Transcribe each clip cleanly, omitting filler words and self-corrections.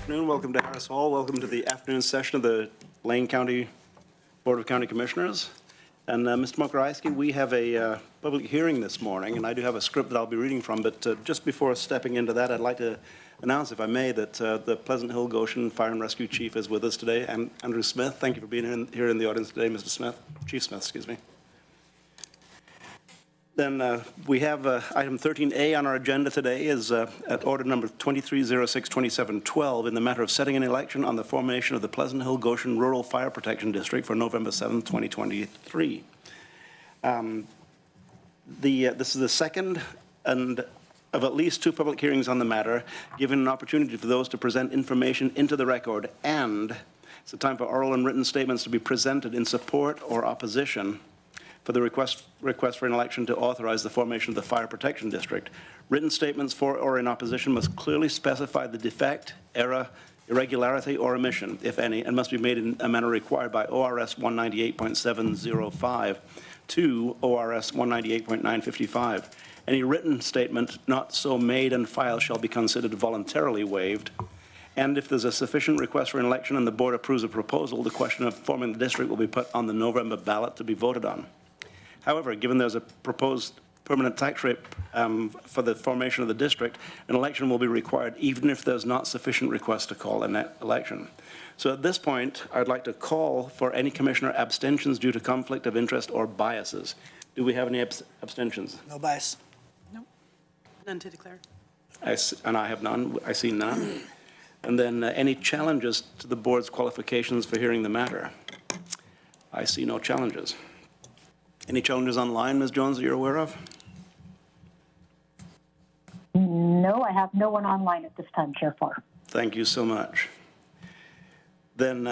afternoon. Welcome to Harris Hall. Welcome to the afternoon session of the Lane County Board of County Commissioners. And Mr. Mokrajewski, we have a public hearing this morning, and I do have a script that I'll be reading from, but just before stepping into that, I'd like to announce, if I may, that the Pleasant Hill Goshen Fire and Rescue Chief is with us today, and Andrew Smith. Thank you for being here in the audience today, Mr. Smith. Chief Smith, excuse me. Then we have item 13A on our agenda today is at order number 2306-2712 in the matter of setting an election on the formation of the Pleasant Hill Goshen Rural Fire Protection District for November 7th, 2023. This is the second and of at least 2 public hearings on the matter, giving an opportunity for those to present information into the record, and it's a time for oral and written statements to be presented in support or opposition for the request for an election to authorize the formation of the Fire Protection District. Written statements for or in opposition must clearly specify the defect, error, irregularity, or omission, if any, and must be made in a manner required by ORS 198.705 to ORS 198.955. Any written statement not so made and filed shall be considered voluntarily waived. And if there's a sufficient request for an election and the board approves a proposal, the question of forming the district will be put on the November ballot to be voted on. However, given there's a proposed permanent tax rate for the formation of the district, an election will be required even if there's not sufficient request to call an election. So at this point, I'd like to call for any commissioner abstentions due to conflict of interest or biases. Do we have any abstentions? No bias. No. None to declare. And I have none. I see none. And then any challenges to the board's qualifications for hearing the matter? I see no challenges. Any challenges online, Ms. Jones, that you're aware of? No, I have no one online at this time, Chair Farr. Thank you so much. Then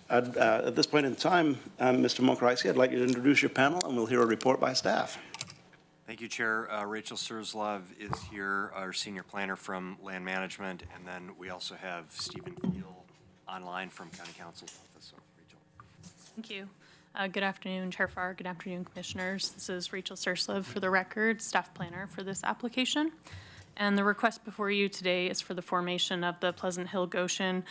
at this point in time, Mr. Mokrajewski, I'd like you to introduce your panel, and we'll hear a report by staff. Thank you, Chair. Rachel Surzlov is here, our senior planner from Land Management, and then we also have Stephen Keel online from County Council's office. So, Rachel. Thank you. Good afternoon, Chair Farr. Good afternoon, Commissioners. This is Rachel Surzlov, for the record, staff planner for this application. And the request before you today is for the formation of the Pleasant Hill Goshen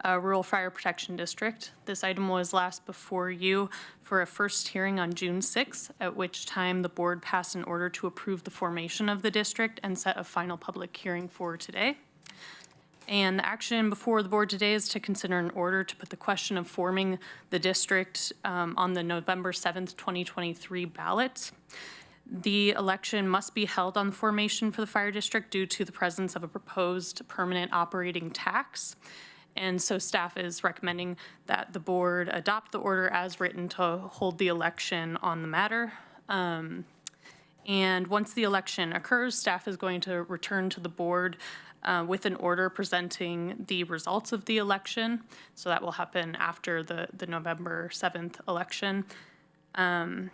Rural Fire Protection District. This item was last before you for a first hearing on June 6th, at which time the board passed an order to approve the formation of the district and set a final public hearing for today. And the action before the board today is to consider an order to put the question of forming the district on the November 7th, 2023 ballot. The election must be held on the formation for the fire district due to the presence of a proposed permanent operating tax. And so staff is recommending that the board adopt the order as written to hold the election on the matter. And once the election occurs, staff is going to return to the board with an order presenting the results of the election. So that will happen after the November 7th election. And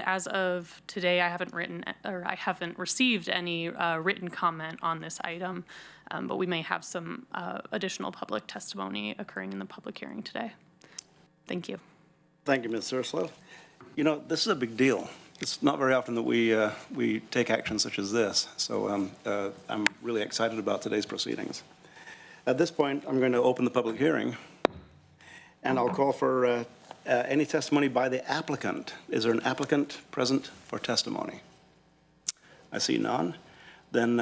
as of today, I haven't received any written comment on this item, but we may have some additional public testimony occurring in the public hearing today. Thank you. Thank you, Ms. Surzlov. You know, this is a big deal. It's not very often that we take action such as this, so I'm really excited about today's proceedings. At this point, I'm going to open the public hearing, and I'll call for any testimony by the applicant. Is there an applicant present for testimony? I see none. Then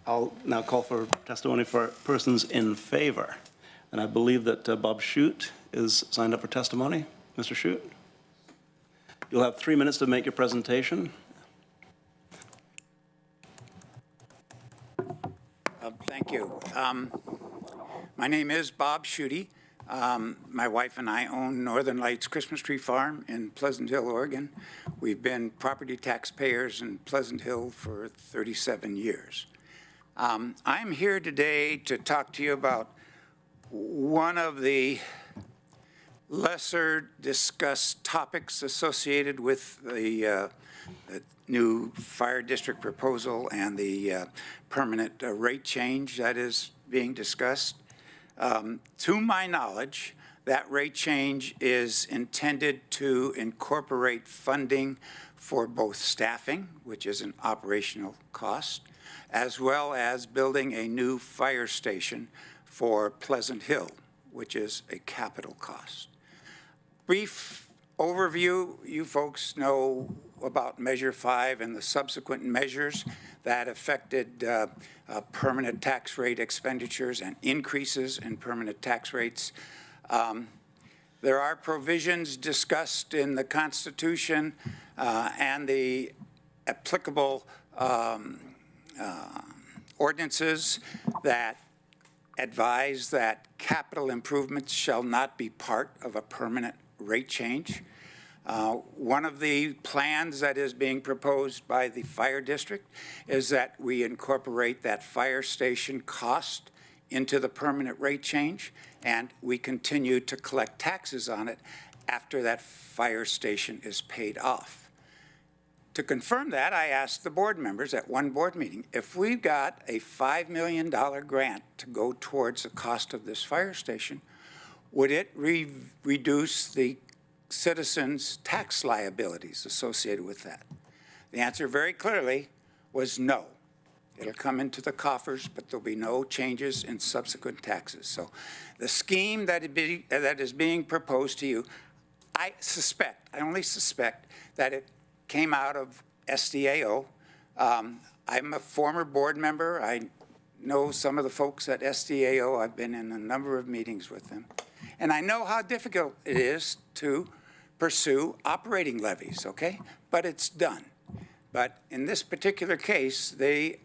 I'll now call for testimony for persons in favor, and I believe that Bob Shute is signed up for testimony. Mr. Shute? You'll have 3 minutes to make your presentation. Thank you. My name is Bob Shute. My wife and I own Northern Lights Christmas Tree Farm in Pleasant Hill, Oregon. We've been property taxpayers in Pleasant Hill for 37 years. I'm here today to talk to you about one of the lesser discussed topics associated with the new fire district proposal and the permanent rate change that is being discussed. To my knowledge, that rate change is intended to incorporate funding for both staffing, which is an operational cost, as well as building a new fire station for Pleasant Hill, which is a capital cost. Brief overview, you folks know about Measure 5 and the subsequent measures that affected permanent tax rate expenditures and increases in permanent tax rates. There are provisions discussed in the Constitution and the applicable ordinances that advise that capital improvements shall not be part of a permanent rate change. One of the plans that is being proposed by the fire district is that we incorporate that fire station cost into the permanent rate change, and we continue to collect taxes on it after that fire station is paid off. To confirm that, I asked the board members at one board meeting, if we got a $5 million grant to go towards the cost of this fire station, would it reduce the citizens' tax liabilities associated with that? The answer very clearly was no. It'll come into the coffers, but there'll be no changes in subsequent taxes. So the scheme that is being proposed to you, I only suspect that it came out of SDAO. I'm a former board member. I know some of the folks at SDAO. I've been in a number of meetings with them. And I know how difficult it is to pursue operating levies, okay? But it's done. But in this particular case, the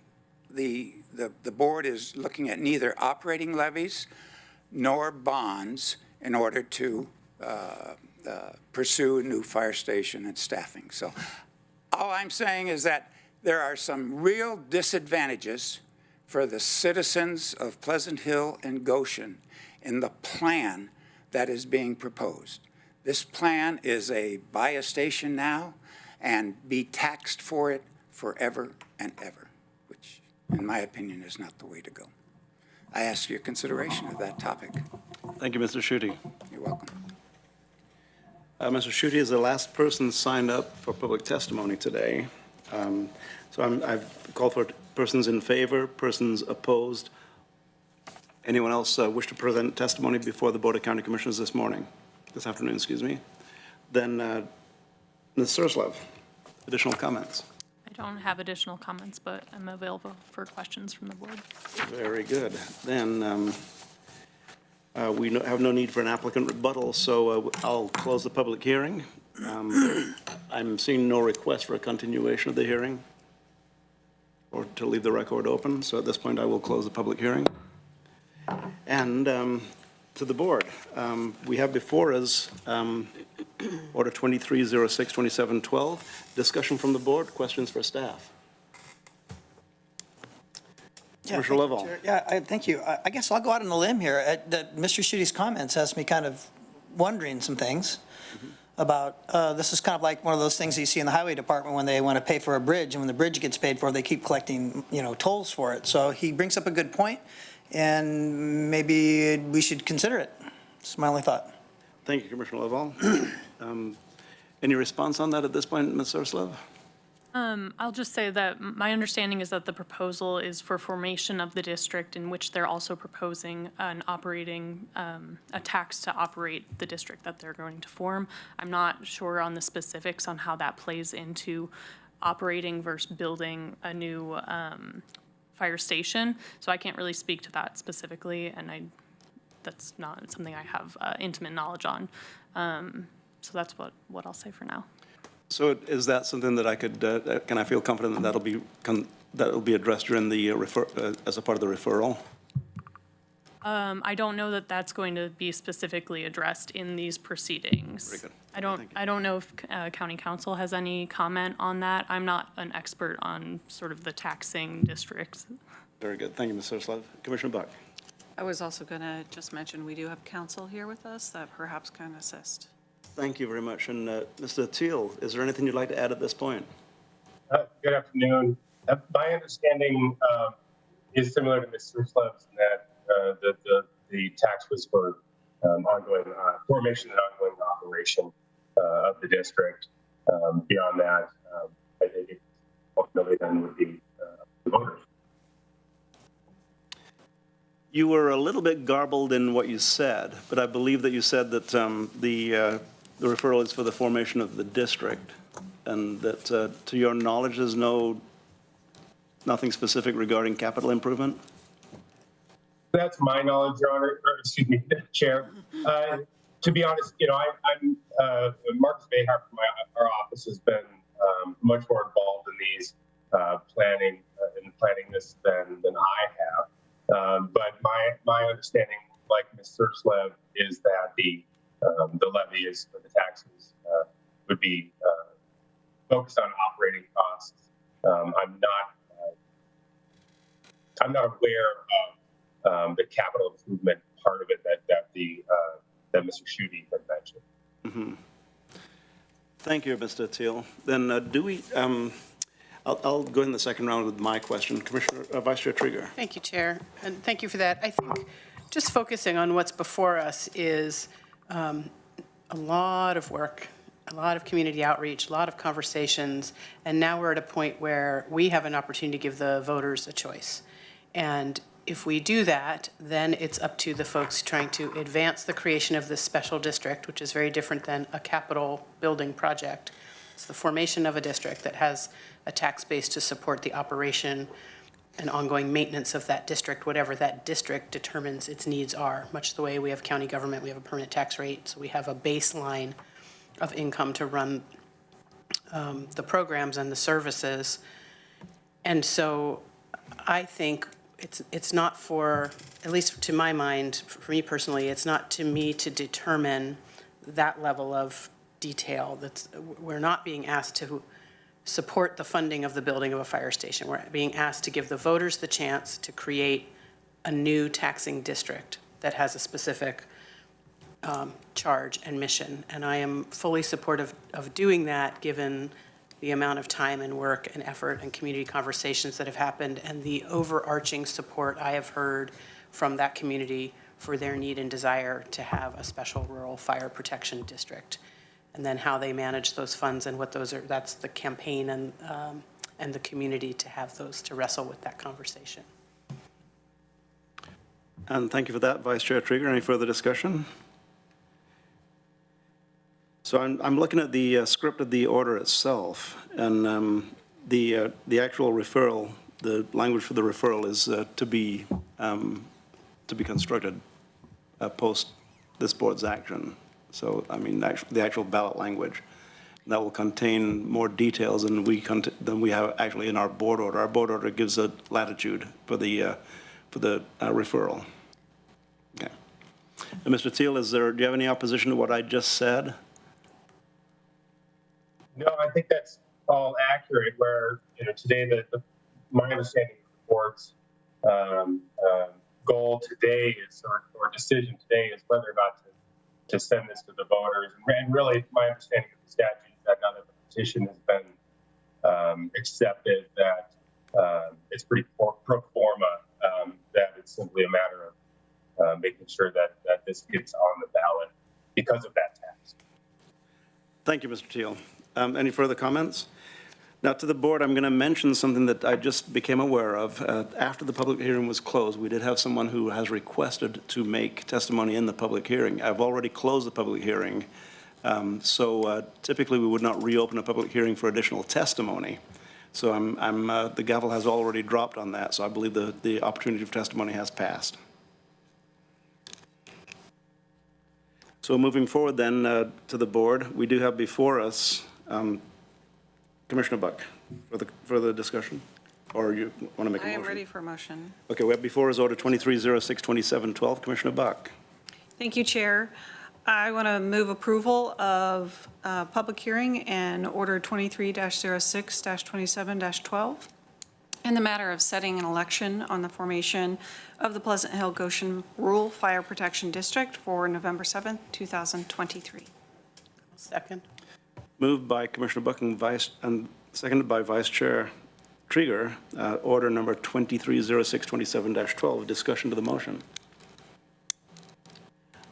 board is looking at neither operating levies nor bonds in order to pursue a new fire station and staffing. So all I'm saying is that there are some real disadvantages for the citizens of Pleasant Hill and Goshen in the plan that is being proposed. This plan is a buy a station now and be taxed for it forever and ever, which in my opinion is not the way to go. I ask your consideration of that topic. Thank you, Mr. Schutte. You're welcome. Mr. Schutte is the last person signed up for public testimony today. I've called for persons in favor, persons opposed. Anyone else wish to present testimony before the Board of County Commissioners this afternoon, excuse me? Then Ms. Surslove, additional comments. I don't have additional comments, but I'm available for questions from the board. Very good. Then we have no need for an applicant rebuttal, so I'll close the public hearing. I'm seeing no request for a continuation of the hearing or to leave the record open, so at this point I will close the public hearing. And to the board, we have before us Order 2306-2712, discussion from the board, questions for staff. Commissioner Lovall. Thank you. I guess I'll go out on a limb here. Mr. Schutte's comments has me kind of wondering some things about, this is kind of like one of those things that you see in the highway department when they want to pay for a bridge, and when the bridge gets paid for, they keep collecting, tolls for it. So he brings up a good point, and maybe we should consider it. It's my only thought. Thank you, Commissioner Lovall. Any response on that at this point, Ms. Surslove? I'll just say that my understanding is that the proposal is for formation of the district, in which they're also proposing an operating, a tax to operate the district that they're going to form. I'm not sure on the specifics on how that plays into operating versus building a new fire station, so I can't really speak to that specifically, and that's not something I have intimate knowledge on. So that's what I'll say for now. So is that something that I could, can I feel confident that that'll be addressed during the as a part of the referral? I don't know that that's going to be specifically addressed in these proceedings. Very good. I don't know if county council has any comment on that. I'm not an expert on sort of the taxing districts. Very good. Thank you, Ms. Surslove. Commissioner Buck. I was also going to just mention we do have counsel here with us that perhaps can assist. Thank you very much. And Mr. Teal, is there anything you'd like to add at this point? Good afternoon. My understanding is similar to Ms. Surslove's in that the tax was for ongoing formation and ongoing operation of the district. Beyond that, I think it ultimately then would be the voters. You were a little bit garbled in what you said, but I believe that you said that the referral is for the formation of the district, and that, to your knowledge, there's nothing specific regarding capital improvement? That's my knowledge, Your Honor, or excuse me, Chair. To be honest, I'm Marcus Behar from our office has been much more involved in these planning this than I have. But my understanding, like Ms. Serslev, is that the levy is for the taxes would be focused on operating costs. I'm not aware of the capital improvement part of it that Mr. Schutte had mentioned. Mm-hmm. Thank you, Mr. Teal. Then I'll go in the second round with my question. Vice Chair Trieger. Thank you, Chair, and thank you for that. I think just focusing on what's before us is a lot of work, a lot of community outreach, a lot of conversations, and now we're at a point where we have an opportunity to give the voters a choice. And if we do that, then it's up to the folks trying to advance the creation of this special district, which is very different than a capital building project. It's the formation of a district that has a tax base to support the operation and ongoing maintenance of that district, whatever that district determines its needs are. Much the way we have county government, we have a permanent tax rate, so we have a baseline of income to run the programs and the services. And so I think it's not for, at least to my mind, for me personally, it's not to me to determine that level of detail. We're not being asked to support the funding of the building of a fire station. We're being asked to give the voters the chance to create a new taxing district that has a specific charge and mission. And I am fully supportive of doing that, given the amount of time and work and effort and community conversations that have happened and the overarching support I have heard from that community for their need and desire to have a special rural fire protection district. And then how they manage those funds and what those are, that's the campaign and the community to have those, to wrestle with that conversation. And thank you for that, Vice Chair Trieger. Any further discussion? So I'm looking at the script of the order itself, and the actual referral, the language for the referral is to be constructed post this board's action. So, I mean, the actual ballot language that will contain more details than we have actually in our board order. Our board order gives a latitude for the referral. Okay. And Mr. Teal, do you have any opposition to what I just said? No, I think that's all accurate. Where today, my understanding of the board's goal today is, or decision today, is whether or not to send this to the voters. And really, my understanding of the statute is that now that the petition has been accepted, that it's pretty pro forma. That it's simply a matter of making sure that this gets on the ballot because of that tax. Thank you, Mr. Teal. Any further comments? Now, to the board, I'm going to mention something that I just became aware of. After the public hearing was closed, we did have someone who has requested to make testimony in the public hearing. I've already closed the public hearing, so typically we would not reopen a public hearing for additional testimony. So the gavel has already dropped on that, so I believe the opportunity for testimony has passed. So moving forward then to the board, we do have before us Commissioner Buck for the discussion, or you want to make a motion? I am ready for a motion. Okay, we have before us Order 2306-2712. Commissioner Buck. Thank you, Chair. I want to move approval of public hearing and Order 23-06-27-12 in the matter of setting an election on the formation of the Pleasant Hill Goshen Rural Fire Protection District for November 7th, 2023. Second. Moved by Commissioner Buck and seconded by Vice Chair Trieger. Order number 2306-27-12. Discussion to the motion.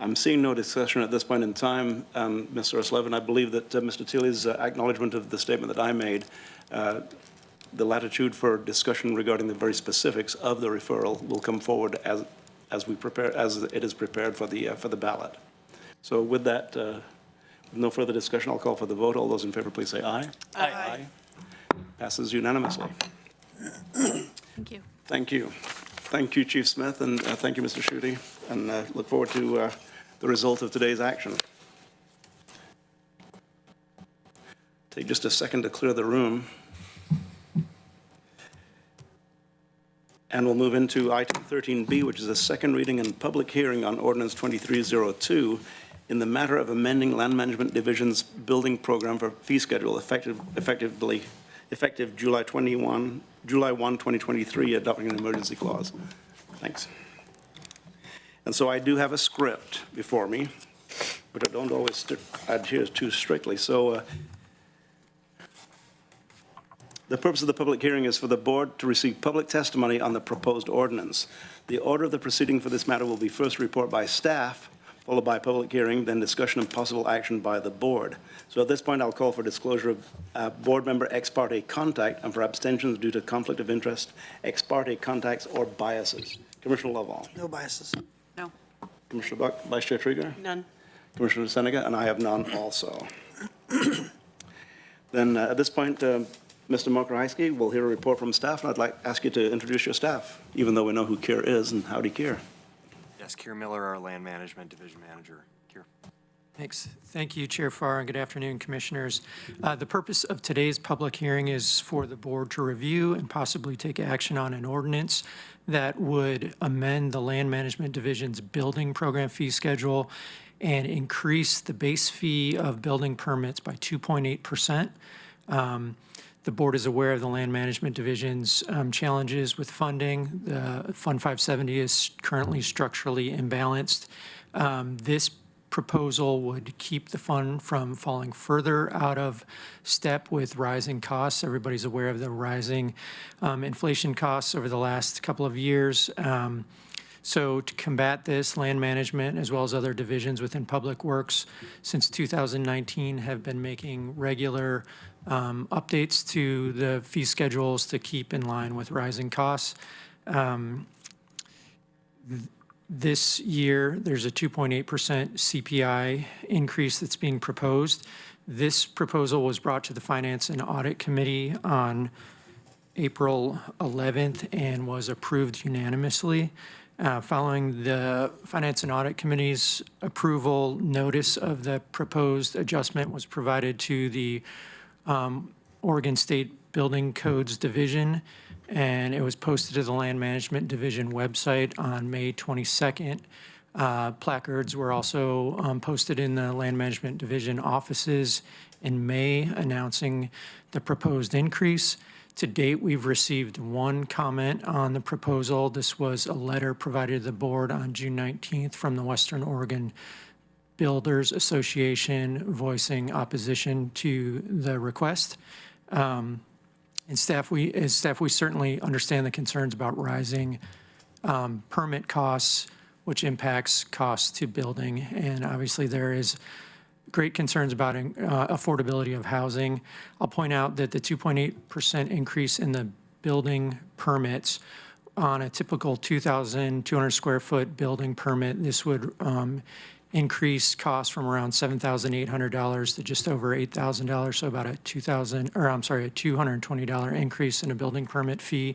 I'm seeing no discussion at this point in time, Ms. Serslev, and I believe that Mr. Teal's acknowledgement of the statement that I made, the latitude for discussion regarding the very specifics of the referral will come forward as it is prepared for the ballot. So with that, with no further discussion, I'll call for the vote. All those in favor, please say aye. Aye. Passes unanimously. Thank you. Thank you. Thank you, Chief Smith, and thank you, Mr. Schutte, and look forward to the result of today's action. Take just a second to clear the room. And we'll move into item 13B, which is a second reading and public hearing on Ordinance 2302 in the matter of amending Land Management Division's building program for fee schedule effective July 1, 2023, adopting an emergency clause. Thanks. And so I do have a script before me, but I don't always adhere too strictly. So the purpose of the public hearing is for the board to receive public testimony on the proposed ordinance. The order of the proceeding for this matter will be first report by staff, followed by public hearing, then discussion and possible action by the board. So at this point, I'll call for disclosure of board member ex parte contact and for abstentions due to conflict of interest, ex parte contacts, or biases. Commissioner Lovall. No biases. No. Commissioner Buck, Vice Chair Trieger. None. Commissioner Seneca, and I have none also. Then at this point, Mr. Mokrajewski will hear a report from staff, and I'd like to ask you to introduce your staff, even though we know who Keir is, and howdy, Keir. Yes, Keir Miller, our Land Management Division Manager. Keir. Thanks. Thank you, Chair Farr, and good afternoon, Commissioners. The purpose of today's public hearing is for the board to review and possibly take action on an ordinance that would amend the Land Management Division's building program fee schedule and increase the base fee of building permits by 2.8%. The board is aware of the Land Management Division's challenges with funding. The Fund 570 is currently structurally imbalanced. This proposal would keep the fund from falling further out of step with rising costs. Everybody's aware of the rising inflation costs over the last couple of years. So to combat this, Land Management, as well as other divisions within Public Works, since 2019 have been making regular updates to the fee schedules to keep in line with rising costs. This year, there's a 2.8% CPI increase that's being proposed. This proposal was brought to the Finance and Audit Committee on April 11th and was approved unanimously. Following the Finance and Audit Committee's approval, notice of the proposed adjustment was provided to the Oregon State Building Codes Division, and it was posted to the Land Management Division website on May 22nd. Placards were also posted in the Land Management Division offices in May announcing the proposed increase. To date, we've received one comment on the proposal. This was a letter provided to the board on June 19th from the Western Oregon Builders Association voicing opposition to the request. And as staff, we certainly understand the concerns about rising permit costs, which impacts costs to building. And obviously there is great concerns about affordability of housing. I'll point out that the 2.8% increase in the building permits on a typical 2,200 square foot building permit, this would increase costs from around $7,800 to just over $8,000, so about a $220 increase in a building permit fee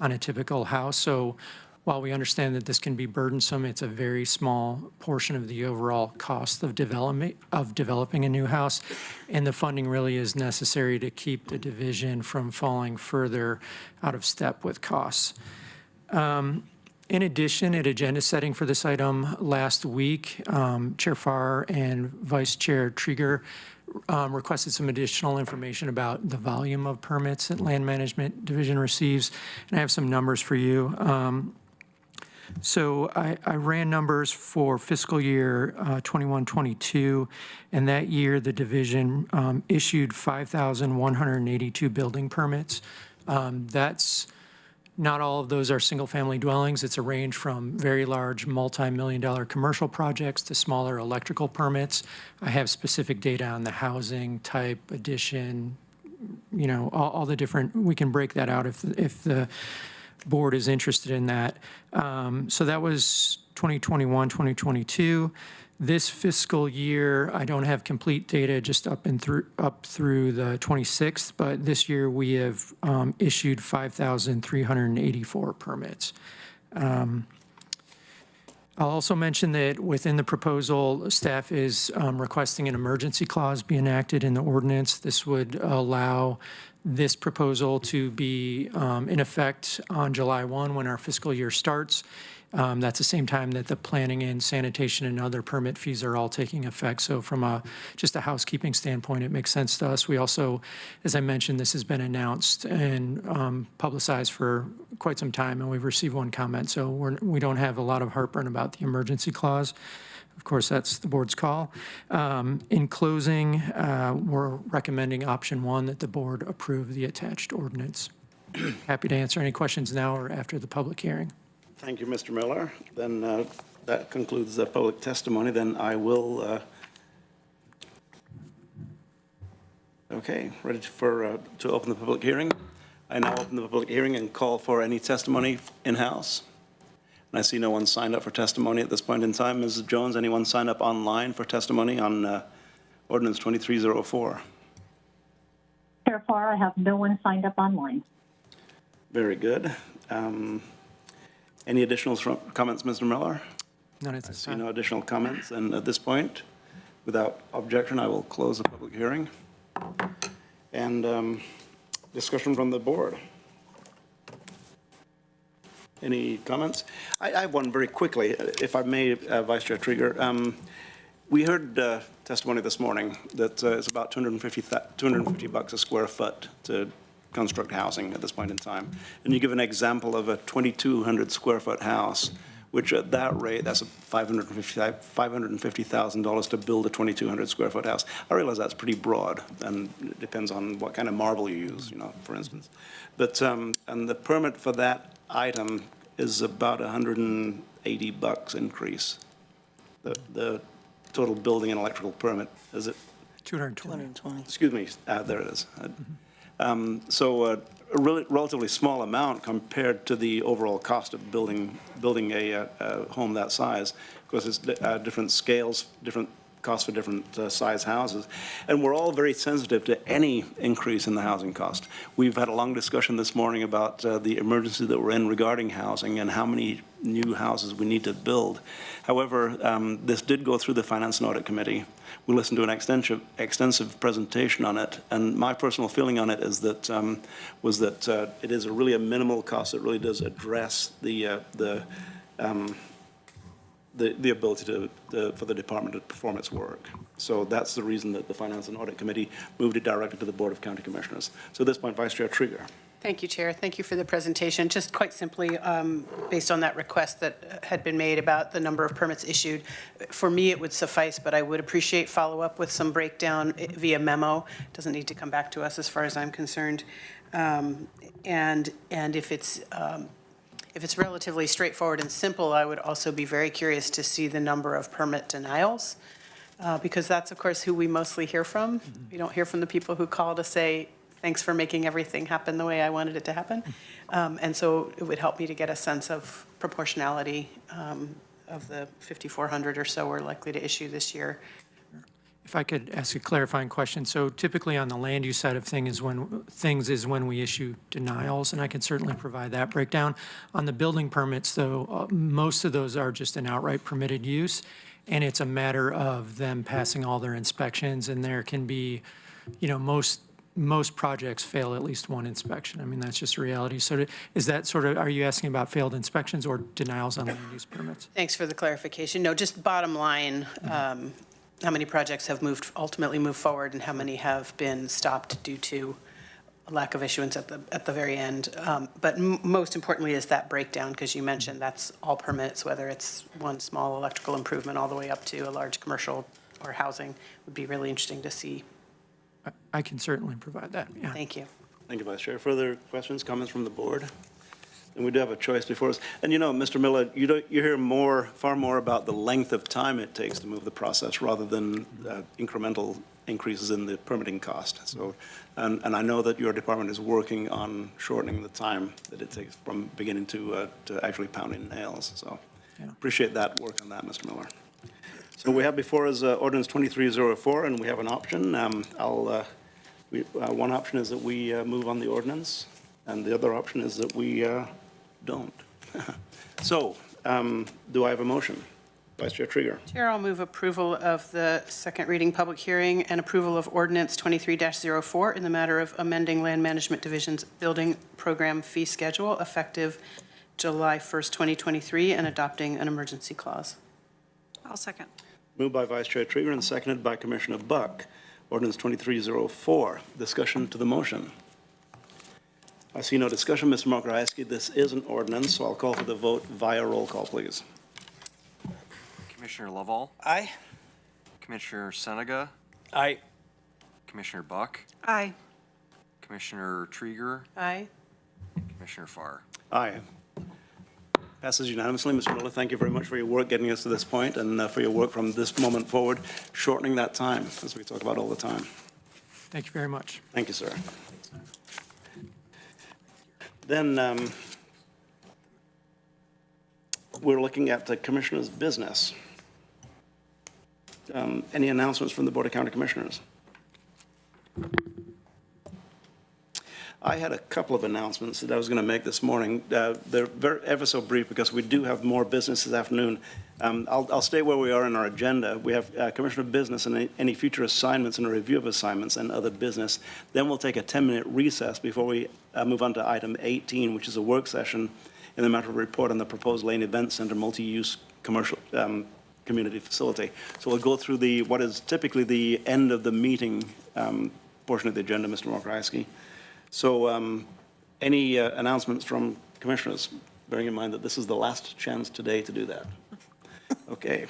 on a typical house. So while we understand that this can be burdensome, it's a very small portion of the overall cost of developing a new house, and the funding really is necessary to keep the division from falling further out of step with costs. In addition, at agenda setting for this item last week, Chair Farr and Vice Chair Trieger requested some additional information about the volume of permits that Land Management Division receives, and I have some numbers for you. So I ran numbers for fiscal year 21-22, and that year the division issued 5,182 building permits. That's not all of those are single-family dwellings. It's a range from very large multi-million-dollar commercial projects to smaller electrical permits. I have specific data on the housing type, addition, you know, all the different, we can break that out if the board is interested in that. So that was 2021, 2022. This fiscal year, I don't have complete data just up through the 26th, but this year we have issued 5,384 permits. I'll also mention that within the proposal, staff is requesting an emergency clause be enacted in the ordinance. This would allow this proposal to be in effect on July 1 when our fiscal year starts. That's the same time that the planning and sanitation and other permit fees are all taking effect. So from just a housekeeping standpoint, it makes sense to us. We also, as I mentioned, this has been announced and publicized for quite some time, and we've received one comment. So we don't have a lot of heartburn about the emergency clause. Of course, that's the board's call. In closing, we're recommending option 1, that the board approve the attached ordinance. Happy to answer any questions now or after the public hearing. Thank you, Mr. Miller. Then that concludes the public testimony. Then I will, okay, ready to open the public hearing. I now open the public hearing and call for any testimony in-house. And I see no one signed up for testimony at this point in time. Mrs. Jones, anyone sign up online for testimony on Ordinance 2304? Chair Farr, I have no one signed up online. Very good. Any additional comments, Mr. Miller? None at this See time. no additional comments, and at this point, without objection, I will close the public hearing. And discussion from the board. Any comments? I have one very quickly, if I may, Vice Chair Trieger. We heard testimony this morning that it's about $250 a square foot to construct housing at this point in time. And you give an example of a 2,200 square foot house, which at that rate, that's $550,000 to build a 2,200 square foot house. I realize that's pretty broad, and it depends on what kind of marble you use, for instance. But, and the permit for that item is about $180 increase. The total building and electrical permit, is it? 220. Excuse me, there it is. So a relatively small amount compared to the overall cost of building a home that size. Of course, it's different scales, different costs for different size houses. And we're all very sensitive to any increase in the housing cost. We've had a long discussion this morning about the emergency that we're in regarding housing and how many new houses we need to build. However, this did go through the Finance and Audit Committee. We listened to an extensive presentation on it, and my personal feeling on it is that it is really a minimal cost. It really does address the ability for the department to perform its work. So that's the reason that the Finance and Audit Committee moved it directly to the Board of County Commissioners. So at this point, Vice Chair Trieger. Thank you, Chair. Thank you for the presentation. Just quite simply, based on that request that had been made about the number of permits issued, for me, it would suffice, but I would appreciate follow-up with some breakdown via memo. It doesn't need to come back to us as far as I'm concerned. And if it's relatively straightforward and simple, I would also be very curious to see the number of permit denials, because that's, of course, who we mostly hear from. We don't hear from the people who call to say, thanks for making everything happen the way I wanted it to happen. And so it would help me to get a sense of proportionality of the 5,400 or so we're likely to issue this year. If I could ask a clarifying question. So typically on the land use side of things is when we issue denials, and I can certainly provide that breakdown. On the building permits, though, most of those are just an outright permitted use, and it's a matter of them passing all their inspections, and there can be, most projects fail at least one inspection. I mean, that's just a reality. So is that are you asking about failed inspections or denials on land use permits? Thanks for the clarification. No, just bottom line, how many projects have ultimately moved forward and how many have been stopped due to a lack of issuance at the very end. But most importantly is that breakdown, because you mentioned that's all permits, whether it's one small electrical improvement all the way up to a large commercial or housing. Would be really interesting to see. I can certainly provide that, yeah. Thank you. Thank you, Vice Chair. Further questions, comments from the board? And we do have a choice before us. And Mr. Miller, you hear far more about the length of time it takes to move the process rather than incremental increases in the permitting cost. So, and I know that your department is working on shortening the time that it takes from beginning to actually pounding nails. So appreciate that work on that, Mr. Miller. So we have before us ordinance 2304, and we have an option. One option is that we move on the ordinance, and the other option is that we don't. So, do I have a motion? Vice Chair Trieger. Chair, I'll move approval of the second reading public hearing and approval of ordinance 23-04 in the matter of amending Land Management Division's building program fee schedule effective July 1st, 2023, and adopting an emergency clause. I'll second. Moved by Vice Chair Trieger and seconded by Commissioner Buck. Ordinance 2304. Discussion to the motion. I see no discussion. Mr. Mokrajewski, this is an ordinance, so I'll call for the vote via roll call, please. Commissioner Lovall, Aye? Commissioner Senega, Aye. Commissioner Buck, Aye. Commissioner Trieger, Aye. and Commissioner Farr. Aye. Passes unanimously. Mr. Miller, thank you very much for your work getting us to this point and for your work from this moment forward, shortening that time, as we talk about all the time. Thank you very much. Thank you, sir. Then we're looking at the Commissioner's business. Any announcements from the Board of County Commissioners? I had a couple of announcements that I was going to make this morning. They're ever so brief because we do have more business this afternoon. I'll stay where we are in our agenda. We have Commissioner of Business and any future assignments and a review of assignments and other business. Then we'll take a 10-minute recess before we move on to item 18, which is a work session in the matter of report on the proposed Lane Event Center multi-use commercial community facility. So we'll go through what is typically the end of the meeting portion of the agenda, Mr. Mokrajewski. So any announcements from commissioners, bearing in mind that this is the last chance today to do that? Okay.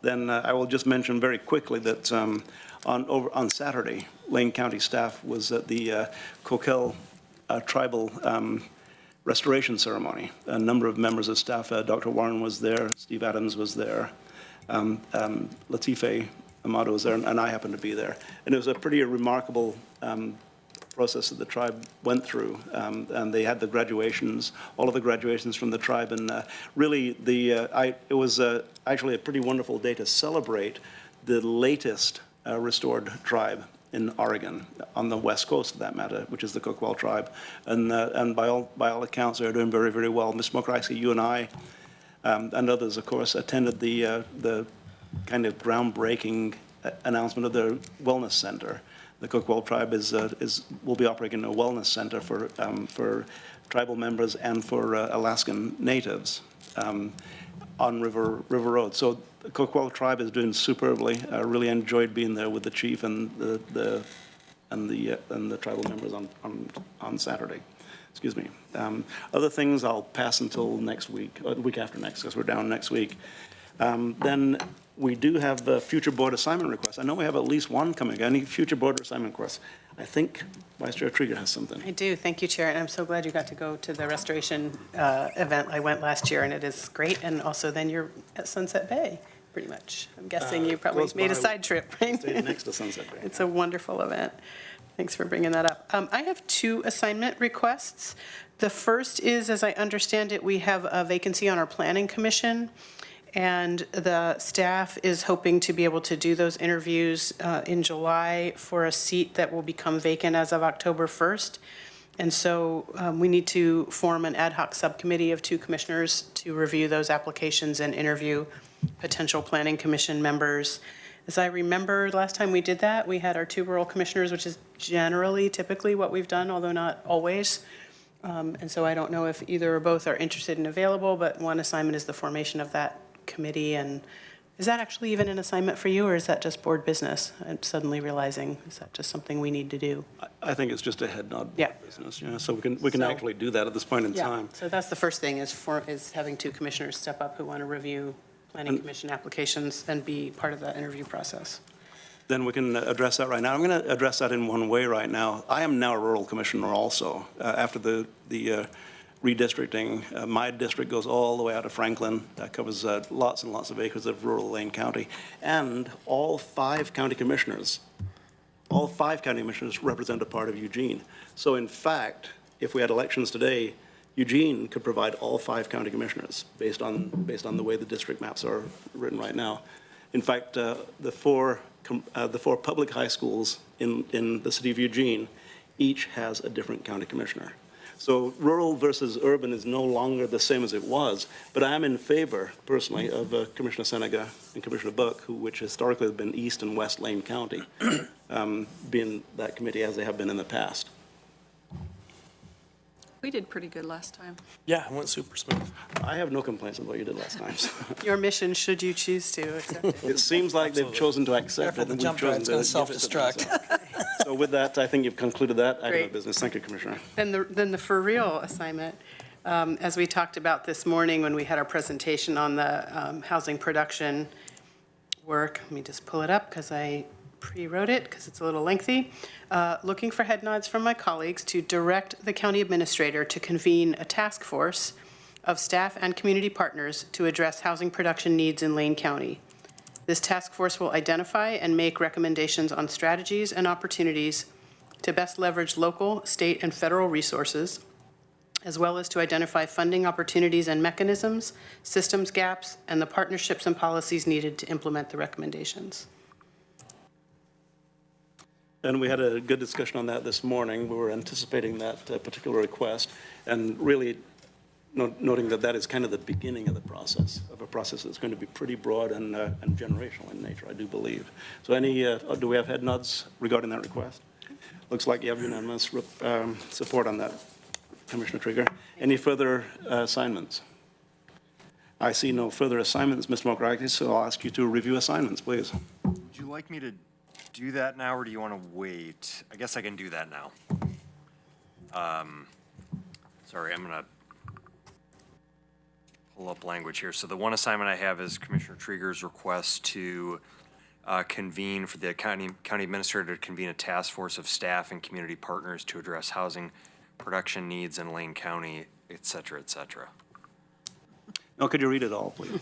Then I will just mention very quickly that on Saturday, Lane County staff was at the Coquille Tribal Restoration Ceremony. A number of members of staff, Dr. Warren was there, Steve Adams was there, Latife Amado was there, and I happened to be there. And it was a pretty remarkable process that the tribe went through, and they had the graduations, all of the graduations from the tribe, and really it was actually a pretty wonderful day to celebrate the latest restored tribe in Oregon, on the west coast for that matter, which is the Coquille tribe, and by all accounts they're doing very, very well. Ms. Mokrajewski, you and I and others, of course, attended the kind of groundbreaking announcement of their wellness center. The Coquille tribe will be operating a wellness center for tribal members and for Alaskan natives on River Road. So the Coquille tribe is doing superbly. I really enjoyed being there with the chief and the tribal members on Saturday. Excuse me. Other things I'll pass until next week, or the week after next, because we're down next week. Then we do have future board assignment requests. I know we have at least one coming. Any future board assignment requests? I think Vice Chair Trieger has something. I do. Thank you, Chair. And I'm so glad you got to go to the restoration event. I went last year, and it is great. And also then you're at Sunset Bay, pretty much. I'm guessing you probably close made a by. side trip, right? Stayed next to Sunset Bay. It's a wonderful event. Thanks for bringing that up. I have two assignment requests. The first is, as I understand it, we have a vacancy on our Planning Commission, and the staff is hoping to be able to do those interviews in July for a seat that will become vacant as of October 1st. And so we need to form an ad hoc subcommittee of 2 commissioners to review those applications and interview potential Planning Commission members. As I remember, last time we did that, we had our 2 rural commissioners, which is typically what we've done, although not always. And so I don't know if either or both are interested and available, but one assignment is the formation of that committee. And is that actually even an assignment for you, or is that just board business? I'm suddenly realizing, is that just something we need to do? I think it's just a head nod Yeah. business, so we can actually do that at this point in time. So that's the first thing, is having 2 commissioners step up who want to review Planning Commission applications and be part of that interview process. Then we can address that right now. I'm going to address that in one way right now. I am now a rural commissioner also. After the redistricting, my district goes all the way out of Franklin. That covers lots and lots of acres of rural Lane County. And all 5 county commissioners all 5 county commissioners represent a part of Eugene. So in fact, if we had elections today, Eugene could provide all 5 county commissioners based on the way the district maps are written right now. In fact, the four public high schools in the city of Eugene each has a different county commissioner. So rural versus urban is no longer the same as it was, but I am in favor, personally, of Commissioner Senega and Commissioner Buck, which historically have been East and West Lane County, being that committee as they have been in the past. We did pretty good last time. Yeah, it went super smooth. I have no complaints with what you did last time. So. Your mission, should you choose to accept it. It seems like they've chosen to accept Careful, it. the and we've jump chosen drive's going to give it to them. self-destruct. So with that, I think you've concluded that item Great. of business. Thank you, Commissioner. Then the for real assignment, as we talked about this morning when we had our presentation on the housing production work, let me just pull it up because I pre-wrote it because it's a little lengthy. Looking for head nods from my colleagues to direct the county administrator to convene a task force of staff and community partners to address housing production needs in Lane County. This task force will identify and make recommendations on strategies and opportunities to best leverage local, state, and federal resources, as well as to identify funding opportunities and mechanisms, systems gaps, and the partnerships and policies needed to implement the recommendations. And we had a good discussion on that this morning. We were anticipating that particular request and really noting that that is kind of the beginning of the process, of a process that's going to be pretty broad and generational in nature, I do believe. So do we have head nods regarding that request? Looks like you have unanimous support on that, Commissioner Trigger. Any further assignments? I see no further assignments, Mr. Mokrakis, so I'll ask you to review assignments, please. Would you like me to do that now, or do you want to wait? I guess I can do that now. Sorry, I'm going to pull up language here. So the one assignment I have is Commissioner Trigger's request to convene for the county administrator to convene a task force of staff and community partners to address housing production needs in Lane County, et cetera, et cetera. No, could you read it all, please?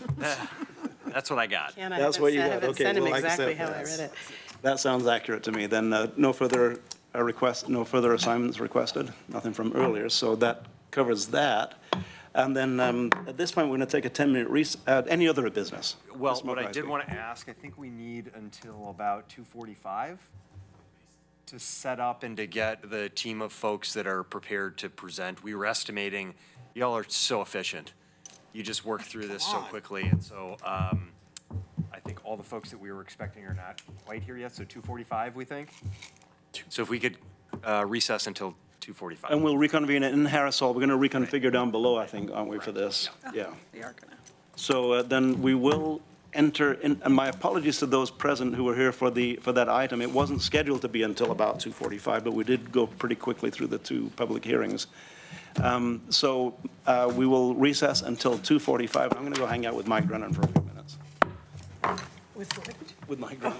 That's what I got. And I That's what you got. haven't Okay, sent him well, like I exactly said, how I read it. That sounds accurate to me. Then no further requests, no further assignments requested, nothing from earlier, so that covers that. And then at this point, we're going to take a 10-minute recess. Any other business? Well, Mr. what I did Mokrakis. want to ask, I think we need until about 2:45 to set up and to get the team of folks that are prepared to present. We were estimating, y'all are so efficient. You just work through this so quickly, and so I think all the folks that we were expecting are not quite here yet, so 2:45, we think? So if we could recess until 2:45. And we'll reconvene it in Harris Hall. We're going to reconfigure down below, I think, aren't we, for this? Yeah. We are going to. So then we will enter in, and my apologies to those present who were here for that item. It wasn't scheduled to be until about 2:45, but we did go pretty quickly through the 2 public hearings. So we will recess until 2:45. I'm going to go hang out with Mike Drennan for a few minutes. With Mike Drennan.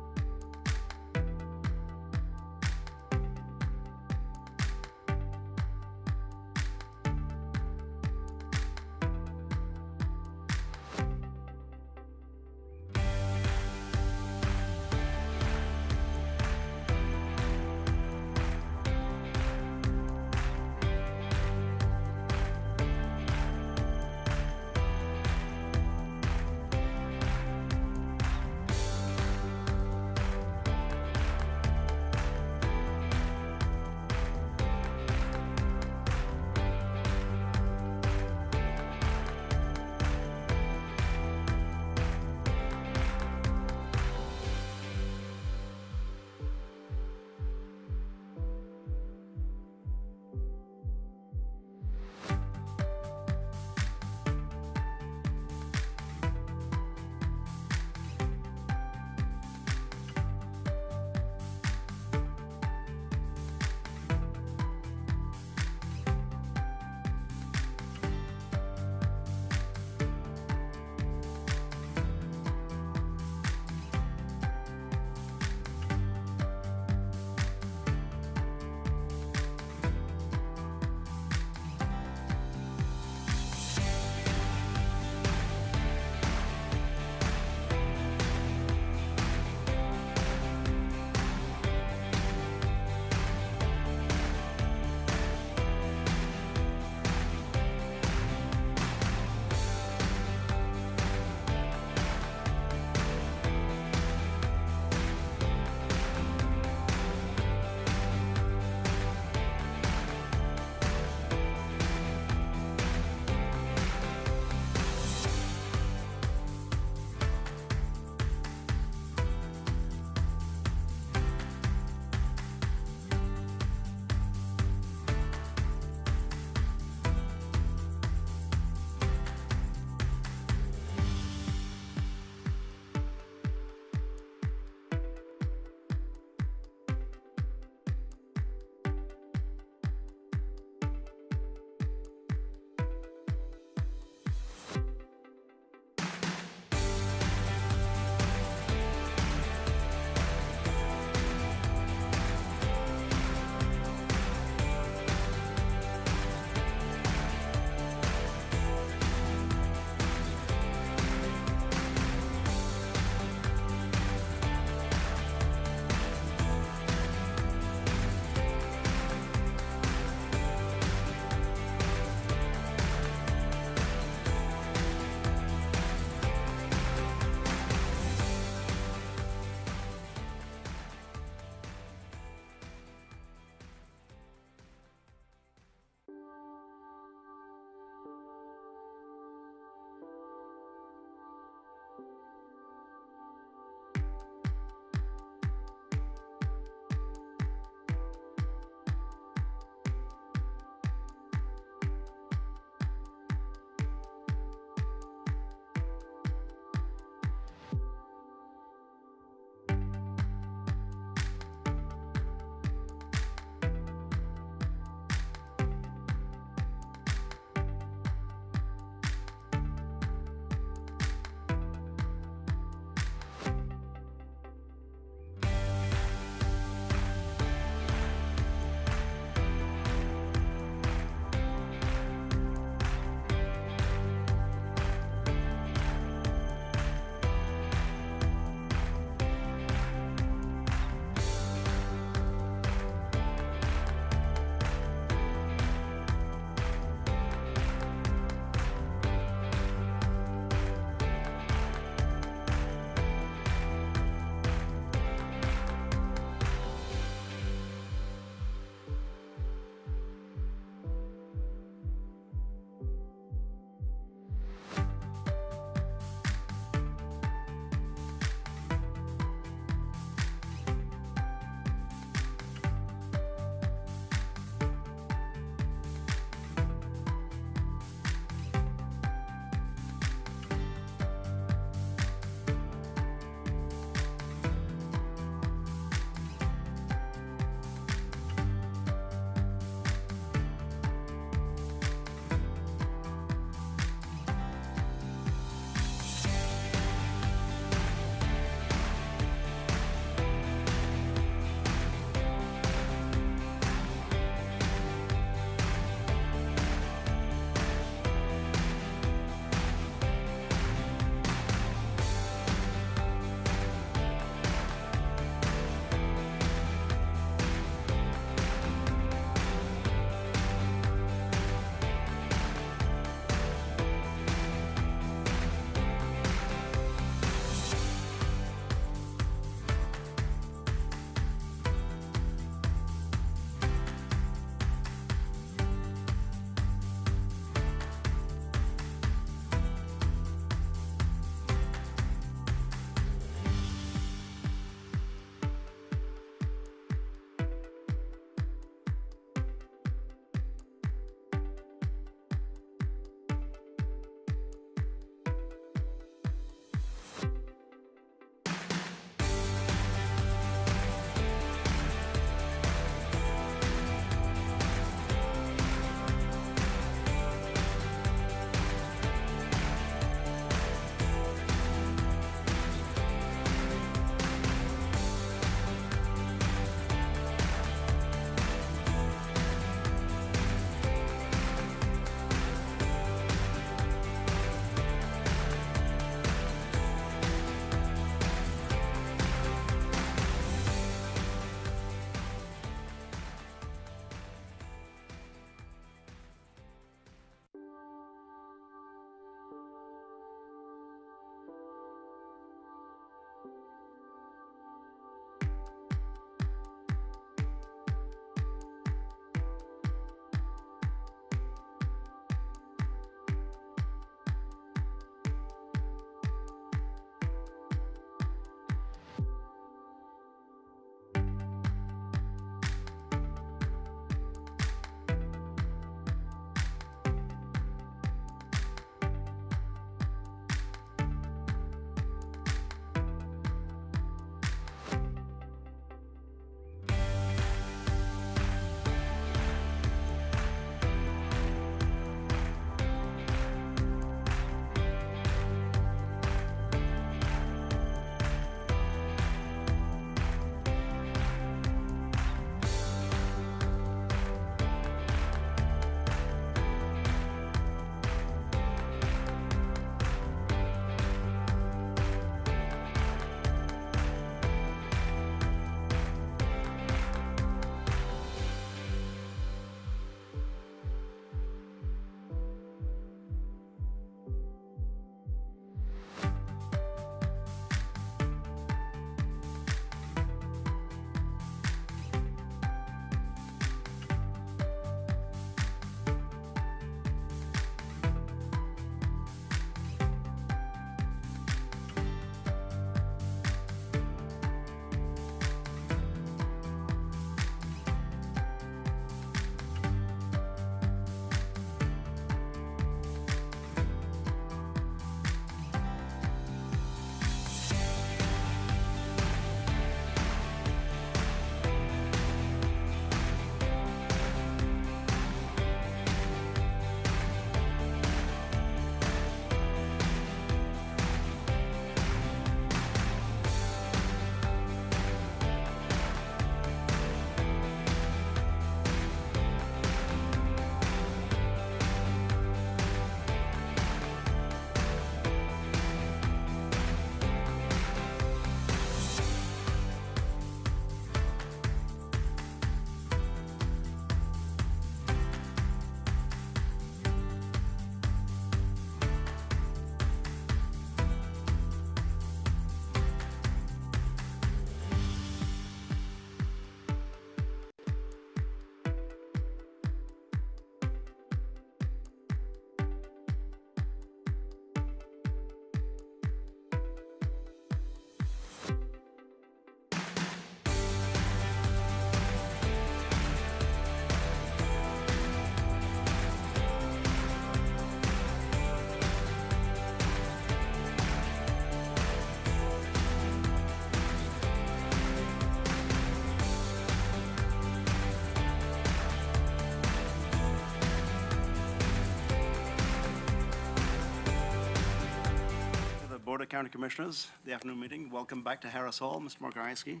Board of County Commissioners, the afternoon meeting. Welcome back to Harris Hall, Mr. Markowski.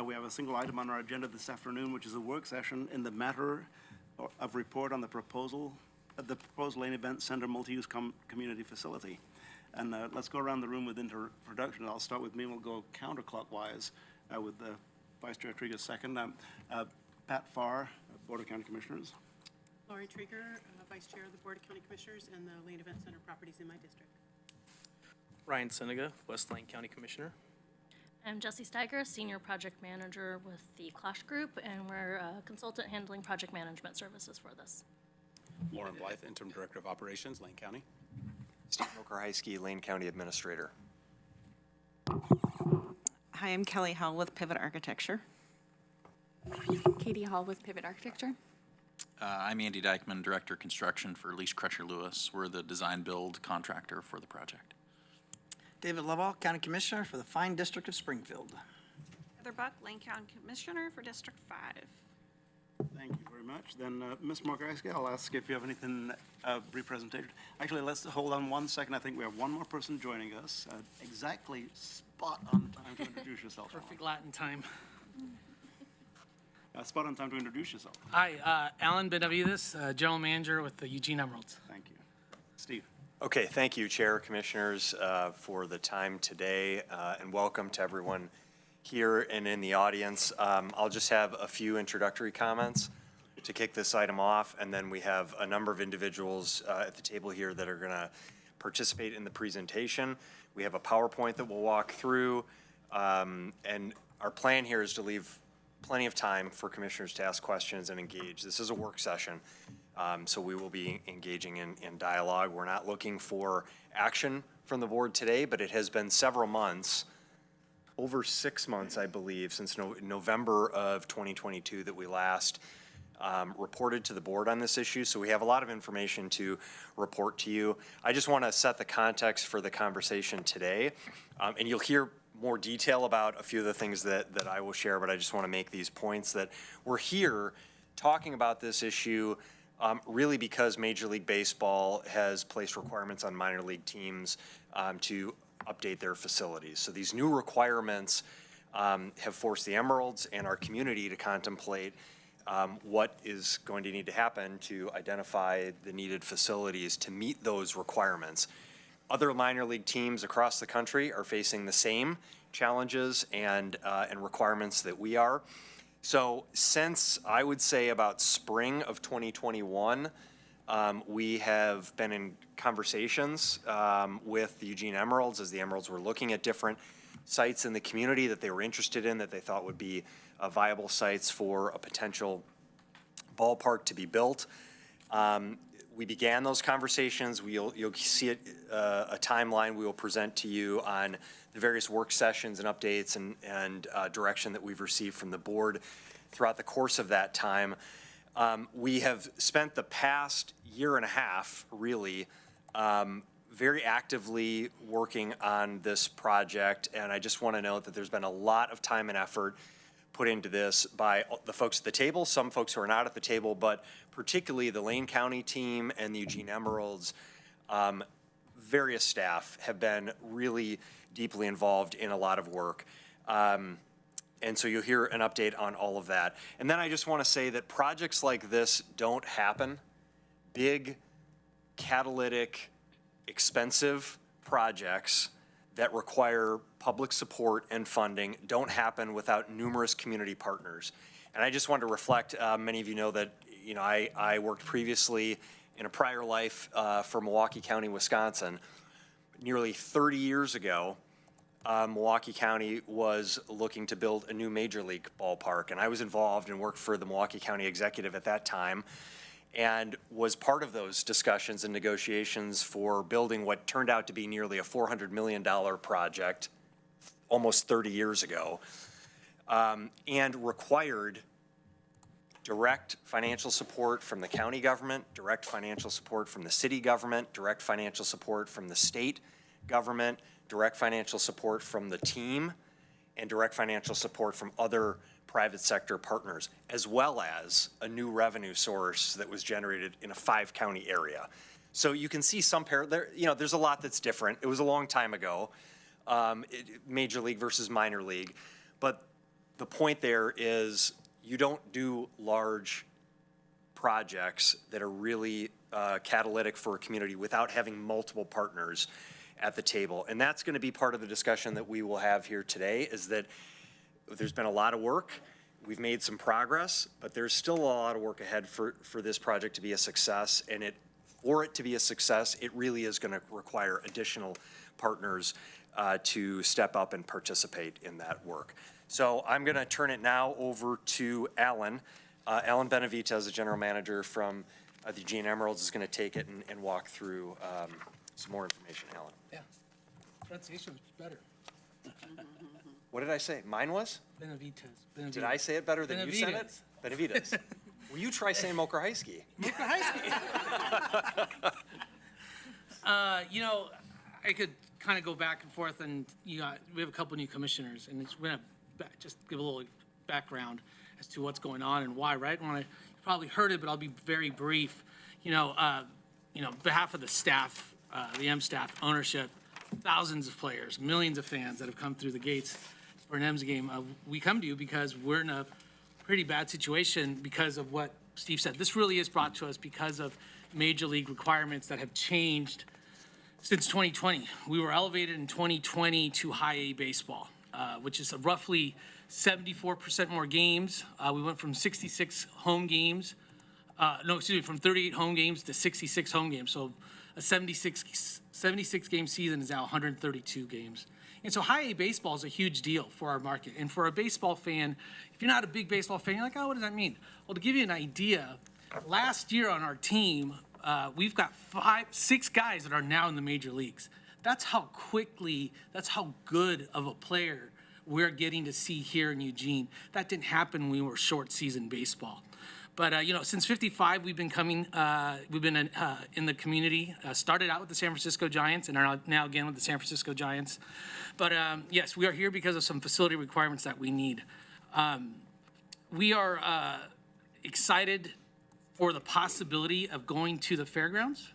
We have a single item on our agenda this afternoon, which is a work session in the matter of report on the proposed Lane Event Center multi-use community facility. And let's go around the room with introduction. I'll start with me, and we'll go counterclockwise with Vice Chair Trieger second. Pat Farr, Board of County Commissioners. Lori Trieger, Vice Chair of the Board of County Commissioners and the Lane Event Center properties in my district. Ryan Senega, West Lane County Commissioner. I'm Jesse Steiger, Senior Project Manager with the Clash Group, and we're a consultant handling project management services for this. Lauren Blythe, Interim Director of Operations, Lane County. Steve Okerheisky, Lane County Administrator. Hi, I'm Kelly Howell with Pivot Architecture. Katie Hall with Pivot Architecture. I'm Andy Dykman, Director of Construction for Lease Crutcher Lewis. We're the design build contractor for the project. David Lovell, County Commissioner for the Fine District of Springfield. Heather Buck, Lane County Commissioner for District 5. Thank you very much. Then, Ms. Markowski, I'll ask if you have anything, brief presentation. Actually, let's hold on 1 second. I think we have one more person joining us. Exactly spot on time to introduce yourself. Perfect Latin time. Spot on time to introduce yourself. Hi, Alan Benavides, General Manager with the Eugene Emeralds. Thank you. Steve. Okay, thank you, Chair, Commissioners, for the time today, and welcome to everyone here and in the audience. I'll just have a few introductory comments to kick this item off, and then we have a number of individuals at the table here that are going to participate in the presentation. We have a PowerPoint that we'll walk through, and our plan here is to leave plenty of time for commissioners to ask questions and engage. This is a work session, so we will be engaging in dialogue. We're not looking for action from the board today, but it has been several months, over 6 months, I believe, since November of 2022 that we last reported to the board on this issue. So we have a lot of information to report to you. I just want to set the context for the conversation today, and you'll hear more detail about a few of the things that I will share, but I just want to make these points that we're here talking about this issue really because Major League Baseball has placed requirements on minor league teams to update their facilities. So these new requirements have forced the Emeralds and our community to contemplate what is going to need to happen to identify the needed facilities to meet those requirements. Other minor league teams across the country are facing the same challenges and requirements that we are. So since I would say about spring of 2021, we have been in conversations with the Eugene Emeralds as the Emeralds were looking at different sites in the community that they were interested in, that they thought would be viable sites for a potential ballpark to be built. We began those conversations. You'll see a timeline we will present to you on the various work sessions and updates and direction that we've received from the board throughout the course of that time. We have spent the past year and a half, really, very actively working on this project, and I just want to note that there's been a lot of time and effort put into this by the folks at the table, some folks who are not at the table, but particularly the Lane County team and the Eugene Emeralds. Various staff have been really deeply involved in a lot of work. And so you'll hear an update on all of that. And then I just want to say that projects like this don't happen. Big, catalytic, expensive projects that require public support and funding don't happen without numerous community partners. And I just want to reflect, many of you know that, I worked previously in a prior life for Milwaukee County, Wisconsin. Nearly 30 years ago, Milwaukee County was looking to build a new major league ballpark, and I was involved and worked for the Milwaukee County executive at that time and was part of those discussions and negotiations for building what turned out to be nearly a $400 million project almost 30 years ago, and required direct financial support from the county government, direct financial support from the city government, direct financial support from the state government, direct financial support from the team, and direct financial support from other private sector partners, as well as a new revenue source that was generated in a 5-county area. So you can see some there's a lot that's different. It was a long time ago, Major League versus minor league. But the point there is you don't do large projects that are really catalytic for a community without having multiple partners at the table. And that's going to be part of the discussion that we will have here today, is that there's been a lot of work. We've made some progress, but there's still a lot of work ahead for this project to be a success. And for it to be a success, it really is going to require additional partners to step up and participate in that work. So I'm going to turn it now over to Alan. Alan Benavides, the general manager from the Eugene Emeralds, is going to take it and walk through some more information. Alan. Yeah. Pronunciation was better. What did I say? Mine was? Benavides. Did I say it better than you said it? Benavides. Will you try saying Mokrahysky? You know, I could kind of go back and forth, and we have a couple new commissioners, and we're going to just give a little background as to what's going on and why, right? You probably heard it, but I'll be very brief. Behalf of the staff, the M staff, ownership, thousands of players, millions of fans that have come through the gates for an M's game. We come to you because we're in a pretty bad situation because of what Steve said. This really is brought to us because of major league requirements that have changed since 2020. We were elevated in 2020 to high A baseball, which is roughly 74% more games. We went from 66 home games, from 38 home games to 66 home games. So a 76 game season is now 132 games. And so high A baseball is a huge deal for our market. And for a baseball fan, if you're not a big baseball fan, you're like, oh, what does that mean? Well, to give you an idea, last year on our team, we've got 6 guys that are now in the major leagues. That's how good of a player we're getting to see here in Eugene. That didn't happen when we were short season baseball. But, since 55, we've been in the community, started out with the San Francisco Giants and are now again with the San Francisco Giants. But, yes, we are here because of some facility requirements that we need. We are excited for the possibility of going to the fairgrounds.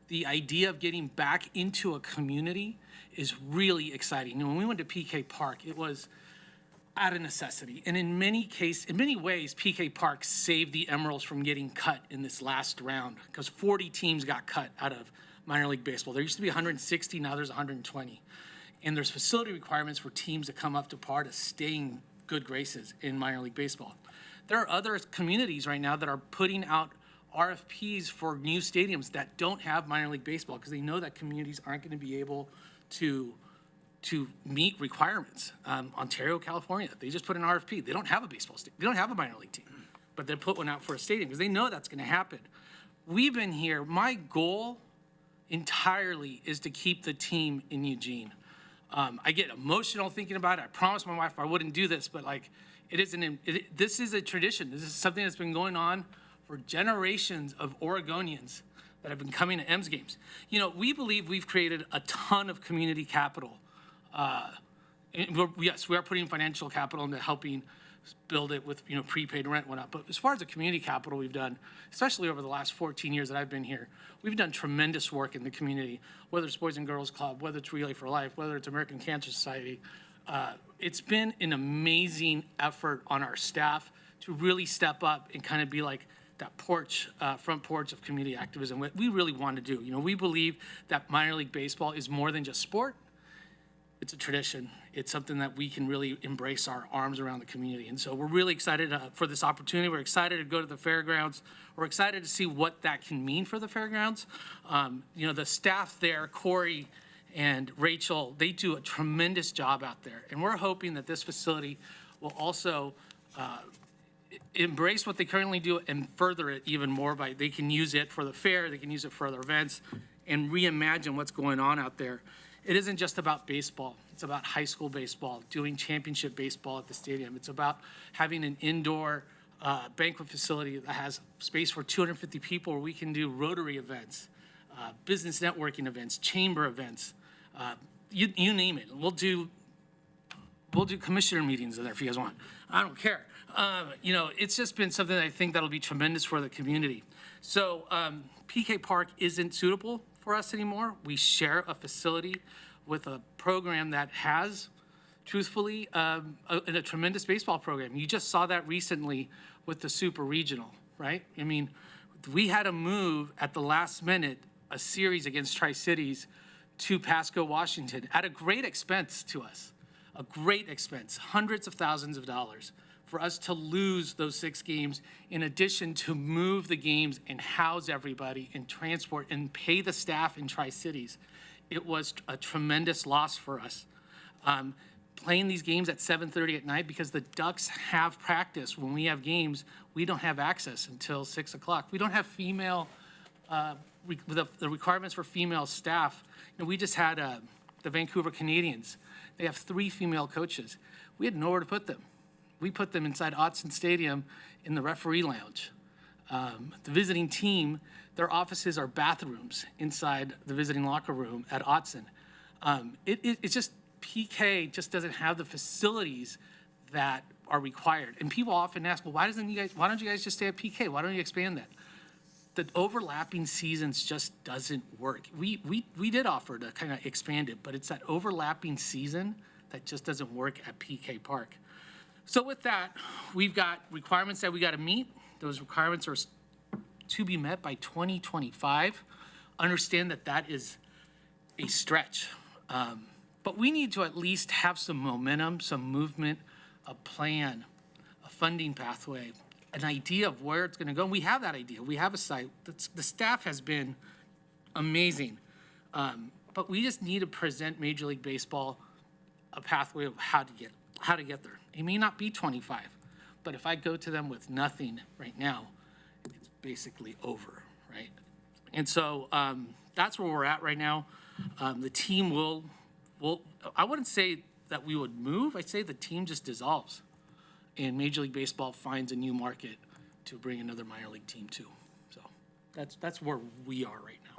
The idea of getting back into a community is really exciting. When we went to PK Park, it was out of necessity. And in many ways, PK Park saved the Emeralds from getting cut in this last round because 40 teams got cut out of minor league baseball. There used to be 160, now there's 120. And there's facility requirements for teams to come up to par to stay in good graces in minor league baseball. There are other communities right now that are putting out RFPs for new stadiums that don't have minor league baseball because they know that communities aren't going to be able to meet requirements. Ontario, California, they just put an RFP. They don't have a baseball stadium. They don't have a minor league team, but they put one out for a stadium because they know that's going to happen. We've been here. My goal entirely is to keep the team in Eugene. I get emotional thinking about it. I promised my wife I wouldn't do this, but this is a tradition. This is something that's been going on for generations of Oregonians that have been coming to M's games. We believe we've created a ton of community capital. Yes, we are putting financial capital into helping build it with, prepaid rent and whatnot. But as far as the community capital we've done, especially over the last 14 years that I've been here, we've done tremendous work in the community, whether it's Boys and Girls Club, whether it's Relay for Life, whether it's American Cancer Society. It's been an amazing effort on our staff to really step up and kind of be like that front porch of community activism. What we really want to do. We believe that minor league baseball is more than just sport. It's a tradition. It's something that we can really embrace our arms around the community. And so we're really excited for this opportunity. We're excited to go to the fairgrounds. We're excited to see what that can mean for the fairgrounds. The staff there, Corey and Rachel, they do a tremendous job out there. And we're hoping that this facility will also embrace what they currently do and further it even more by they can use it for the fair, they can use it for other events, and reimagine what's going on out there. It isn't just about baseball. It's about high school baseball, doing championship baseball at the stadium. It's about having an indoor banquet facility that has space for 250 people where we can do Rotary events, business networking events, chamber events, you name it. We'll do commissioner meetings in there if you guys want. I don't care. It's just been something that I think that'll be tremendous for the community. So PK Park isn't suitable for us anymore. We share a facility with a program that has, truthfully, a tremendous baseball program. You just saw that recently with the Super Regional, right? I mean, we had to move at the last minute a series against Tri-Cities to Pasco, Washington, at a great expense to us, a great expense, hundreds of thousands of dollars, for us to lose those 6 games, in addition to move the games and house everybody and transport and pay the staff in Tri-Cities. It was a tremendous loss for us. Playing these games at 7:30 at night, because the Ducks have practice. When we have games, we don't have access until 6 o'clock. We don't have female, the requirements for female staff. You know, we just had the Vancouver Canadians. They have 3 female coaches. We had nowhere to put them. We put them inside Autzen Stadium in the referee lounge. The visiting team, their offices are bathrooms inside the visiting locker room at Autzen. It's just, PK just doesn't have the facilities that are required. And people often ask, well, why don't you guys just stay at PK? Why don't you expand that? The overlapping seasons just doesn't work. We did offer to kind of expand it, but it's that overlapping season that just doesn't work at PK Park. So with that, we've got requirements that we got to meet. Those requirements are to be met by 2025. Understand that that is a stretch. But we need to at least have some momentum, some movement, a plan, a funding pathway, an idea of where it's going to go. And we have that idea. We have a site. The staff has been amazing. But we just need to present Major League Baseball a pathway of how to get there. It may not be 25, but if I go to them with nothing right now, it's basically over, right? And so that's where we're at right now. The team will, I wouldn't say that we would move. I'd say the team just dissolves and Major League Baseball finds a new market to bring another minor league team to. So that's where we are right now.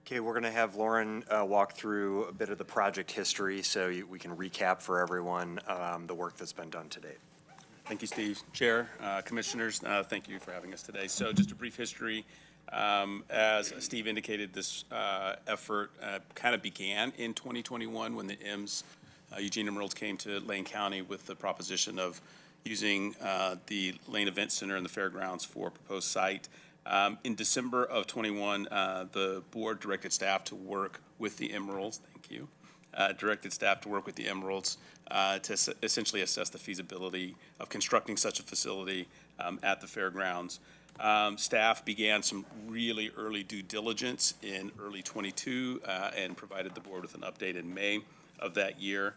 Okay, we're going to have Lauren walk through a bit of the project history so we can recap for everyone the work that's been done to date. Thank you, Steve. Chair, commissioners, thank you for having us today. So just a brief history. As Steve indicated, this effort kind of began in 2021 when the Eugene Emeralds came to Lane County with the proposition of using the Lane Event Center and the fairgrounds for a proposed site. In December of 21, the board directed staff to work with the Emeralds, thank you, directed staff to work with the Emeralds to essentially assess the feasibility of constructing such a facility at the fairgrounds. Staff began some really early due diligence in early 22 and provided the board with an update in May of that year.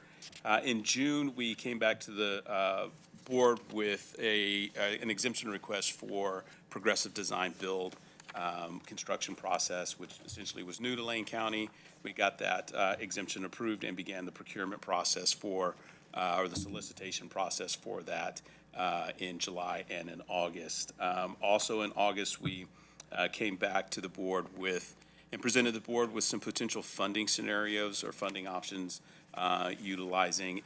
In June, we came back to the board with an exemption request for progressive design build construction process, which essentially was new to Lane County. We got that exemption approved and began the procurement process or the solicitation process for that in July and in August. Also in August, we came back to the board and presented the board with some potential funding scenarios or funding options utilizing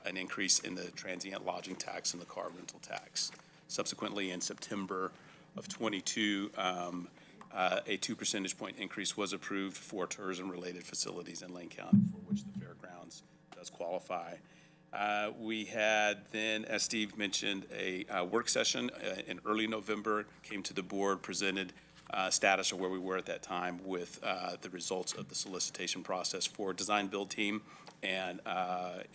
an increase in the transient lodging tax and the car rental tax. Subsequently, in September of 22, a 2 percentage point increase was approved for tourism-related facilities in Lane County, for which the fairgrounds does qualify. We had then, as Steve mentioned, a work session in early November, came to the board, presented status of where we were at that time with the results of the solicitation process for design build team. And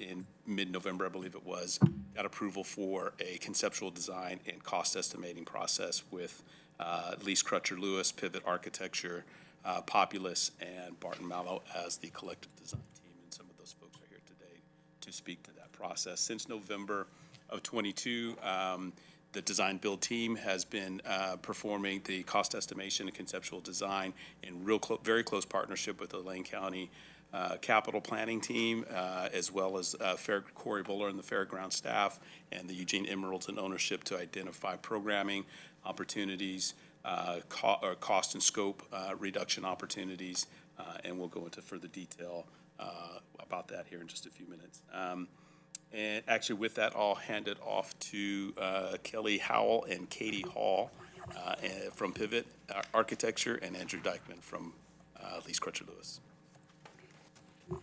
in mid-November, I believe it was, got approval for a conceptual design and cost estimating process with Lease Crutcher Lewis, Pivot Architecture, Populous, and Barton Mallow as the collective design team. And some of those folks are here today to speak to that process. Since November of 22, the design build team has been performing the cost estimation and conceptual design in very close partnership with the Lane County capital planning team, as well as Corey Buller and the fairground staff and the Eugene Emeralds and ownership to identify programming opportunities, cost and scope reduction opportunities, and we'll go into further detail about that here in just a few minutes. And actually with that, I'll hand it off to Kelly Howell and Katie Hall from Pivot Architecture, and Andrew Dykeman from Lease Crutcher Lewis.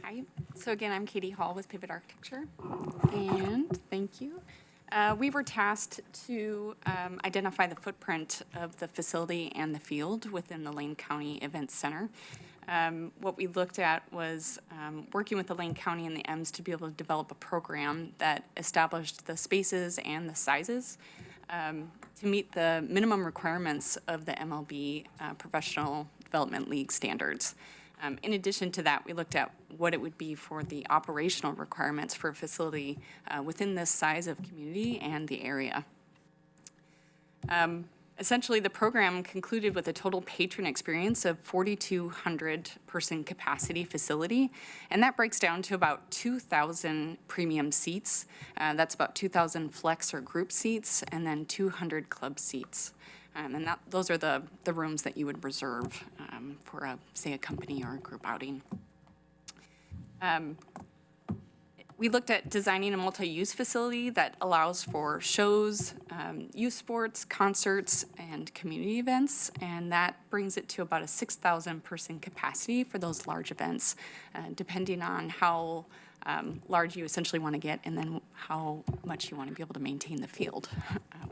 Hi. So again, I'm Katie Hall with Pivot Architecture, and thank you. We were tasked to identify the footprint of the facility and the field within the Lane County Event Center. What we looked at was working with the Lane County and the M's to be able to develop a program that established the spaces and the sizes to meet the minimum requirements of the MLB Professional Development League standards. In addition to that, we looked at what it would be for the operational requirements for a facility within this size of community and the area. Essentially, the program concluded with a total patron experience of 4,200 person capacity facility, and that breaks down to about 2,000 premium seats. That's about 2,000 flex or group seats, and then 200 club seats. And those are the rooms that you would reserve for, say, a company or a group outing. We looked at designing a multi-use facility that allows for shows, youth sports, concerts, and community events, and that brings it to about a 6,000 person capacity for those large events, depending on how large you essentially want to get and then how much you want to be able to maintain the field,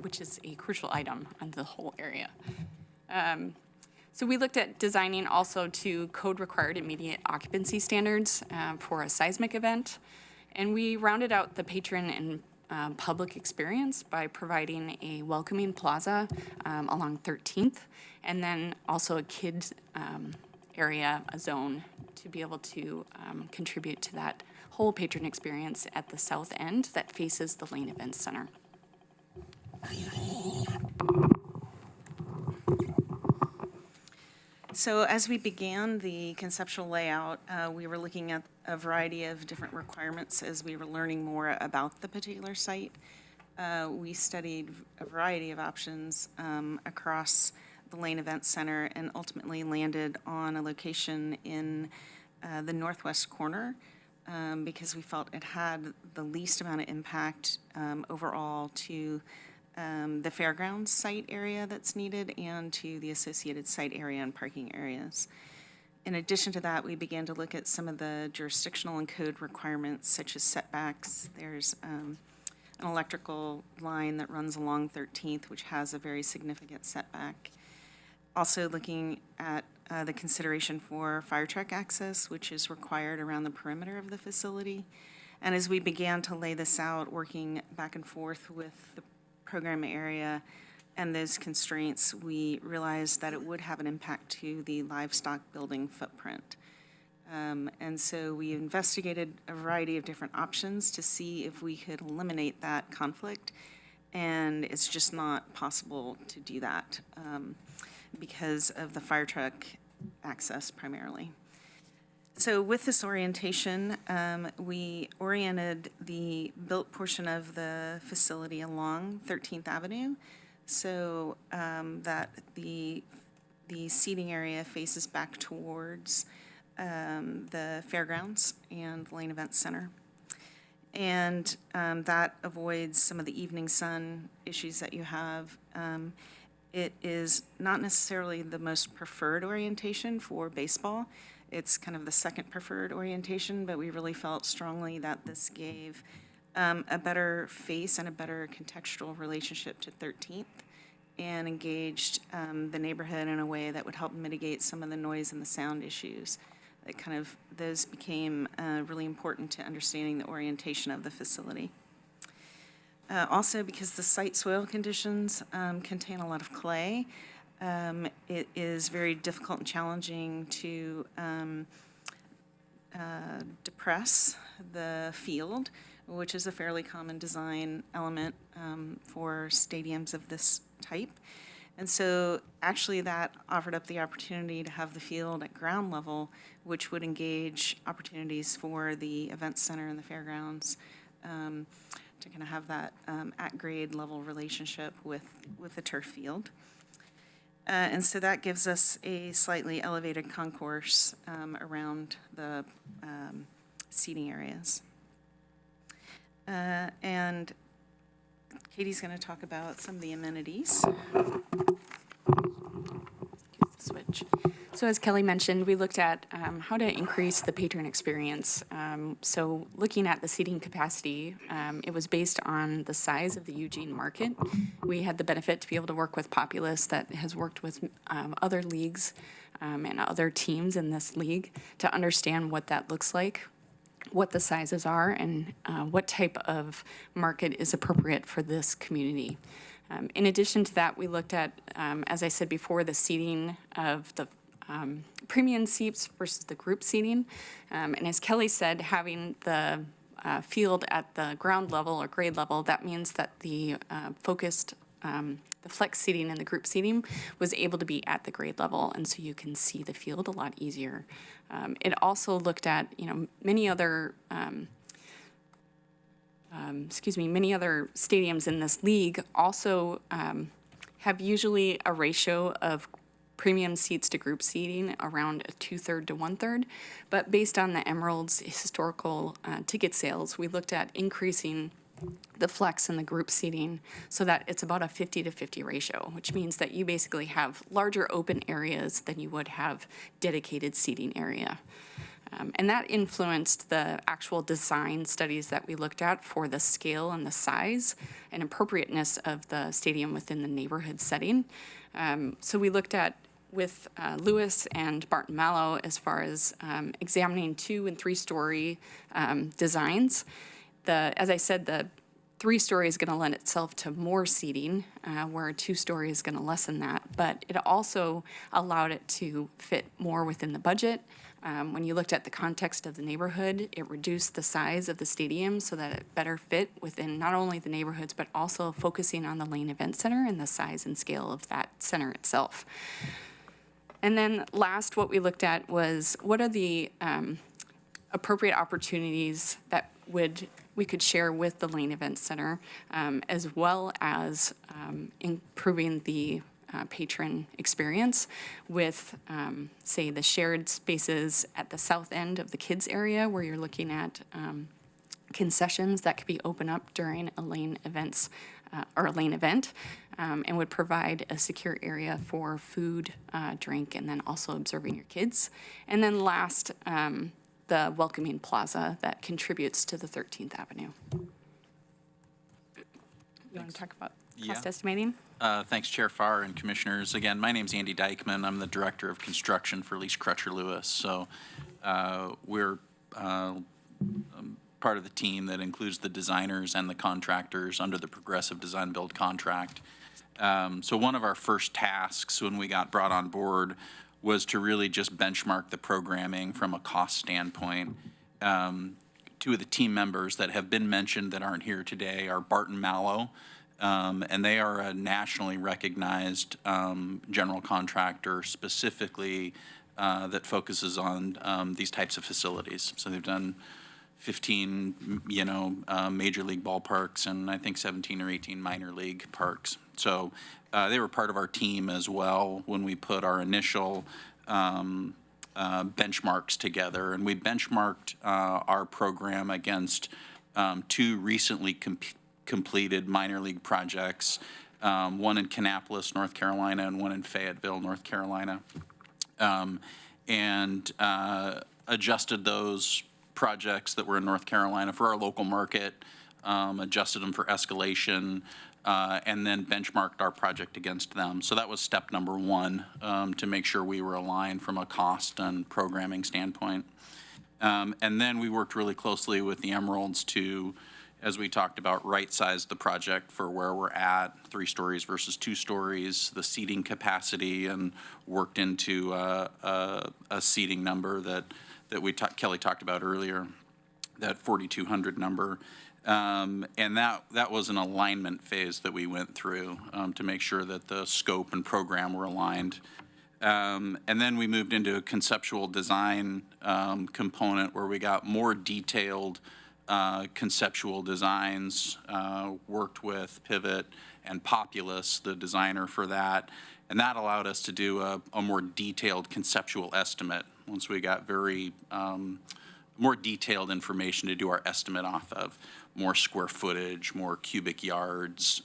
which is a crucial item on the whole area. So we looked at designing also to code-required immediate occupancy standards for a seismic event. And we rounded out the patron and public experience by providing a welcoming plaza along 13th, and then also a kids area, a zone, to be able to contribute to that whole patron experience at the south end that faces the Lane Events Center. So as we began the conceptual layout, we were looking at a variety of different requirements as we were learning more about the particular site. We studied a variety of options across the Lane Event Center and ultimately landed on a location in the northwest corner because we felt it had the least amount of impact overall to the fairgrounds site area that's needed and to the associated site area and parking areas. In addition to that, we began to look at some of the jurisdictional and code requirements such as setbacks. There's an electrical line that runs along 13th, which has a very significant setback. Also looking at the consideration for fire truck access, which is required around the perimeter of the facility. And as we began to lay this out, working back and forth with the program area and those constraints, we realized that it would have an impact to the livestock building footprint. And so we investigated a variety of different options to see if we could eliminate that conflict. And it's just not possible to do that because of the fire truck access primarily. So with this orientation, we oriented the built portion of the facility along 13th Avenue so that the seating area faces back towards the fairgrounds and Lane Event Center. And that avoids some of the evening sun issues that you have. It is not necessarily the most preferred orientation for baseball. It's kind of the second preferred orientation, but we really felt strongly that this gave a better face and a better contextual relationship to 13th and engaged the neighborhood in a way that would help mitigate some of the noise and the sound issues. Those became really important to understanding the orientation of the facility. Also, because the site soil conditions contain a lot of clay, it is very difficult and challenging to depress the field, which is a fairly common design element for stadiums of this type. And so actually that offered up the opportunity to have the field at ground level, which would engage opportunities for the event center and the fairgrounds to kind of have that at grade level relationship with the turf field. And so that gives us a slightly elevated concourse around the seating areas. And Katie's going to talk about some of the amenities. change. So as Kelly mentioned, we looked at how to increase the patron experience. So looking at the seating capacity, it was based on the size of the Eugene market. We had the benefit to be able to work with Populous that has worked with other leagues and other teams in this league to understand what that looks like, what the sizes are, and what type of market is appropriate for this community. In addition to that, we looked at, as I said before, the seating of the premium seats versus the group seating. And as Kelly said, having the field at the ground level or grade level, that means that the the flex seating and the group seating was able to be at the grade level, and so you can see the field a lot easier. It also looked at, many other many other stadiums in this league also have usually a ratio of premium seats to group seating around a 2/3 to 1/3. But based on the Emerald's historical ticket sales, we looked at increasing the flex and the group seating so that it's about a 50 to 50 ratio, which means that you basically have larger open areas than you would have dedicated seating area. And that influenced the actual design studies that we looked at for the scale and the size and appropriateness of the stadium within the neighborhood setting. So we looked at with Lewis and Barton Mallow as far as examining 2- and 3-story designs. As I said, the 3-story is going to lend itself to more seating, where a 2-story is going to lessen that. But it also allowed it to fit more within the budget. When you looked at the context of the neighborhood, it reduced the size of the stadium so that it better fit within not only the neighborhoods, but also focusing on the Lane Event Center and the size and scale of that center itself. And then last, what we looked at was what are the appropriate opportunities that we could share with the Lane Event Center, as well as improving the patron experience with, say, the shared spaces at the south end of the kids area where you're looking at concessions that could be open up during a Lane events or a Lane event, and would provide a secure area for food, drink, and then also observing your kids. And then last, the welcoming plaza that contributes to the 13th Avenue. You want to talk about cost estimating? Thanks, Chair Farr and Commissioners. Again, my name's Andy Dykman. I'm the Director of Construction for Lease Crutcher Lewis. So we're part of the team that includes the designers and the contractors under the Progressive Design Build contract. So one of our first tasks when we got brought on board was to really just benchmark the programming from a cost standpoint. 2 of the team members that have been mentioned that aren't here today are Barton Mallow, and they are a nationally recognized general contractor specifically that focuses on these types of facilities. So they've done 15, major league ballparks and I think 17 or 18 minor league parks. So they were part of our team as well when we put our initial benchmarks together. And we benchmarked our program against 2 recently completed minor league projects, one in Kannapolis, North Carolina, and one in Fayetteville, North Carolina, and adjusted those projects that were in North Carolina for our local market, adjusted them for escalation, and then benchmarked our project against them. So that was step number 1, to make sure we were aligned from a cost and programming standpoint. And then we worked really closely with the Emeralds to, as we talked about, right-size the project for where we're at, 3 stories versus 2 stories, the seating capacity, and worked into a seating number that Kelly talked about earlier, that 4,200 number. And that was an alignment phase that we went through to make sure that the scope and program were aligned. And then we moved into a conceptual design component where we got more detailed conceptual designs, worked with Pivot and Populous, the designer for that. And that allowed us to do a more detailed conceptual estimate once we got very more detailed information to do our estimate off of, more square footage, more cubic yards,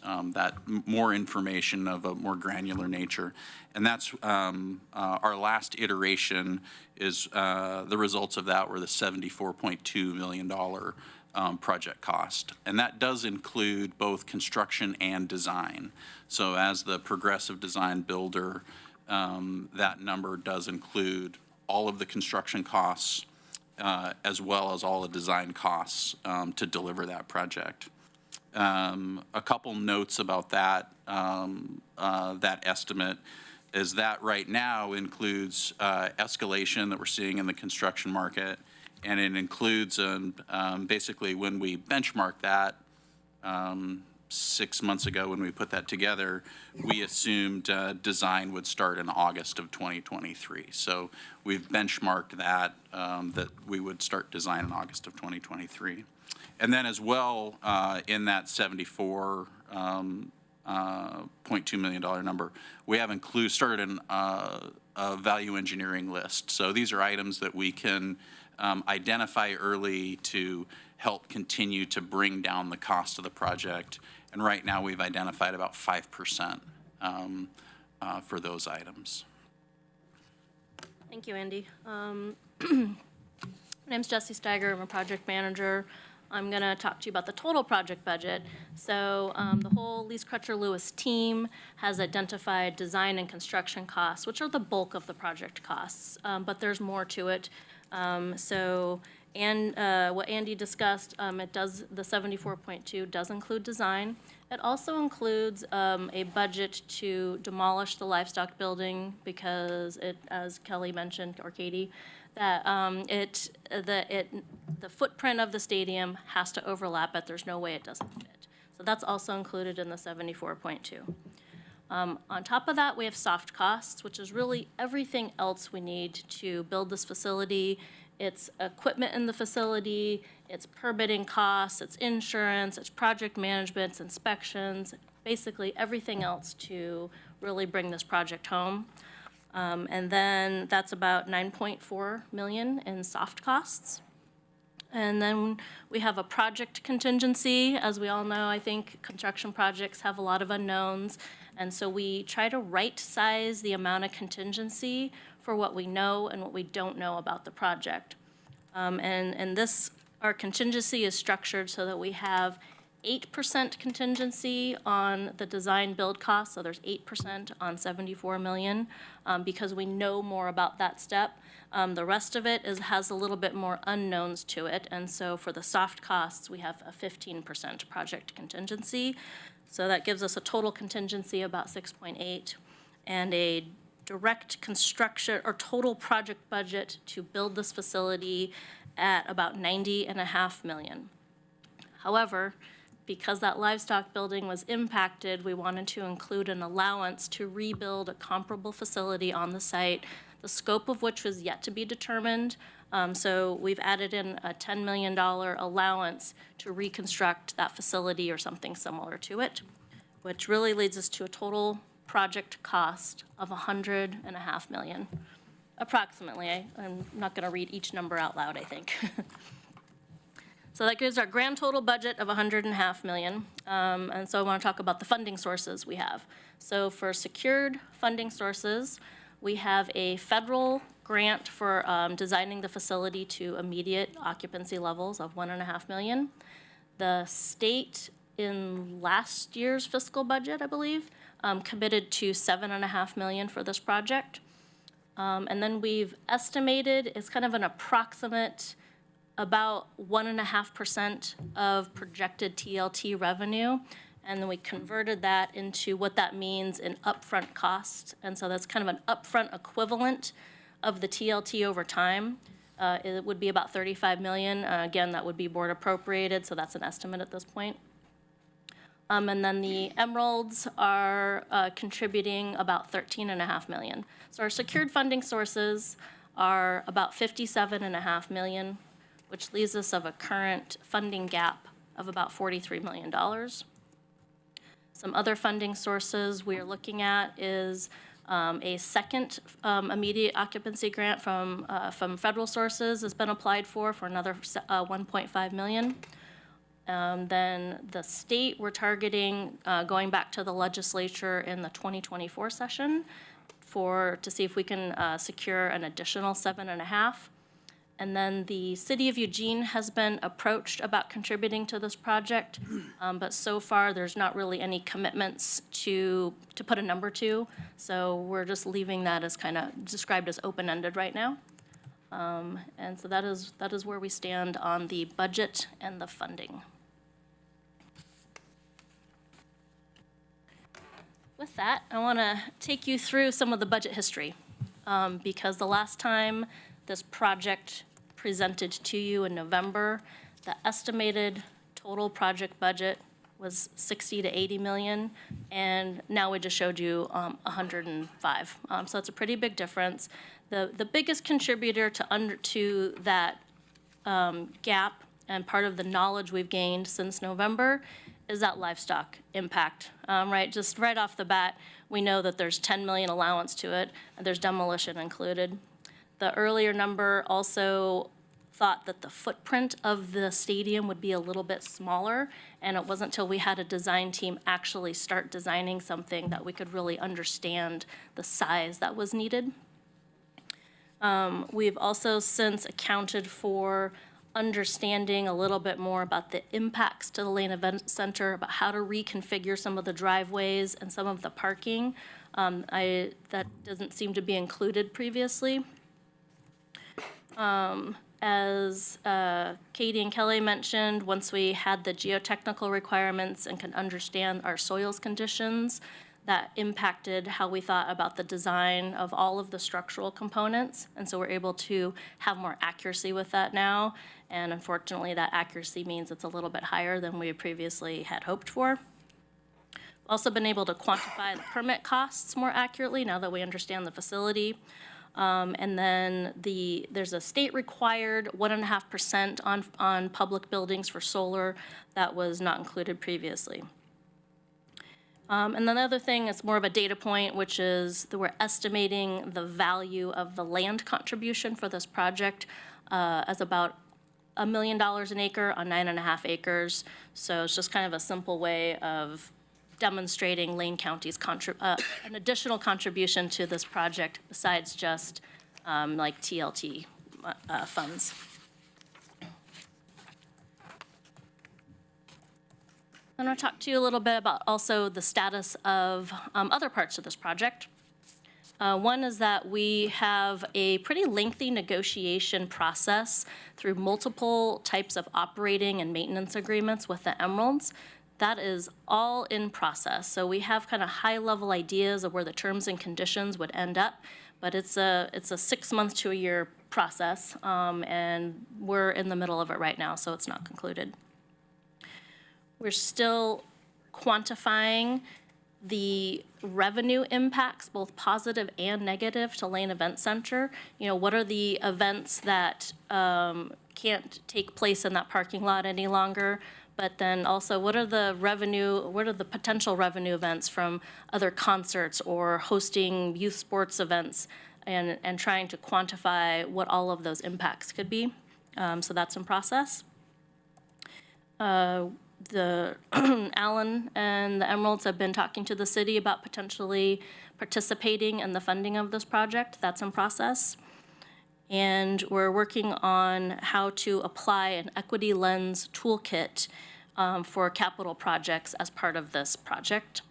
more information of a more granular nature. And that's our last iteration is the results of that were the $74.2 million project cost. And that does include both construction and design. So as the progressive design builder, that number does include all of the construction costs as well as all the design costs to deliver that project. A couple notes about that, that estimate is that right now includes escalation that we're seeing in the construction market, and it includes basically when we benchmark that 6 months ago when we put that together, we assumed design would start in August of 2023. So we've benchmarked that, that we would start design in August of 2023. And then as well, in that $74.2 million number, we have started a value engineering list. So these are items that we can identify early to help continue to bring down the cost of the project. And right now, we've identified about 5% for those items. Thank you, Andy. My name's Jessie Steiger. I'm a project manager. I'm going to talk to you about the total project budget. So the whole Lease Crutcher Lewis team has identified design and construction costs, which are the bulk of the project costs, but there's more to it. And what Andy discussed, the 74.2 does include design. It also includes a budget to demolish the livestock building because it, as Kelly mentioned, or Katie, that the footprint of the stadium has to overlap it. There's no way it doesn't fit. So that's also included in the 74.2. On top of that, we have soft costs, which is really everything else we need to build this facility. It's equipment in the facility, it's permitting costs, it's insurance, it's project management, it's inspections, basically everything else to really bring this project home. And then that's about $9.4 million in soft costs. And then we have a project contingency. As we all know, I think construction projects have a lot of unknowns. And so we try to right-size the amount of contingency for what we know and what we don't know about the project. And our contingency is structured so that we have 8% contingency on the design build cost, so there's 8% on $74 million, because we know more about that step. The rest of it has a little bit more unknowns to it, and so for the soft costs, we have a 15% project contingency. So that gives us a total contingency of about 6.8, and a direct construction or total project budget to build this facility at about $90.5 million. However, because that livestock building was impacted, we wanted to include an allowance to rebuild a comparable facility on the site, the scope of which was yet to be determined. So we've added in a $10 million allowance to reconstruct that facility or something similar to it, which really leads us to a total project cost of $100.5 million, approximately. I'm not going to read each number out loud, I think. So that gives our grand total budget of $100.5 million. And so I want to talk about the funding sources we have. So for secured funding sources, we have a federal grant for designing the facility to immediate occupancy levels of $1.5 million. The state in last year's fiscal budget, I believe, committed to $7.5 million for this project. And then we've estimated, it's kind of an approximate, about 1.5% of projected TLT revenue. And then we converted that into what that means in upfront costs. And so that's kind of an upfront equivalent of the TLT over time. It would be about $35 million. Again, that would be board appropriated, so that's an estimate at this point. And then the Emeralds are contributing about $13.5 million. So our secured funding sources are about $57.5 million, which leaves us of a current funding gap of about $43 million. Some other funding sources we are looking at is A second immediate occupancy grant from federal sources has been applied for another 1.5 million. Then the state, we're targeting going back to the legislature in the 2024 session to see if we can secure an additional 7.5. And then the city of Eugene has been approached about contributing to this project, but so far there's not really any commitments to put a number to. So we're just leaving that as kind of described as open-ended right now. And so that is where we stand on the budget and the funding. With that, I want to take you through some of the budget history, because the last time this project presented to you in November, the estimated total project budget was 60 to 80 million, and now we just showed you 105. So it's a pretty big difference. The biggest contributor to that gap, and part of the knowledge we've gained since November, is that livestock impact, right? Just right off the bat, we know that there's 10 million allowance to it, and there's demolition included. The earlier number also thought that the footprint of the stadium would be a little bit smaller, and it wasn't until we had a design team actually start designing something that we could really understand the size that was needed. We've also since accounted for understanding a little bit more about the impacts to the Lane Event Center, about how to reconfigure some of the driveways and some of the parking. That doesn't seem to be included previously. As Katie and Kelly mentioned, once we had the geotechnical requirements and can understand our soils conditions, that impacted how we thought about the design of all of the structural components. And so we're able to have more accuracy with that now. And unfortunately, that accuracy means it's a little bit higher than we previously had hoped for. Also been able to quantify the permit costs more accurately now that we understand the facility. And then there's a state required 1.5% on public buildings for solar that was not included previously. And then the other thing is more of a data point, which is that we're estimating the value of the land contribution for this project as about $1 million an acre on 9.5 acres. So it's just kind of a simple way of demonstrating Lane County's an additional contribution to this project besides just like TLT funds. I'm going to talk to you a little bit about also the status of other parts of this project. One is that we have a pretty lengthy negotiation process through multiple types of operating and maintenance agreements with the Emeralds. That is all in process. So we have kind of high-level ideas of where the terms and conditions would end up, but it's a 6 month to a year process, and we're in the middle of it right now, so it's not concluded. We're still quantifying the revenue impacts, both positive and negative, to Lane Event Center. You know, what are the events that can't take place in that parking lot any longer? But then also, what are the potential revenue events from other concerts or hosting youth sports events, and trying to quantify what all of those impacts could be. So that's in process. Alan and the Emeralds have been talking to the city about potentially participating in the funding of this project. That's in process. And we're working on how to apply an equity lens toolkit for capital projects as part of this project.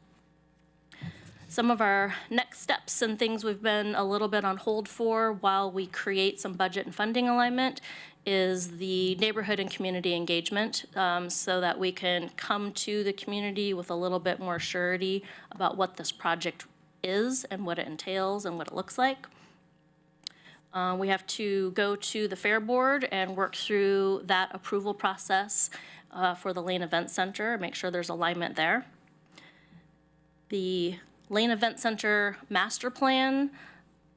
Some of our next steps and things we've been a little bit on hold for while we create some budget and funding alignment is the neighborhood and community engagement, so that we can come to the community with a little bit more surety about what this project is and what it entails and what it looks like. We have to go to the Fair Board and work through that approval process for the Lane Event Center, make sure there's alignment there. The Lane Event Center master plan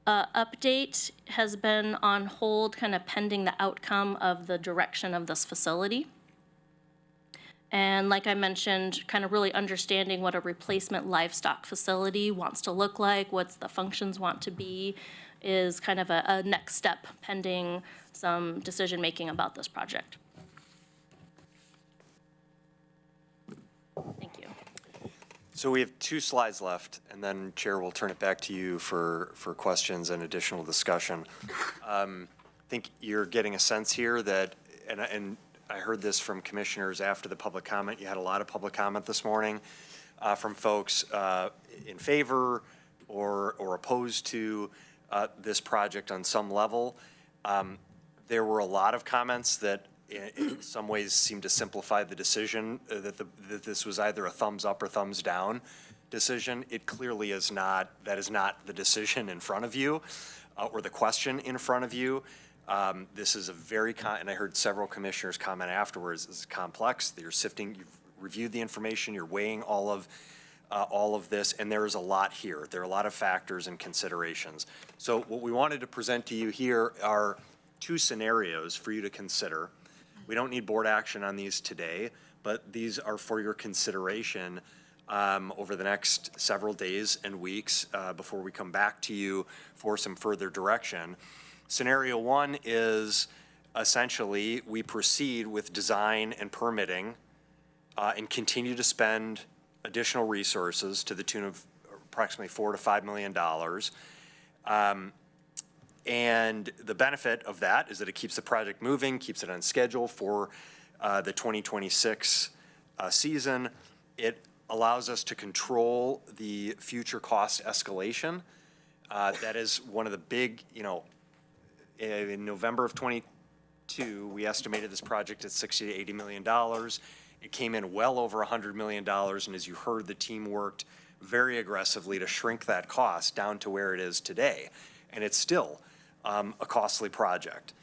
update has been on hold, kind of pending the outcome of the direction of this facility. And like I mentioned, kind of really understanding what a replacement livestock facility wants to look like, what the functions want to be, is kind of a next step pending some decision-making about this project. Thank you. So we have 2 slides left, and then Chair will turn it back to you for questions and additional discussion. I think you're getting a sense here that, and I heard this from commissioners after the public comment. You had a lot of public comment this morning from folks in favor or opposed to this project on some level. There were a lot of comments that in some ways seem to simplify the decision, that this was either a thumbs up or thumbs down decision. It clearly is not. That is not the decision in front of you or the question in front of you. This is a very, and I heard several commissioners comment afterwards, this is complex. You're sifting, you've reviewed the information, you're weighing all of this, and there is a lot here. There are a lot of factors and considerations. So what we wanted to present to you here are 2 scenarios for you to consider. We don't need board action on these today, but these are for your consideration over the next several days and weeks before we come back to you for some further direction. Scenario 1 is essentially we proceed with design and permitting and continue to spend additional resources to the tune of approximately $4 to $5 million. And the benefit of that is that it keeps the project moving, keeps it on schedule for the 2026 season. It allows us to control the future cost escalation. That is one of the big, in November of 22, we estimated this project at $60 to $80 million. It came in well over $100 million, and as you heard, the team worked very aggressively to shrink that cost down to where it is today. And it's still a costly project.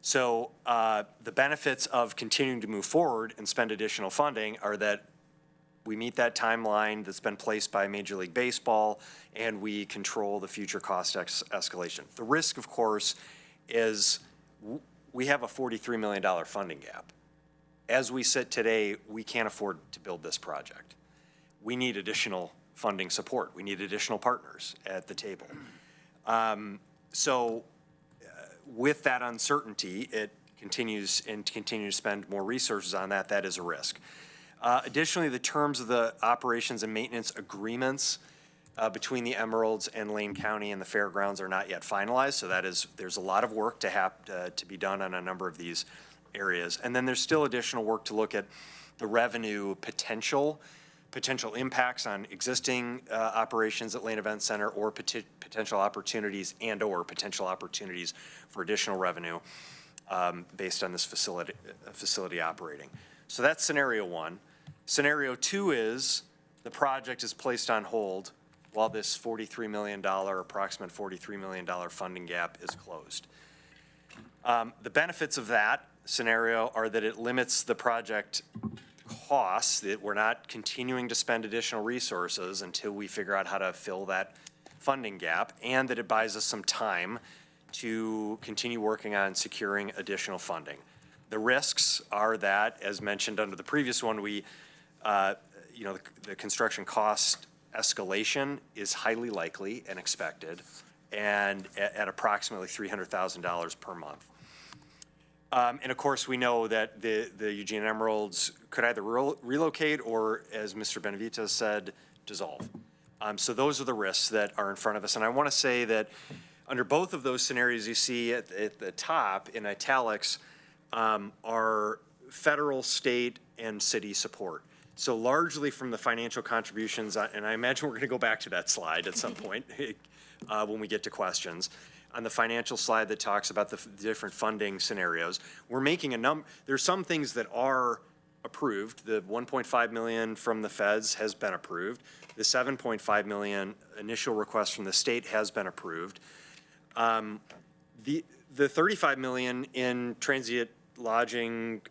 So the benefits of continuing to move forward and spend additional funding are that we meet that timeline that's been placed by Major League Baseball, and we control the future cost escalation. The risk, of course, is we have a $43 million funding gap. As we sit today, we can't afford to build this project. We need additional funding support. We need additional partners at the table. So with that uncertainty, it continues to spend more resources on that. That is a risk. Additionally, the terms of the operations and maintenance agreements between the Emeralds and Lane County and the fairgrounds are not yet finalized. So there's a lot of work to be done on a number of these areas. And then there's still additional work to look at the revenue potential impacts on existing operations at Lane Event Center, or potential opportunities for additional revenue based on this facility operating. So that's scenario 1. Scenario 2 is the project is placed on hold while this approximate $43 million funding gap is closed. The benefits of that scenario are that it limits the project costs, that we're not continuing to spend additional resources until we figure out how to fill that funding gap, and that it buys us some time to continue working on securing additional funding. The risks are that, as mentioned under the previous one, the construction cost escalation is highly likely and expected, and at approximately $300,000 per month. And of course, we know that the Eugene Emeralds could either relocate or, as Mr. Benavides said, dissolve. So those are the risks that are in front of us. And I want to say that under both of those scenarios you see at the top in italics are federal, state, and city support. So largely from the financial contributions, and I imagine we're going to go back to that slide at some point when we get to questions. On the financial slide that talks about the different funding scenarios, we're making there's some things that are approved. The $1.5 million from the feds has been approved. The $7.5 million initial request from the state has been approved. The $35 million in transient lodging,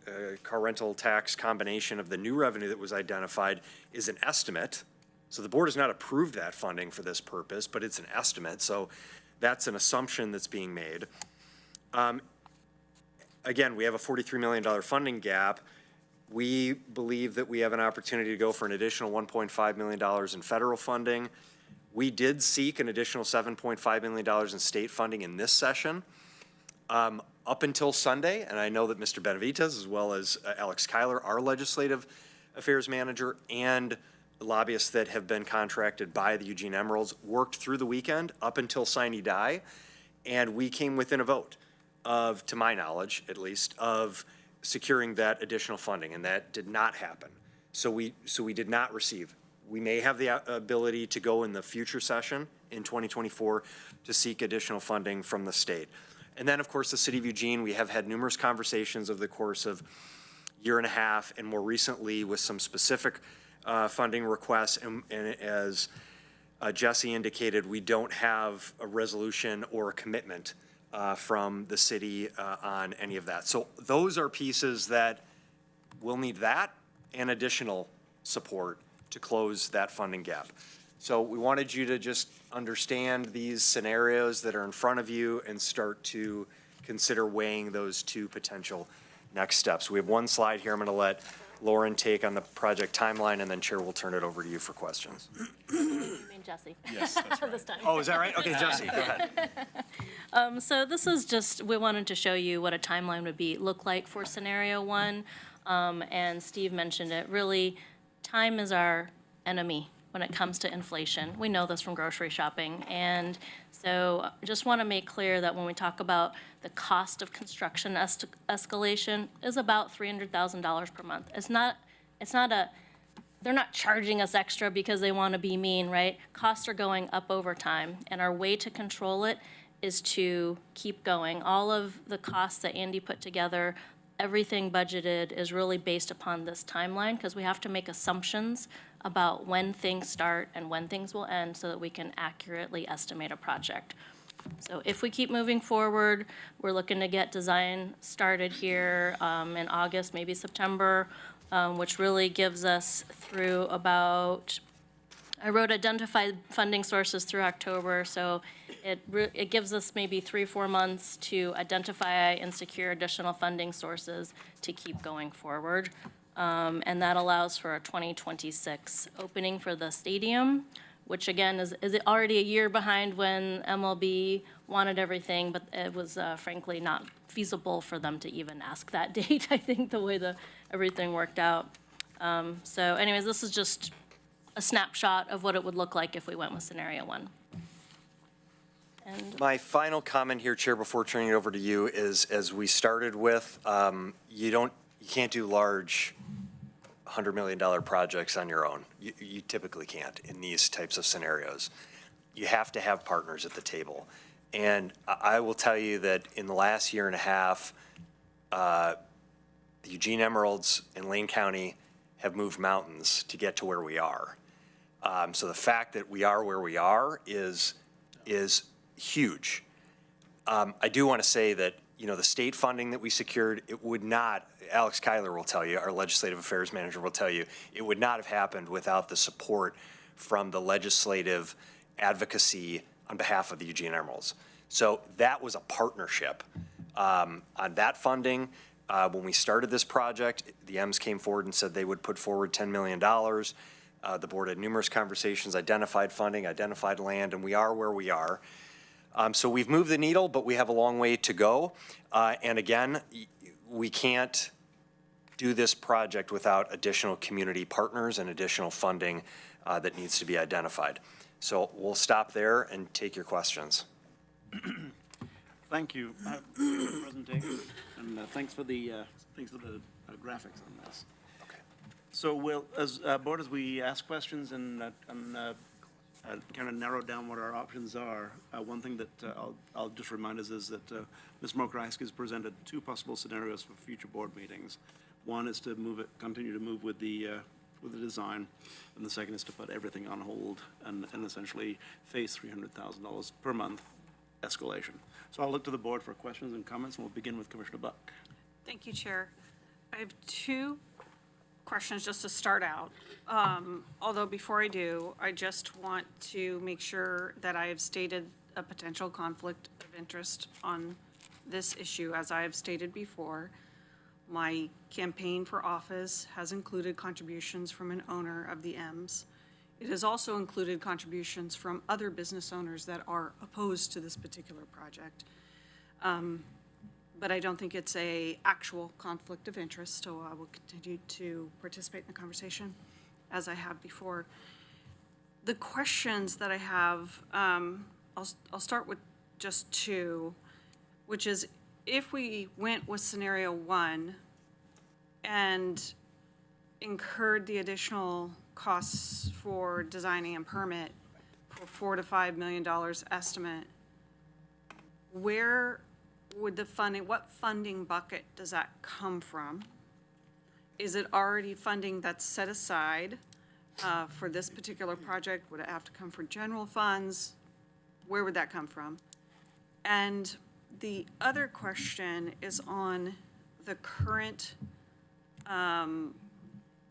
car rental tax combination of the new revenue that was identified is an estimate. So the board has not approved that funding for this purpose, but it's an estimate. So that's an assumption that's being made. Again, we have a $43 million funding gap. We believe that we have an opportunity to go for an additional $1.5 million in federal funding. We did seek an additional $7.5 million in state funding in this session. Up until Sunday, and I know that Mr. Benavides, as well as Alex Kyler, our legislative affairs manager, and lobbyists that have been contracted by the Eugene Emeralds, worked through the weekend up until sine die, and we came within a vote of, to my knowledge at least, of securing that additional funding, and that did not happen. So we did not receive. We may have the ability to go in the future session in 2024 to seek additional funding from the state. And then, of course, the city of Eugene, we have had numerous conversations over the course of year and a half, and more recently with some specific funding requests. And as Jesse indicated, we don't have a resolution or a commitment from the city on any of that. So those are pieces that we'll need that and additional support to close that funding gap. So we wanted you to just understand these scenarios that are in front of you and start to consider weighing those two potential next steps. We have one slide here I'm going to let Lauren take on the project timeline, and then Chair will turn it over to you for questions. You mean Jesse? Yes, that's right. This time. Oh, is that right? Okay, Jesse, go ahead. So this is just, we wanted to show you what a timeline would look like for scenario one. And Steve mentioned it, really, time is our enemy when it comes to inflation. We know this from grocery shopping. And so just want to make clear that when we talk about the cost of construction escalation is about $300,000 per month. It's not they're not charging us extra because they want to be mean, right? Costs are going up over time, and our way to control it is to keep going. All of the costs that Andy put together, everything budgeted is really based upon this timeline, because we have to make assumptions about when things start and when things will end so that we can accurately estimate a project. So if we keep moving forward, we're looking to get design started here in August, maybe September, which really gives us through about, I wrote identified funding sources through October, so it gives us maybe 3-4 months to identify and secure additional funding sources to keep going forward. And that allows for a 2026 opening for the stadium, which again is already a year behind when MLB wanted everything, but it was frankly not feasible for them to even ask that date, I think, the way everything worked out. So anyways, this is just a snapshot of what it would look like if we went with scenario one. And My final comment here, Chair, before turning it over to you is, as we started with, you can't do large $100 million projects on your own. You typically can't in these types of scenarios. You have to have partners at the table. And I will tell you that in the last year and a half, the Eugene Emeralds in Lane County have moved mountains to get to where we are. So the fact that we are where we are is huge. I do want to say that, the state funding that we secured, it would not, Alex Kyler will tell you, our legislative affairs manager will tell you, it would not have happened without the support from the legislative advocacy on behalf of the Eugene Emeralds. So that was a partnership on that funding. When we started this project, the M's came forward and said they would put forward $10 million. The board had numerous conversations, identified funding, identified land, and we are where we are. So we've moved the needle, but we have a long way to go. And again, we can't do this project without additional community partners and additional funding that needs to be identified. So we'll stop there and take your questions. Thank you for the presentation, and thanks for the graphics on this. Okay. So we'll, as board, as we ask questions and kind of narrow down what our options are, one thing that I'll just remind us is that Ms. Mokrajski has presented two possible scenarios for future board meetings. One is to continue to move with the design, and the second is to put everything on hold and essentially face $300,000 per month escalation. So I'll look to the board for questions and comments, and we'll begin with Commissioner Buck. Thank you, Chair. I have two questions just to start out. Although before I do, I just want to make sure that I have stated a potential conflict of interest on this issue, as I have stated before. My campaign for office has included contributions from an owner of the M's. It has also included contributions from other business owners that are opposed to this particular project. But I don't think it's a actual conflict of interest, so I will continue to participate in the conversation as I have before. The questions that I have, I'll start with just two, which is if we went with scenario one and incurred the additional costs for designing and permit for $4 to $5 million estimate, where would the funding, what funding bucket does that come from? Is it already funding that's set aside for this particular project? Would it have to come from general funds? Where would that come from? And the other question is on the current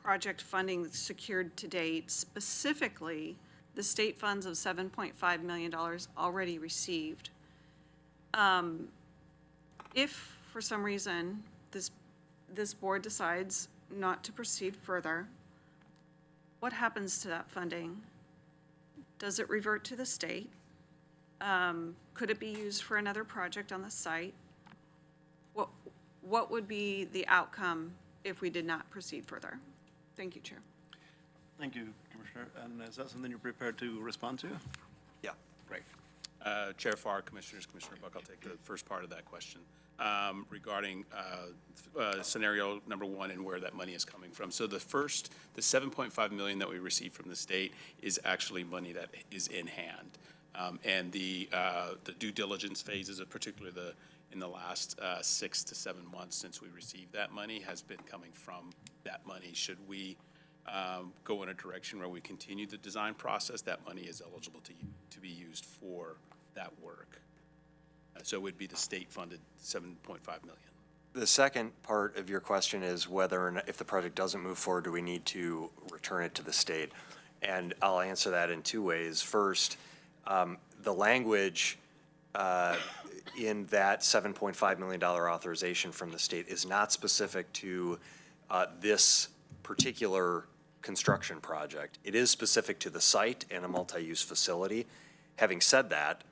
project funding that's secured to date, specifically the state funds of $7.5 million already received. If, for some reason, this board decides not to proceed further, what happens to that funding? Does it revert to the state? Could it be used for another project on the site? What would be the outcome if we did not proceed further? Thank you, Chair. Thank you, Commissioner. And is that something you're prepared to respond to? Yeah. Great. Chair Farr, Commissioners, Commissioner Buck, I'll take the first part of that question regarding scenario number one and where that money is coming from. So the $7.5 million that we received from the state is actually money that is in hand. And the due diligence phases, particularly in the last 6 to 7 months since we received that money, has been coming from that money. Should we go in a direction where we continue the design process, that money is eligible to be used for that work. So it would be the state-funded $7.5 million. The second part of your question is whether or not, if the project doesn't move forward, do we need to return it to the state? And I'll answer that in two ways. First, the language in that $7.5 million authorization from the state is not specific to this particular construction project. It is specific to the site and a multi-use facility. Having said that,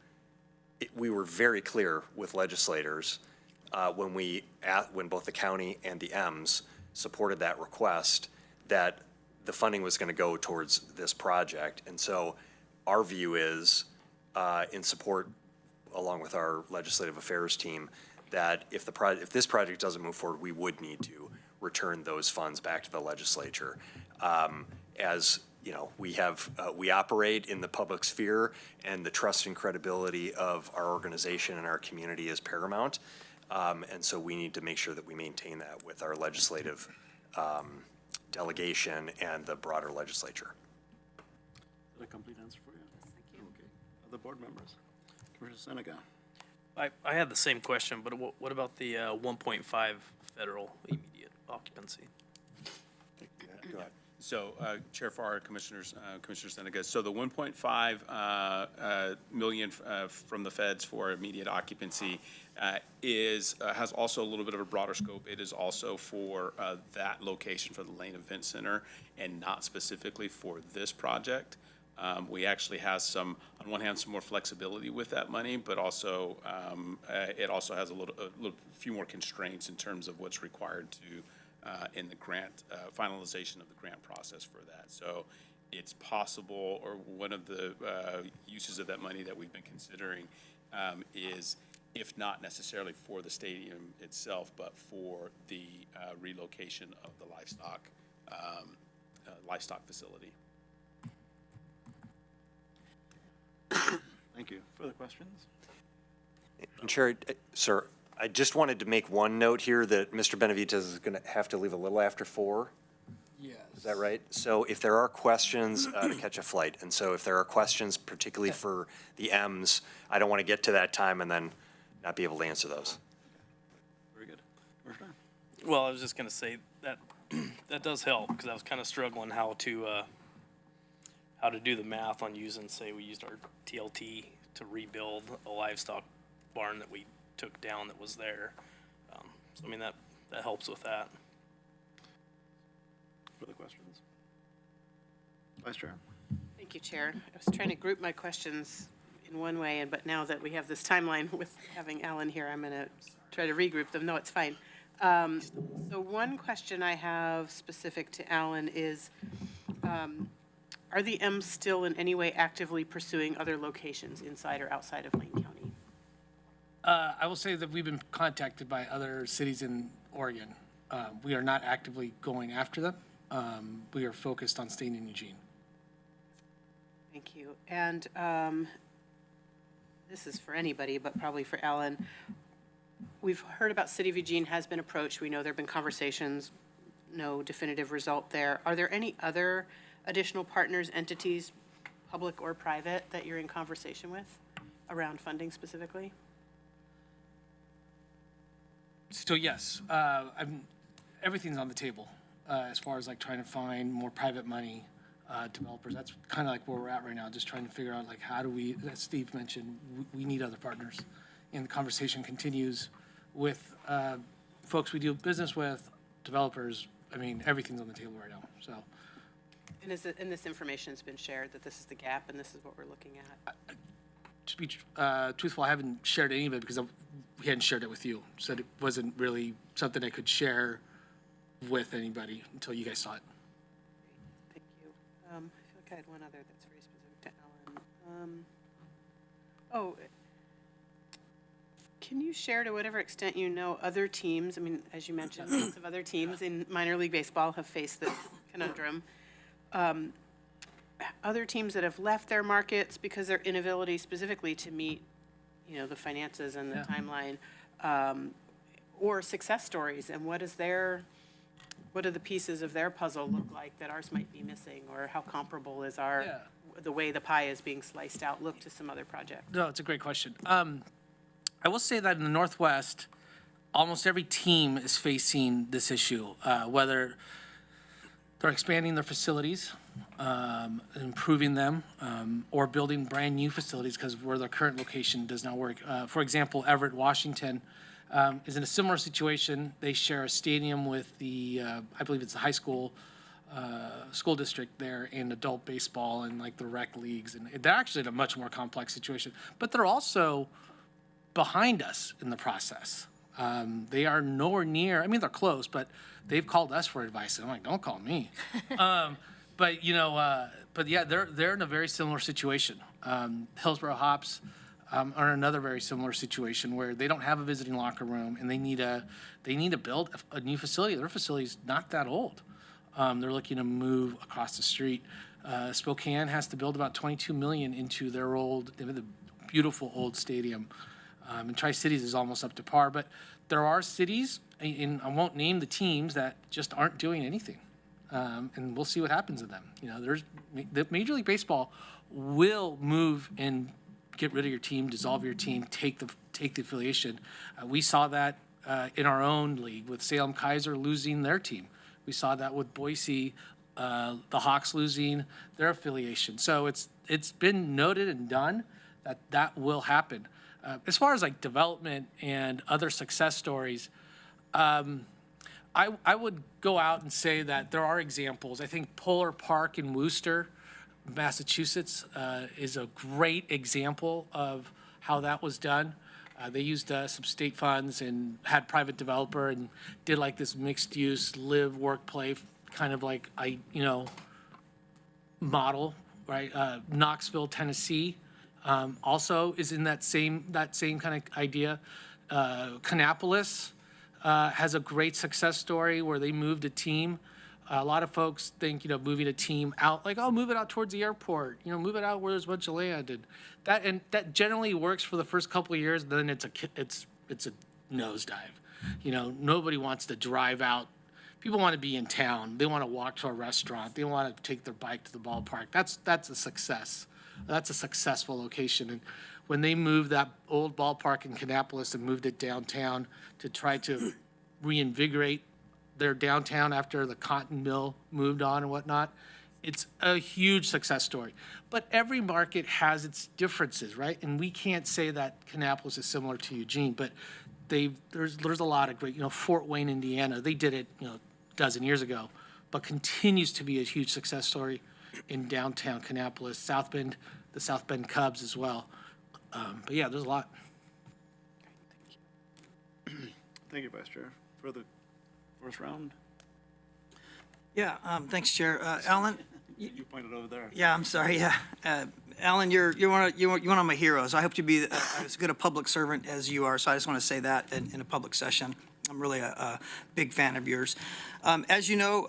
we were very clear with legislators when both the county and the M's supported that request that the funding was going to go towards this project. And so our view is, in support, along with our legislative affairs team, that if this project doesn't move forward, we would need to return those funds back to the legislature. As you know, we operate in the public sphere, and the trust and credibility of our organization and our community is paramount. And so we need to make sure that we maintain that with our legislative delegation and the broader legislature. Is that a complete answer for you? Thank you. Okay. Other board members? Commissioner Seneca. I had the same question, but what about the 1.5 federal immediate occupancy? Go ahead. So, Chair Farr, Commissioners, Commissioner Seneca, so the 1.5 million from the feds for immediate occupancy has also a little bit of a broader scope. It is also for that location for the Lane Event Center and not specifically for this project. We actually have on one hand, some more flexibility with that money, but also it also has a few more constraints in terms of what's required to in the grant, finalization of the grant process for that. So it's possible, or one of the uses of that money that we've been considering is, if not necessarily for the stadium itself, but for the relocation of the livestock facility. Thank you. Further questions? And Chair, sir, I just wanted to make one note here that Mr. Benavides is going to have to leave a little after 4. Yes. Is that right? So if there are questions, to catch a flight, and so if there are questions particularly for the M's, I don't want to get to that time and then not be able to answer those. Very good. Commissioner? Well, I was just going to say that that does help, because I was kind of struggling how to do the math on using, say, we used our TLT to rebuild a livestock barn that we took down that was there. So I mean, that that helps with that. Further questions? Vice Chair. Thank you, Chair. I was trying to group my questions in one way, but now that we have this timeline with having Alan here, I'm going to try to regroup them. No, it's fine. So one question I have specific to Alan is, are the M's still in any way actively pursuing other locations inside or outside of Lane County? I will say that we've been contacted by other cities in Oregon. We are not actively going after them. We are focused on staying in Eugene. Thank you. And this is for anybody, but probably for Alan. We've heard about City of Eugene has been approached. We know there have been conversations, no definitive result there. Are there any other additional partners, entities, public or private, that you're in conversation with around funding specifically? So yes, everything's on the table as far as like trying to find more private money, developers. That's kind of like where we're at right now, just trying to figure out like how do we, as Steve mentioned, we need other partners. And the conversation continues with folks we do business with, developers. I mean, everything's on the table right now, so. And this information's been shared, that this is the gap and this is what we're looking at? To be truthful, I haven't shared any of it because we hadn't shared it with you. So it wasn't really something I could share with anybody until you guys saw it. Thank you. I feel like I had one other that's very specific to Alan. Can you share, to whatever extent you know, other teams? I mean, as you mentioned, lots of other teams in minor league baseball have faced this conundrum. Other teams that have left their markets because their inability specifically to meet, the finances and the timeline, or success stories, and what do the pieces of their puzzle look like that ours might be missing, or how comparable is the way the pie is being sliced out look to some other project? No, it's a great question. I will say that in the Northwest, almost every team is facing this issue, whether they're expanding their facilities, improving them, or building brand new facilities because where their current location does not work. For example, Everett, Washington is in a similar situation. They share a stadium with the, I believe it's the high school school district there, and adult baseball and like the rec leagues. And they're actually in a much more complex situation, but they're also behind us in the process. They are nowhere near, I mean, they're close, but they've called us for advice. And I'm like, don't call me. But yeah, they're in a very similar situation. Hillsborough Hops are in another very similar situation where they don't have a visiting locker room and they need to build a new facility. Their facility's not that old. They're looking to move across the street. Spokane has to build about $22 million into their the beautiful old stadium. And Tri-Cities is almost up to par, but there are cities, and I won't name the teams, that just aren't doing anything. And we'll see what happens to them. The Major League Baseball will move and get rid of your team, dissolve your team, take the affiliation. We saw that in our own league with Salem Kaiser losing their team. We saw that with Boise, the Hawks losing their affiliation. So it's been noted and done that will happen. As far as like development and other success stories, I would go out and say that there are examples. I think Polar Park in Worcester, Massachusetts, is a great example of how that was done. They used some state funds and had private developer and did like this mixed use live, work, play kind of like model, right? Knoxville, Tennessee. Also is in that same kind of idea. Kannapolis has a great success story where they moved a team. A lot of folks think, moving a team out, like, oh, move it out towards the airport, move it out where there's a bunch of land, and that generally works for the first couple of years. Then it's a nosedive. Nobody wants to drive out. People want to be in town. They want to walk to a restaurant. They want to take their bike to the ballpark. That's a success. That's a successful location. And when they moved that old ballpark in Kannapolis and moved it downtown to try to reinvigorate their downtown after the cotton mill moved on and whatnot, it's a huge success story. But every market has its differences, right? And we can't say that Kannapolis is similar to Eugene, but there's a lot of great, Fort Wayne, Indiana, they did it, a dozen years ago, but continues to be a huge success story in downtown Kannapolis, South Bend, the South Bend Cubs as well. But yeah, there's a lot. Thank you, Vice Chair. For the first round. Yeah, thanks, Chair. Alan? You pointed over there. Yeah, I'm sorry, yeah. Alan, you're one of my heroes. I hope to be as good a public servant as you are, so I just want to say that in a public session. I'm really a big fan of yours. As you know,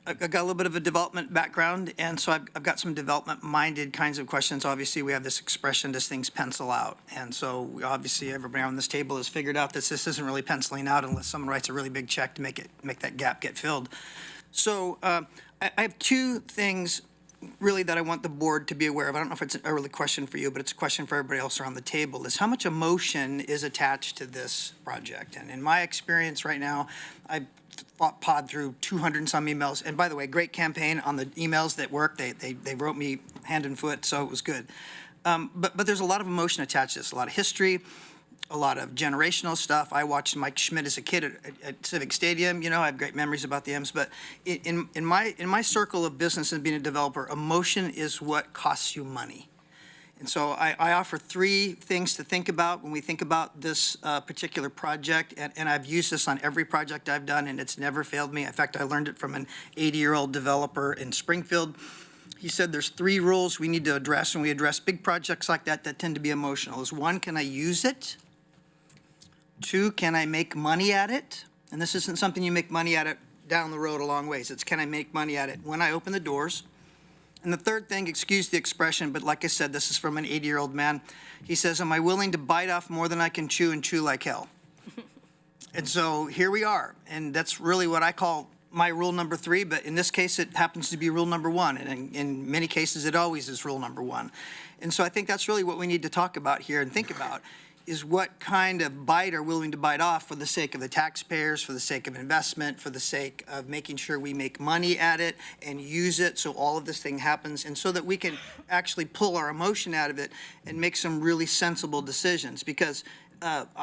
I've got a little bit of a development background, and so I've got some development-minded kinds of questions. Obviously, we have this expression, does things pencil out? And so obviously, everybody on this table has figured out that this isn't really penciling out unless someone writes a really big check to make that gap get filled. So I have two things really that I want the board to be aware of. I don't know if it's a really question for you, but it's a question for everybody else around the table, is how much emotion is attached to this project? And in my experience right now, I pawed through 200 and some emails. And by the way, great campaign on the emails that worked. They wrote me hand and foot, so it was good. But there's a lot of emotion attached to this, a lot of history, a lot of generational stuff. I watched Mike Schmidt as a kid at Civic Stadium. I have great memories about the M's. But in my circle of business and being a developer, emotion is what costs you money. And so I offer three things to think about when we think about this particular project. And I've used this on every project I've done, and it's never failed me. In fact, I learned it from an 80-year-old developer in Springfield. He said there's three rules we need to address when we address big projects like that tend to be emotional. Is one, can I use it? Two, can I make money at it? And this isn't something you make money at it down the road a long ways. It's can I make money at it when I open the doors? And the third thing, excuse the expression, but like I said, this is from an 80-year-old man. He says, am I willing to bite off more than I can chew and chew like hell? And so here we are. And that's really what I call my rule number 3, but in this case, it happens to be rule number 1. And in many cases, it always is rule number 1. And so I think that's really what we need to talk about here and think about, is what kind of bite are willing to bite off for the sake of the taxpayers, for the sake of investment, for the sake of making sure we make money at it and use it so all of this thing happens, and so that we can actually pull our emotion out of it and make some really sensible decisions. Because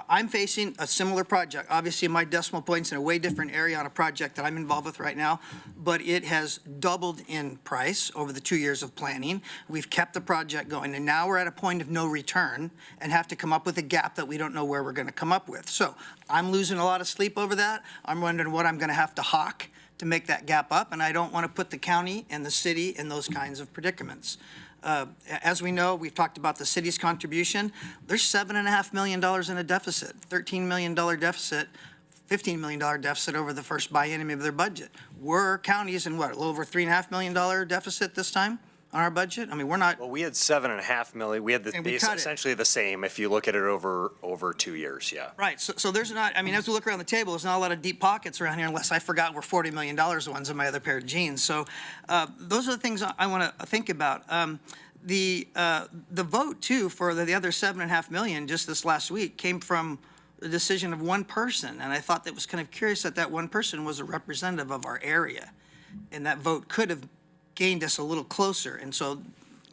I'm facing a similar project. Obviously, my decimal point's in a way different area on a project that I'm involved with right now, but it has doubled in price over the 2 years of planning. We've kept the project going, and now we're at a point of no return and have to come up with a gap that we don't know where we're going to come up with. So I'm losing a lot of sleep over that. I'm wondering what I'm going to have to hawk to make that gap up, and I don't want to put the county and the city in those kinds of predicaments. As we know, we've talked about the city's contribution. There's $7.5 million in a deficit, $13 million deficit, $15 million deficit over the first biennium of their budget. We're counties in what, a little over $3.5 million deficit this time on our budget? I mean, we're not. Well, we had 7.5 million. We had essentially the same if you look at it over 2 years, yeah. Right, so there's not, I mean, as we look around the table, there's not a lot of deep pockets around here unless I forgot we're $40 million ones in my other pair of jeans. So those are the things I want to think about. The vote, too, for the other $7.5 million just this last week came from the decision of one person. And I thought that was kind of curious that that one person was a representative of our area. And that vote could have gained us a little closer. And so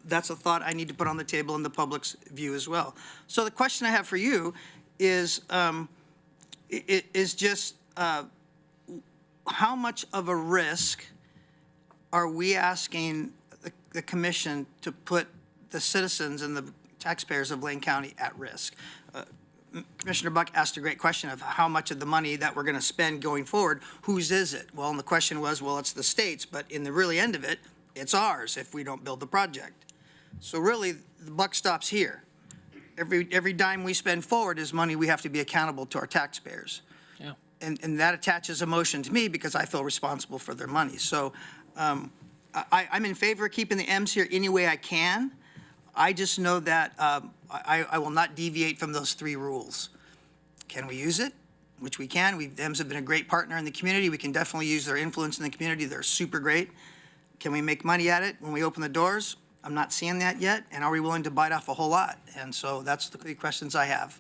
that's a thought I need to put on the table in the public's view as well. So the question I have for you is just how much of a risk are we asking the commission to put the citizens and the taxpayers of Lane County at risk? Commissioner Buck asked a great question of how much of the money that we're going to spend going forward, whose is it? Well, and the question was, well, it's the state's, but in the really end of it, it's ours if we don't build the project. So really, the buck stops here. Every dime we spend forward is money we have to be accountable to our taxpayers. Yeah. And that attaches emotion to me because I feel responsible for their money. So I'm in favor of keeping the M's here any way I can. I just know that I will not deviate from those 3 rules. Can we use it? Which we can. M's have been a great partner in the community. We can definitely use their influence in the community. They're super great. Can we make money at it when we open the doors? I'm not seeing that yet. And are we willing to bite off a whole lot? And so that's the 3 questions I have.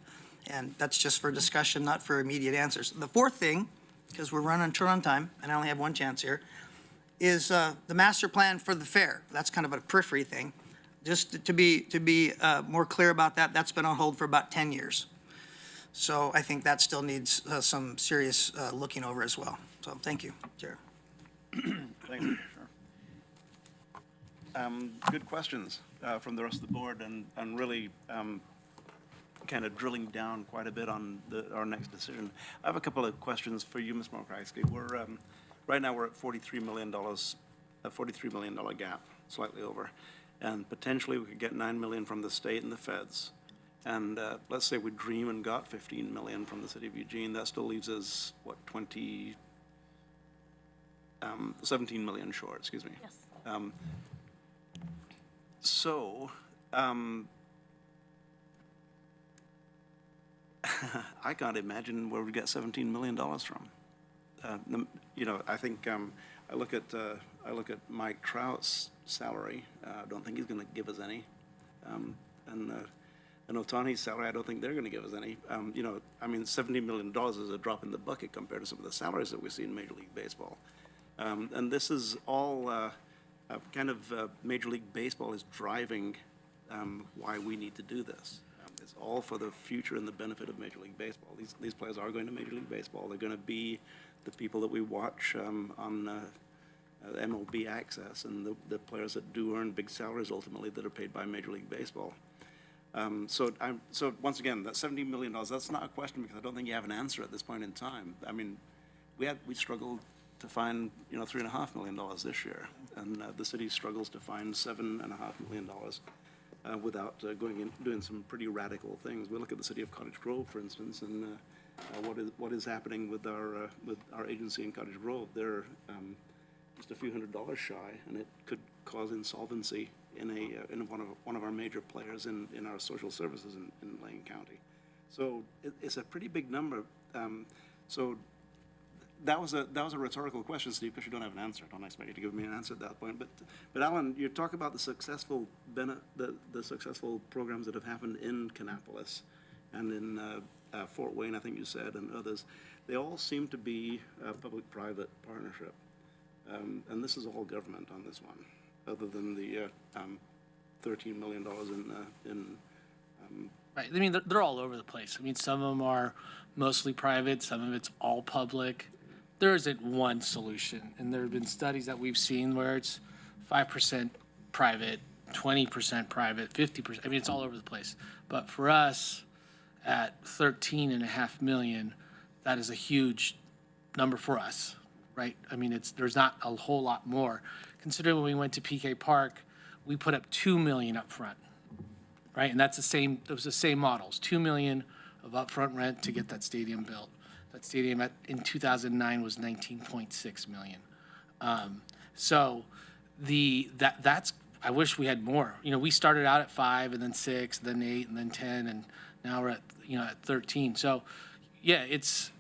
And that's just for discussion, not for immediate answers. The fourth thing, because we're running short on time, and I only have one chance here, is the master plan for the fair. That's kind of a periphery thing. Just to be more clear about that, that's been on hold for about 10 years. So I think that still needs some serious looking over as well. So thank you, Chair. Thank you. Sure. Good questions from the rest of the board, and really kind of drilling down quite a bit on our next decision. I have a couple of questions for you, Ms. Mokryski. Right now, we're at $43 million, a $43 million gap, slightly over. And potentially, we could get $9 million from the state and the feds. And let's say we dream and got $15 million from the city of Eugene. That still leaves us, what, 17 million short, excuse me. Yes. I can't imagine where we get $17 million from. I think I look at Mike Trout's salary. I don't think he's going to give us any, and Otani's salary, I don't think they're going to give us any. $17 million is a drop in the bucket compared to some of the salaries that we see in Major League Baseball. And this is all Major League Baseball is driving why we need to do this. It's all for the future and the benefit of Major League Baseball. These players are going to Major League Baseball. They're going to be the people that we watch on MLB Access, and the players that do earn big salaries ultimately that are paid by Major League Baseball. So once again, that $17 million, that's not a question because I don't think you have an answer at this point in time. I mean, we struggled to find $3.5 million this year, and the city struggles to find $7.5 million without going in doing some pretty radical things. We look at the city of Cottage Grove, for instance, and what is happening with our agency in Cottage Grove. They're just a few $100s shy, and it could cause insolvency in one of our major players in our social services in Lane County. So it's a pretty big number. So that was a rhetorical question, Steve, because you don't have an answer. I don't expect you to give me an answer at that point. But Alan, you talk about the successful programs that have happened in Kannapolis and in Fort Wayne, I think you said, and others. They all seem to be a public-private partnership, and this is all government on this one, other than the $13 million in. Right, I mean, they're all over the place. I mean, some of them are mostly private, some of it's all public. There isn't one solution, and there have been studies that we've seen where it's 5% private, 20% private, 50%. I mean, it's all over the place. But for us, at $13.5 million, that is a huge number for us, right? I mean, there's not a whole lot more. Considering when we went to PK Park, we put up $2 million up front, right? And that's it was the same models, $2 million of upfront rent to get that stadium built. That stadium in 2009 was $19.6 million. So that's, I wish we had more. We started out at 5 and then 6, then 8 and then 10, and now we're at 13. So yeah, it's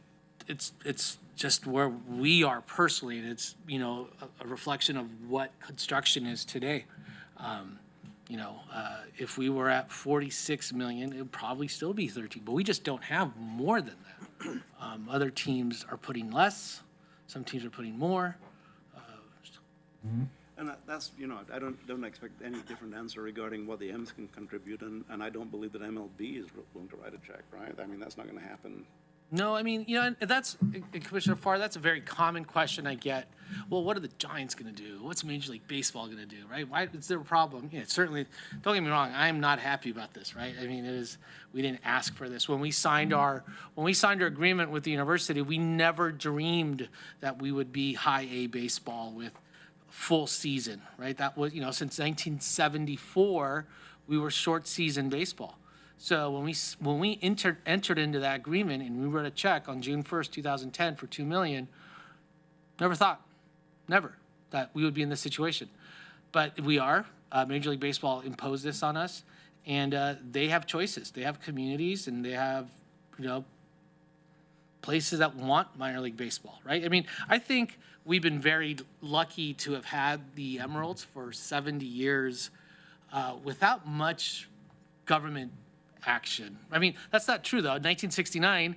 just where we are personally, and it's a reflection of what construction is today. If we were at 46 million, it would probably still be 13, but we just don't have more than that. Other teams are putting less, some teams are putting more. And that's, I don't expect any different answer regarding what the M's can contribute, and I don't believe that MLB is willing to write a check, right? I mean, that's not going to happen. No, I mean, and that's, Commissioner Farr, that's a very common question I get. Well, what are the Giants going to do? What's Major League Baseball going to do, right? Why is there a problem? Yeah, certainly, don't get me wrong, I'm not happy about this, right? I mean, we didn't ask for this. When we signed our agreement with the university, we never dreamed that we would be high A baseball with full season, right? That was, since 1974, we were short season baseball. So when we entered into that agreement and we wrote a check on June 1st, 2010 for $2 million, never thought that we would be in this situation. But we are. Major League Baseball imposed this on us, and they have choices. They have communities, and they have, places that want minor league baseball, right? I mean, I think we've been very lucky to have had the Emeralds for 70 years without much government action. I mean, that's not true, though. In 1969,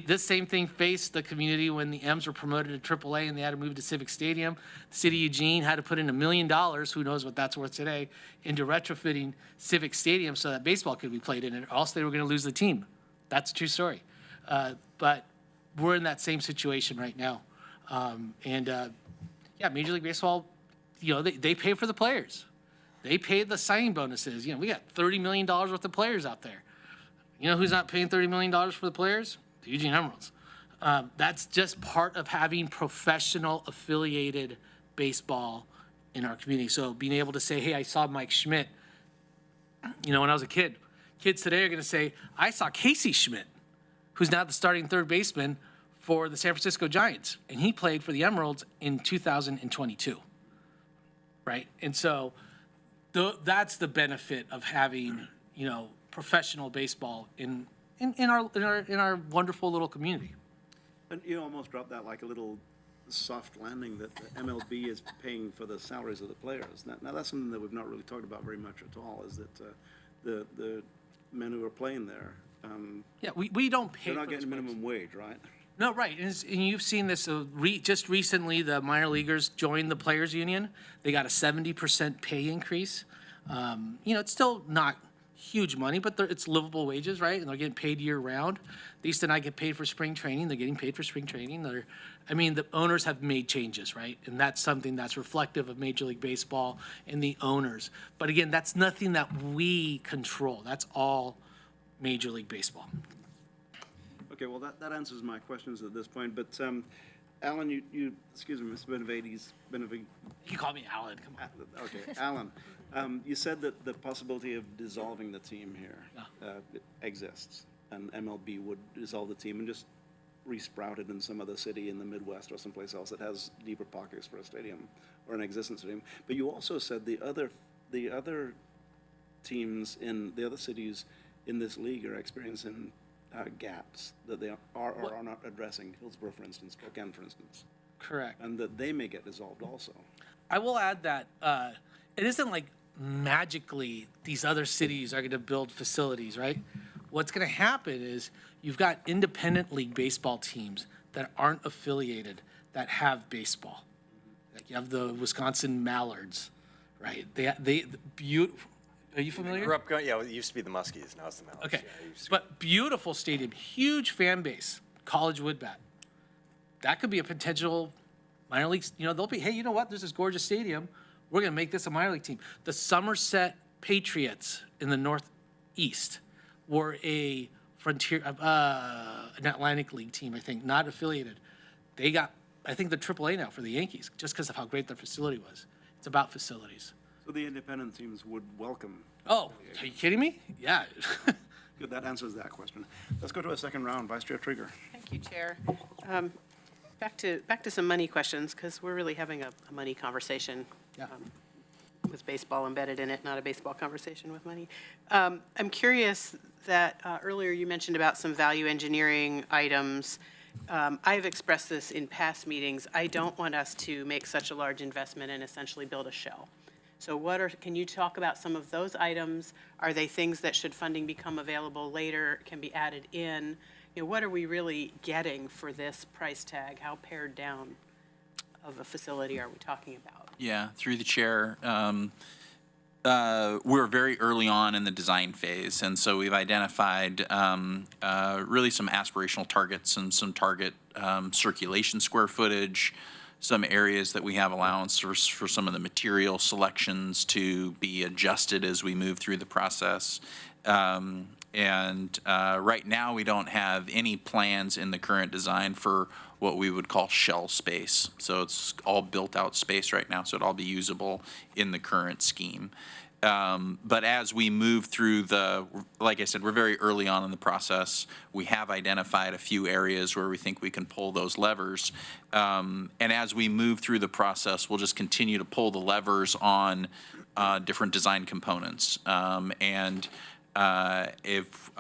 this same thing faced the community when the M's were promoted to AAA and they had to move to Civic Stadium. The city of Eugene had to put in $1 million, who knows what that's worth today, into retrofitting Civic Stadium so that baseball could be played in it, or else they were going to lose the team, That's a true story. But we're in that same situation right now. Yeah, Major League Baseball, they pay for the players. They pay the signing bonuses. We got $30 million worth of players out there. You know who's not paying $30 million for the players? The Eugene Emeralds. That's just part of having professional affiliated baseball in our community. So being able to say, hey, I saw Mike Schmidt, when I was a kid. Kids today are going to say, I saw Casey Schmidt, who's now the starting third baseman for the San Francisco Giants, and he played for the Emeralds in 2022, right? And so that's the benefit of having, professional baseball in our wonderful little community. And you almost dropped that like a little soft landing that the MLB is paying for the salaries of the players. Now that's something that we've not really talked about very much at all, is that the men who are playing there, Yeah, we don't pay they're not for getting those minimum wage, right? No, right. And you've seen this just recently, the minor leaguers joined the Players Union. They got a 70% pay increase. It's still not huge money, but it's livable wages, right? And they're getting paid year round. They used to not get paid for spring training. They're getting paid for spring training. The owners have made changes, right? And that's something that's reflective of Major League Baseball and the owners. But again, that's nothing that we control. That's all Major League Baseball. Okay, well, that answers my questions at this point, but Alan, excuse me, Mr. Benavides. You call me Alan, come on. Okay, Alan, you said that the possibility of dissolving the team here exists, and MLB would dissolve the team and just resprout it in some other city in the Midwest or someplace else that has deeper pockets for a stadium or an existing stadium. But you also said the other teams in the other cities in this league are experiencing gaps that they are or are not addressing. Hillsborough, for instance, Spokane, for instance. Correct. And that they may get dissolved also. I will add that it isn't like magically these other cities are going to build facilities, right? What's going to happen is you've got independent league baseball teams that aren't affiliated that have baseball. Like you have the Wisconsin Mallards, right? Are you familiar? It used to be the Muskies, now it's the Mallards. Okay, Yeah, but beautiful stadium, huge fan base, College Woodbat. That could be a potential minor league, they'll be, hey, you know what, there's this gorgeous stadium, we're gonna make this a minor league team. The Somerset Patriots in the Northeast were a Frontier, an Atlantic League team, I think, not affiliated. They got, I think they're AAA now for the Yankees, just because of how great their facility was. It's about facilities. So the independent teams would welcome. Oh, are you kidding me? Yeah. Good, that answers that question. Let's go to a second round. Vice Chair Trigger. Thank you, Chair. Back to some money questions, because we're really having a money conversation with baseball embedded in it, not a baseball conversation with money. I'm curious that earlier you mentioned about some value engineering items. I've expressed this in past meetings. I don't want us to make such a large investment and essentially build a shell. So can you talk about some of those items? Are they things that, should funding become available later, can be added in? What are we really getting for this price tag? How pared down of a facility are we talking about? Yeah, through the chair. We're very early on in the design phase, and so we've identified really some aspirational targets and some target circulation square footage, some areas that we have allowance for some of the material selections to be adjusted as we move through the process. Right now, we don't have any plans in the current design for what we would call shell space. So it's all built out space right now, so it'll all be usable in the current scheme. But as we move through like I said, we're very early on in the process. We have identified a few areas where we think we can pull those levers. And as we move through the process, we'll just continue to pull the levers on different design components. If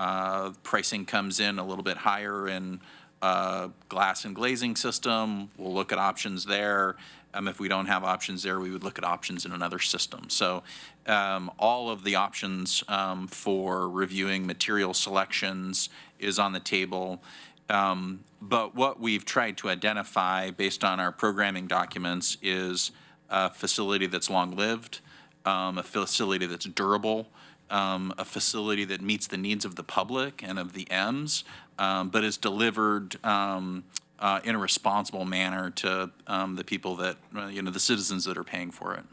pricing comes in a little bit higher in glass and glazing system, we'll look at options there. If we don't have options there, we would look at options in another system. So all of the options for reviewing material selections is on the table. But what we've tried to identify based on our programming documents is a facility that's long-lived, a facility that's durable, a facility that meets the needs of the public and of the M's, but is delivered in a responsible manner to the people that, the citizens that are paying for it.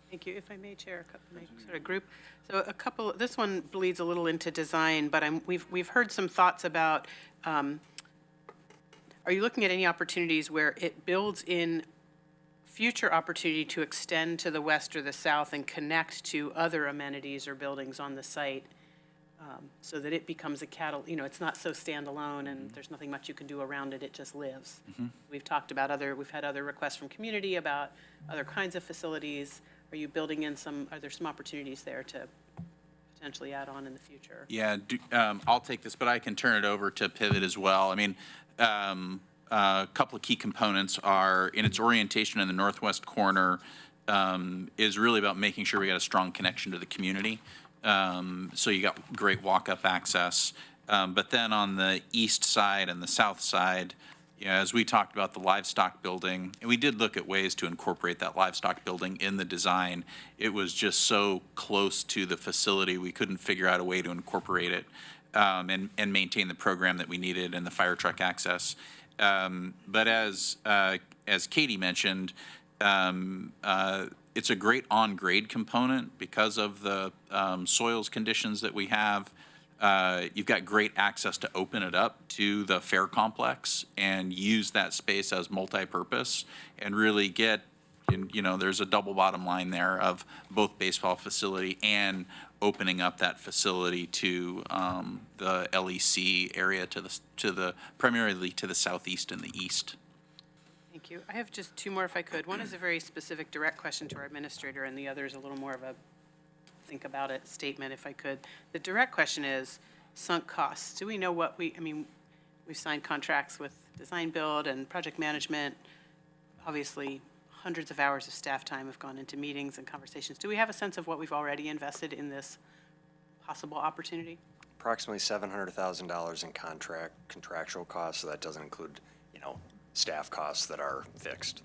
Thank you. If I may, Chair, may sort of group. So this one bleeds a little into design, but we've heard some thoughts about, are you looking at any opportunities where it builds in future opportunity to extend to the west or the south and connect to other amenities or buildings on the site, so that it becomes a it's not so standalone and there's nothing much you can do around it, it just lives. We've talked about we've had other requests from community about other kinds of facilities. Are you building in are there some opportunities there to potentially add on in the future? Yeah, I'll take this, but I can turn it over to Pivot as well. I mean, a couple of key components are, in its orientation in the northwest corner, is really about making sure we got a strong connection to the community. So you got great walk-up access. But then on the east side and the south side, as we talked about the livestock building, and we did look at ways to incorporate that livestock building in the design. It was just so close to the facility, we couldn't figure out a way to incorporate it and maintain the program that we needed and the fire truck access. But as Katie mentioned, it's a great on-grade component because of the soils conditions that we have. You've got great access to open it up to the fair complex and use that space as multi-purpose and really get, there's a double bottom line there of both baseball facility and opening up that facility to the LEC area primarily to the southeast and the east. Thank you. I have just two more if I could. One is a very specific direct question to our administrator, and the other is a little more of a think about it statement if I could. The direct question is sunk costs. Do we know what we've signed contracts with design build and project management. Obviously, hundreds of hours of staff time have gone into meetings and conversations. Do we have a sense of what we've already invested in this possible opportunity? Approximately $700,000 in contractual costs, so that doesn't include, staff costs that are fixed.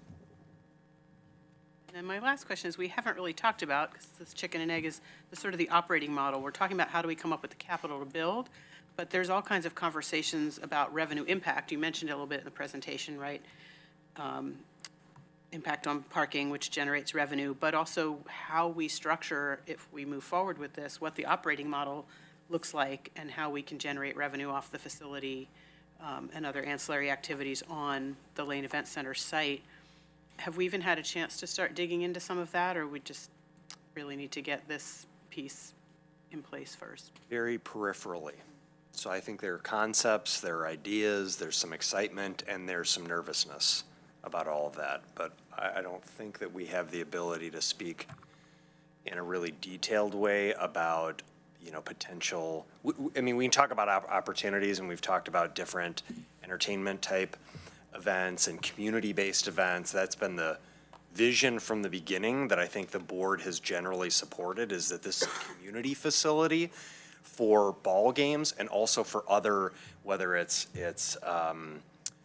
And then my last question is, we haven't really talked about, because this chicken and egg is the sort of the operating model. We're talking about how do we come up with the capital to build, but there's all kinds of conversations about revenue impact. You mentioned it a little bit in the presentation, right? Impact on parking, which generates revenue, but also how we structure, if we move forward with this, what the operating model looks like and how we can generate revenue off the facility and other ancillary activities on the Lane Event Center site. Have we even had a chance to start digging into some of that, or we just really need to get this piece in place first? Very peripherally. So I think there are concepts, there are ideas, there's some excitement, and there's some nervousness about all of that. But I don't think that we have the ability to speak in a really detailed way about, potential. We can talk about opportunities, and we've talked about different entertainment type events and community-based events. That's been the vision from the beginning that I think the board has generally supported, is that this is a community facility for ball games and also for other, whether it's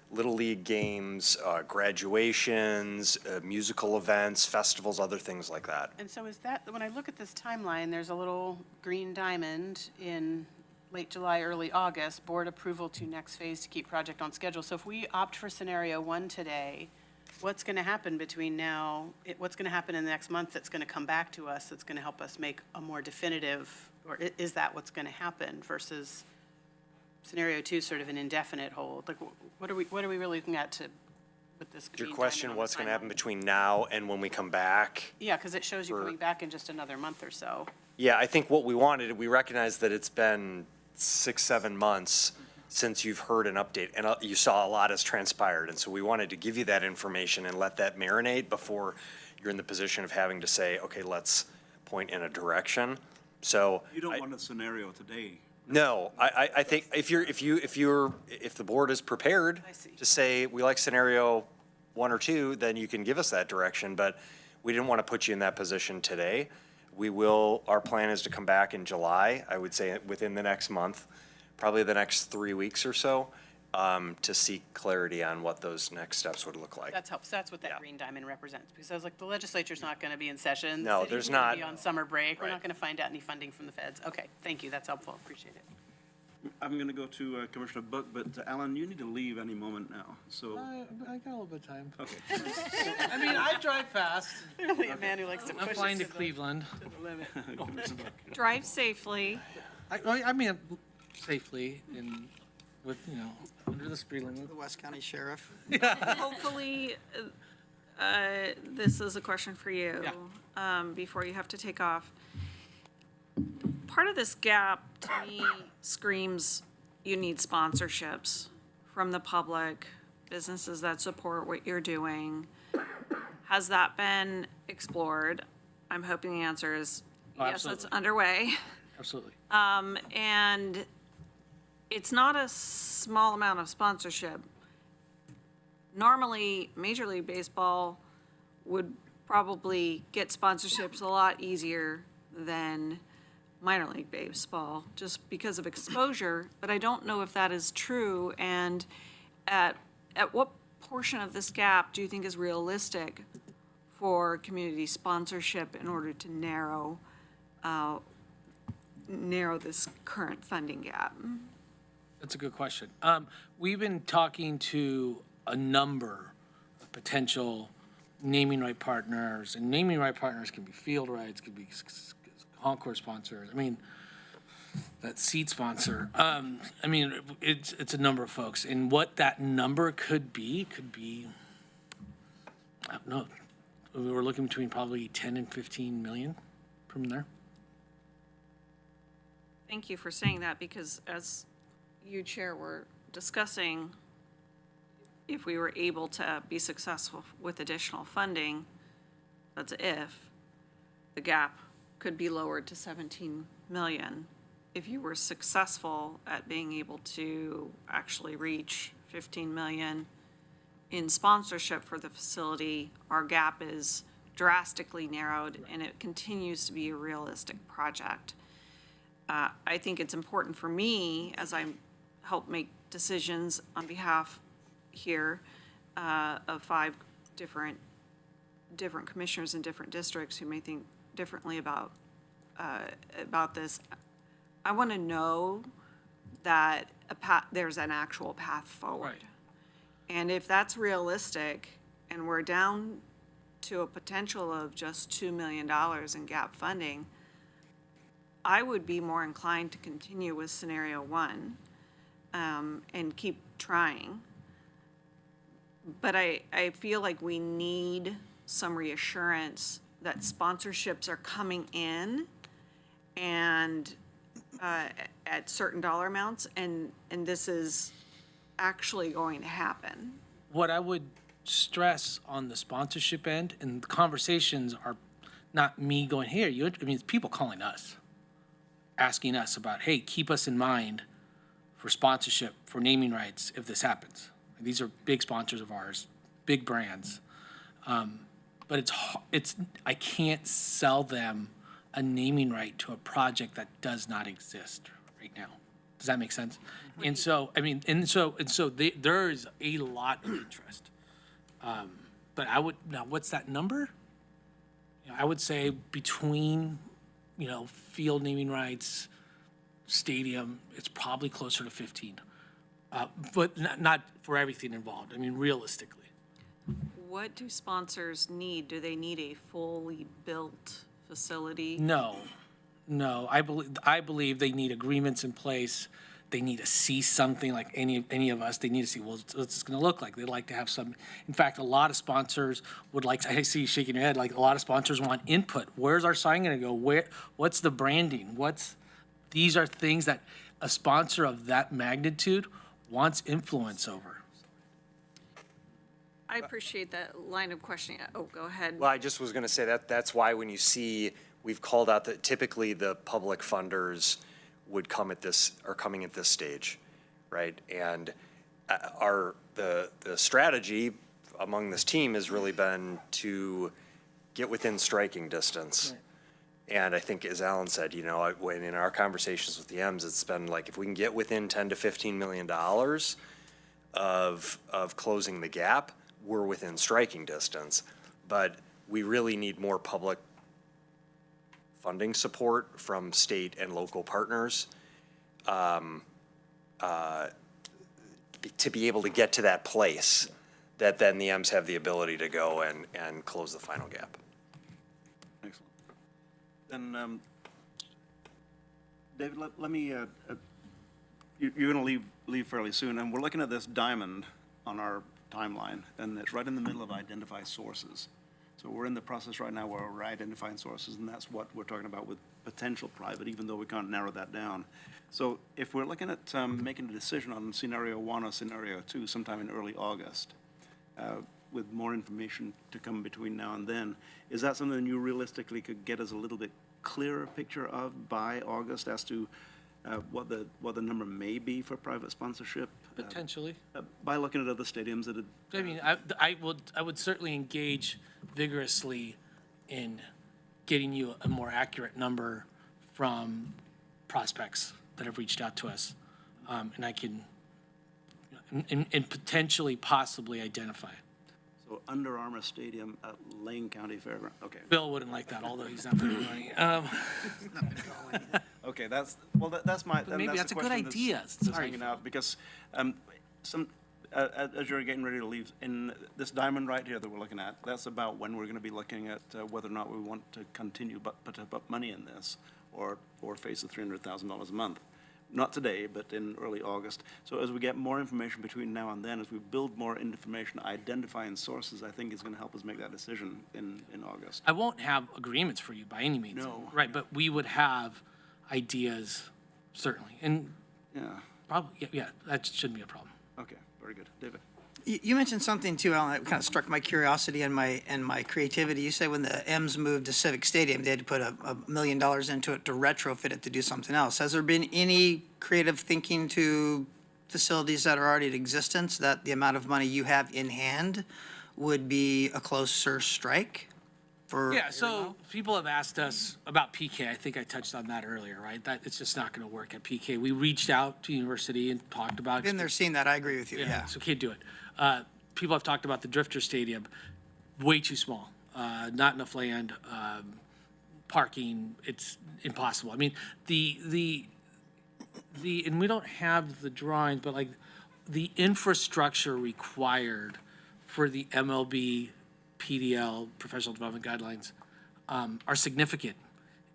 Little League games, graduations, musical events, festivals, other things like that. And so is that, when I look at this timeline, there's a little green diamond in late July, early August, board approval to next phase to keep project on schedule. So if we opt for scenario one today, what's going to happen between now, what's going to happen in the next month that's going to come back to us that's going to help us make a more definitive, or is that what's going to happen versus scenario two, sort of an indefinite hold? Like, what are we really looking at with this green Your question, diamond on what's the going to happen timeline? between now and when we come back? Yeah, because it shows you coming back in just another month or so. Yeah, I think what we wanted, we recognize that it's been 6-7 months since you've heard an update, and you saw a lot has transpired, and so we wanted to give you that information and let that marinate before you're in the position of having to say, okay, let's point in a direction. So You don't want a scenario today. no, I think if the board is prepared to say we like scenario 1 or 2, then you can give us that direction, but we didn't want to put you in that position today. Our plan is to come back in July, I would say within the next month, probably the next 3 weeks or so, to seek clarity on what those next steps would look like. That's helps. That's what that green diamond represents, because I was like, the legislature's not going to be in session. No, The city's there's gonna not. be on summer break. We're Right. not going to find out any funding from the feds. Okay, thank you. That's helpful. Appreciate it. I'm going to go to Commissioner Book, but Alan, you need to leave any moment now, so. I got a little bit of time. Okay. I mean, I drive fast. Really, a man who likes to I'm push flying us to Cleveland. the limit. Drive safely. I mean, safely and with, under the speed limit. The West County Sheriff. Hopefully, this is a question for you, before you have to take off. Part of this gap, to me, screams you need sponsorships from the public, businesses that support what you're doing. Has that been explored? I'm hoping the answer is yes, it's absolutely. underway. Absolutely. And it's not a small amount of sponsorship. Normally, Major League Baseball would probably get sponsorships a lot easier than minor league baseball, just because of exposure, but I don't know if that is true. And at what portion of this gap do you think is realistic for community sponsorship in order to narrow this current funding gap? That's a good question. We've been talking to a number of potential naming right partners, and naming right partners can be field rights, could be concourse sponsors. I mean, that seat sponsor. I mean, it's a number of folks, and what that number could be, I don't know. We were looking between probably 10 and 15 million from there. Thank you for saying that, because as you, Chair, were discussing, if we were able to be successful with additional funding, that's if, the gap could be lowered to 17 million. If you were successful at being able to actually reach 15 million in sponsorship for the facility, our gap is drastically narrowed, and it continues to be a realistic project. I think it's important for me, as I help make decisions on behalf here of 5 different commissioners in different districts who may think differently about this. I want to know that there's an actual path forward. Right. And if that's realistic, and we're down to a potential of just $2 million in gap funding, I would be more inclined to continue with scenario 1 and keep trying. But I feel like we need some reassurance that sponsorships are coming in and at certain dollar amounts, and this is actually going to happen. What I would stress on the sponsorship end, and the conversations are not me going, here, I mean, it's people calling us, asking us about, hey, keep us in mind for sponsorship, for naming rights if this happens. These are big sponsors of ours, big brands. But I can't sell them a naming right to a project that does not exist right now. Does that make sense? And so, I mean, there is a lot of interest. But now what's that number? I would say between, field naming rights, stadium, it's probably closer to 15. But not for everything involved. I mean, realistically. What do sponsors need? Do they need a fully built facility? No. I believe they need agreements in place. They need to see something like any of us. They need to see, what's this going to look like? They'd like to have some. In fact, a lot of sponsors would like to, I see you shaking your head, like a lot of sponsors want input. Where's our sign going to go? What's the branding? These are things that a sponsor of that magnitude wants influence over. I appreciate that line of questioning. Oh, go ahead. Well, I just was going to say that's why when you see, we've called out that typically the public funders would are coming at this stage, right? And the strategy among this team has really been to get within striking distance. Right. And I think, as Alan said, when in our conversations with the M's, it's been like, if we can get within $10 to $15 million, of closing the gap, we're within striking distance. But we really need more public funding support from state and local partners to be able to get to that place that then the M's have the ability to go and close the final gap. Excellent. Then, David, let me, you're going to leave fairly soon, and we're looking at this diamond on our timeline, and it's right in the middle of identify sources. So we're in the process right now where we're identifying sources, and that's what we're talking about with potential private, even though we can't narrow that down. So if we're looking at making a decision on scenario 1 or scenario 2 sometime in early August, with more information to come between now and then, is that something you realistically could get us a little bit clearer picture of by August as to what the number may be for private sponsorship? Potentially. By looking at other stadiums that I mean, I would certainly engage vigorously in getting you a more accurate number from prospects that have reached out to us. And I can, and potentially, possibly identify. So Under Armour Stadium at Lane County Fairground, okay. Bill wouldn't like that, although he's not putting money. Okay, that's my. But maybe that's a good question idea. that's Sorry. hanging out, because as you're getting ready to leave, in this diamond right here that we're looking at, that's about when we're going to be looking at whether or not we want to continue put up money in this, or face the $300,000 a month. Not today, but in early August. So as we get more information between now and then, as we build more information, identifying sources, I think is going to help us make that decision in August. I won't have agreements for you by any means. No. Right, but we would have ideas, certainly. And Yeah, probably, yeah, that shouldn't be a problem. okay, very good. David? You mentioned something too, Alan, that kind of struck my curiosity and my creativity. You said when the M's moved to Civic Stadium, they had to put $1 million into it to retrofit it to do something else. Has there been any creative thinking to facilities that are already in existence, that the amount of money you have in hand would be a closer strike for? Yeah, so people have asked us about PK. I think I touched on that earlier, right? That it's just not going to work at PK. We reached out to university and talked about. Been there, seen that. I agree with you. Yeah. So can't do it. People have talked about the Drifter Stadium, way too small, not enough land, parking. It's impossible. I mean, and we don't have the drawings, but like the infrastructure required for the MLB, PDL, Professional Development Guidelines, are significant,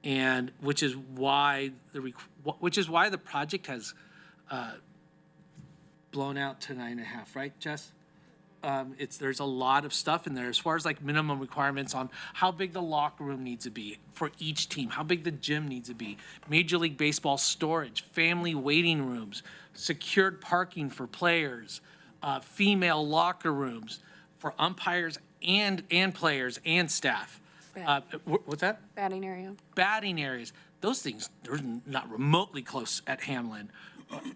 and which is why the project has blown out to 9.5, right, Jess? There's a lot of stuff in there as far as like minimum requirements on how big the locker room needs to be for each team, how big the gym needs to be, Major League Baseball storage, family waiting rooms, secured parking for players, female locker rooms for umpires and players and staff. What's that? Batting area. Batting areas. Those things, they're not remotely close at Hamlin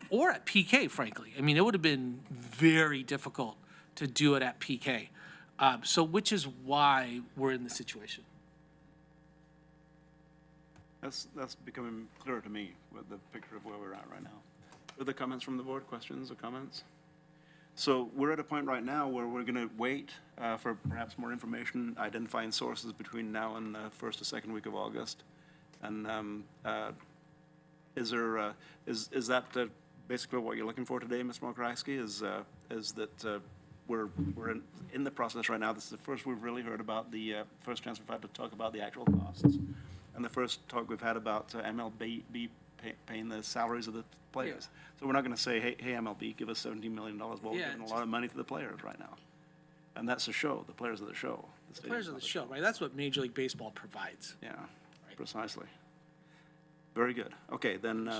or at PK, frankly. I mean, it would have been very difficult to do it at PK. So which is why we're in this situation. That's becoming clearer to me with the picture of where we're at right now. Other comments from the board, questions or comments? So we're at a point right now where we're going to wait for perhaps more information, identifying sources between now and the first or second week of August. And is that basically what you're looking for today, Ms. Mokraski? Is that we're in the process right now. This is the first we've really heard about the first chance we've had to talk about the actual costs, and the first talk we've had about MLB paying the salaries of the players. So we're not going to say, hey, MLB, give us $17 million. Well, we're giving a lot of money to the players right now, and that's the show. The players are the show. The players are the show, right? That's what Major League Baseball provides. Yeah, precisely. Very good. Okay, then,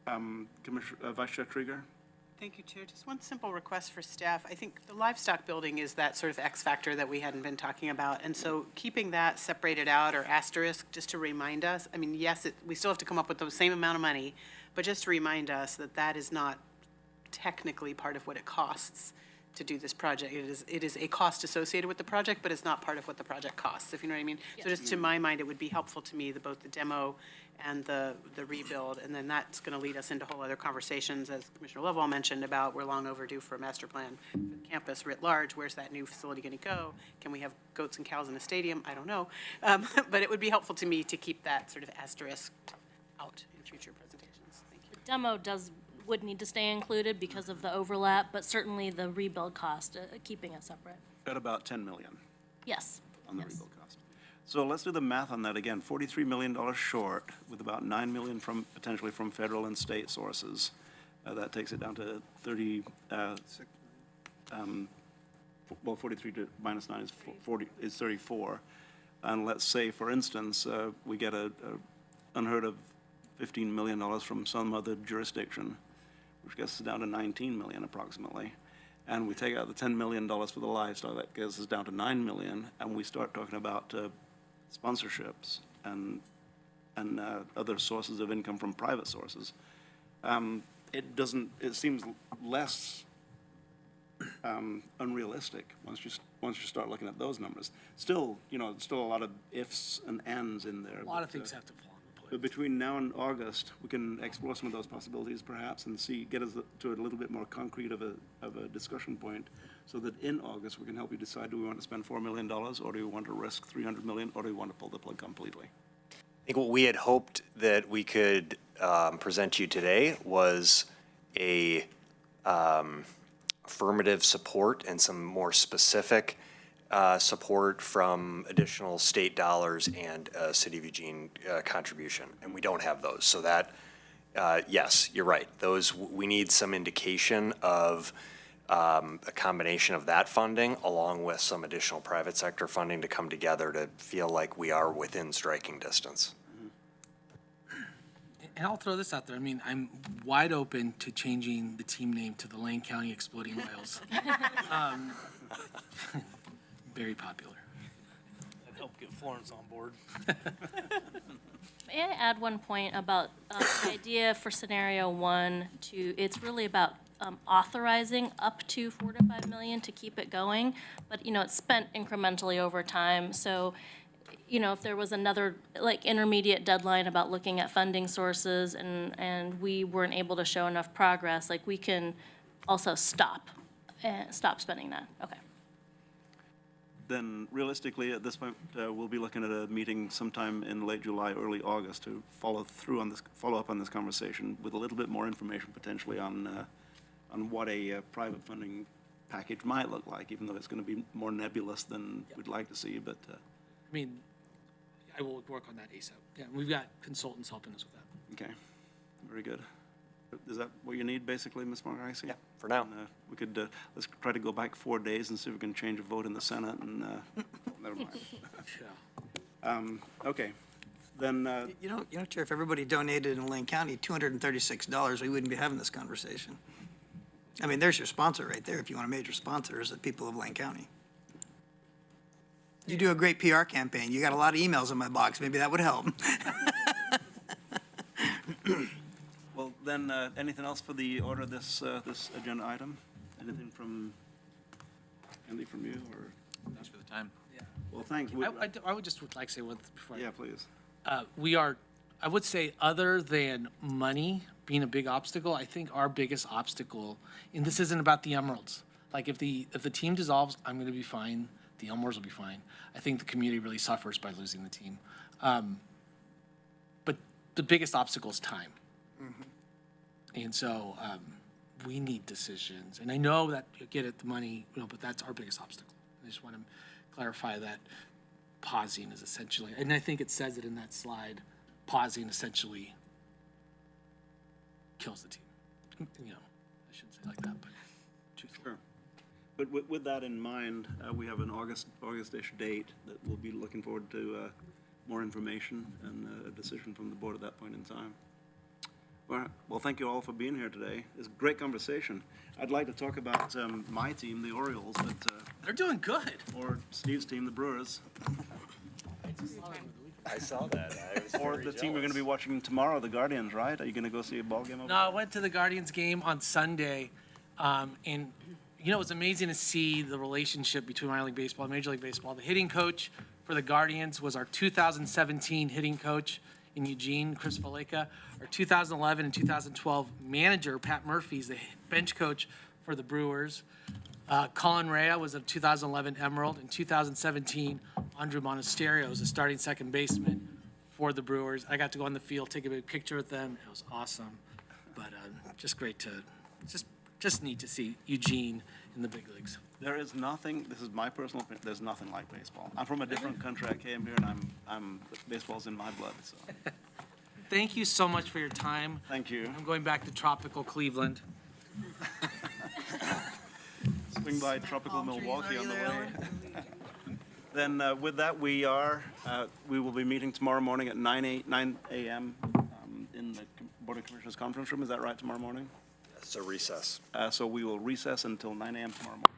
Commissioner Vice Chair Krieger. Thank you, Chair. Just one simple request for staff. I think the livestock building is that sort of X factor that we hadn't been talking about. And so keeping that separated out or asterisk, just to remind us, I mean, yes, we still have to come up with the same amount of money, but just to remind us that that is not technically part of what it costs to do this project. It is a cost associated with the project, but it's not part of what the project costs, if you know what I mean. So just to my mind, it would be helpful to me, both the demo and the rebuild, and then that's going to lead us into whole other conversations, as Commissioner Lovell mentioned, about we're long overdue for a master plan for the campus writ large. Where's that new facility going to go? Can we have goats and cows in a stadium? I don't know. But it would be helpful to me to keep that sort of asterisk out in future presentations. Thank you. Demo would need to stay included because of the overlap, but certainly the rebuild cost, keeping it separate. At about 10 million Yes. on the rebuild cost. So let's do the math on that again. $43 million short, with about $9 million potentially from federal and state sources. That takes it down to 30, well, 43 to minus 9 is 40, is 34. And let's say, for instance, we get a unheard of $15 million from some other jurisdiction, which gets us down to 19 million approximately. And we take out the $10 million for the livestock, that gets us down to 9 million, and we start talking about sponsorships and other sources of income from private sources. It seems less unrealistic once you start looking at those numbers. Still, still a lot of ifs and ands in there. A lot of things have to fall into place. But between now and August, we can explore some of those possibilities perhaps and get us to a little bit more concrete of a discussion point, so that in August, we can help you decide, do we want to spend $4 million, or do we want to risk $300 million, or do we want to pull the plug completely? I think what we had hoped that we could present to you today was a affirmative support and some more specific support from additional state dollars and City of Eugene contribution, and we don't have those. So that, yes, you're right. We need some indication of a combination of that funding along with some additional private sector funding to come together to feel like we are within striking distance. And I'll throw this out there. I mean, I'm wide open to changing the team name to the Lane County Exploding Whales. Very popular. That helped get Florence on board. May I add one point about the idea for scenario 1 it's really about authorizing up to $4 to $5 million to keep it going, but it's spent incrementally over time. So, if there was another intermediate deadline about looking at funding sources and we weren't able to show enough progress, we can also stop spending that. Okay. Then realistically, at this point, we'll be looking at a meeting sometime in late July, early August to follow up on this conversation with a little bit more information potentially on what a private funding package might look like, even though it's going to be more nebulous than we'd like to see. But I mean, I will work on that ASAP. Yeah, we've got consultants helping us with that. Okay, very good. Is that what you need, basically, Ms. Margaisi? Yeah, for now. And, we could, let's try to go back 4 days and see if we can change a vote in the Senate, and never mind. Okay, then. Chair, if everybody donated in Lane County $236, we wouldn't be having this conversation. I mean, there's your sponsor right there. If you want a major sponsor, is the people of Lane County. You do a great PR campaign. You got a lot of emails in my box. Maybe that would help. Well, then, anything else for the order of this agenda item? Anything from Andy, from you, or? Thanks for the time. Well, thanks. I would just like to say one thing before. Yeah, please. I would say, other than money being a big obstacle, I think our biggest obstacle, and this isn't about the Emeralds. If the team dissolves, I'm going to be fine. The Elmores will be fine. I think the community really suffers by losing the team. But the biggest obstacle is time. Mm-hmm. And so we need decisions. And I know that you get at the money, but that's our biggest obstacle. I just want to clarify that pausing is essentially, and I think it says it in that slide, pausing essentially kills the team. I shouldn't say it like that, but truthfully. Sure. But with that in mind, we have an August-ish date that we'll be looking forward to more information and a decision from the board at that point in time. All right. Well, thank you all for being here today. It's a great conversation. I'd like to talk about my team, the Orioles, but they're doing good. Or Steve's team, the Brewers. I saw that. Or the team we're going to be watching tomorrow, the Guardians, right? Are you going to go see a ball game over No, I went to the Guardians game on Sunday, and You know, it's amazing to see the relationship between minor league baseball and Major League Baseball. The hitting coach for the Guardians was our 2017 hitting coach in Eugene, Chris Valleca. Our 2011 and 2012 manager, Pat Murphy, is the bench coach for the Brewers. Colin Rea was a 2011 Emerald. In 2017, Andrew Monasterio was the starting second baseman for the Brewers. I got to go on the field, take a big picture with them. It was awesome. But just great to, just neat to see Eugene in the big leagues. There is nothing, this is my personal opinion, there's nothing like baseball. I'm from a different country. I came here and baseball's in my blood, so. Thank you so much for your time. Thank you. I'm going back to tropical Cleveland. Swing by tropical Milwaukee on the way. Then with that, we will be meeting tomorrow morning at 9 a.m. In the Board of Commissioners conference room. Is that right, tomorrow morning? It's a recess. So we will recess until 9 a.m. tomorrow morning.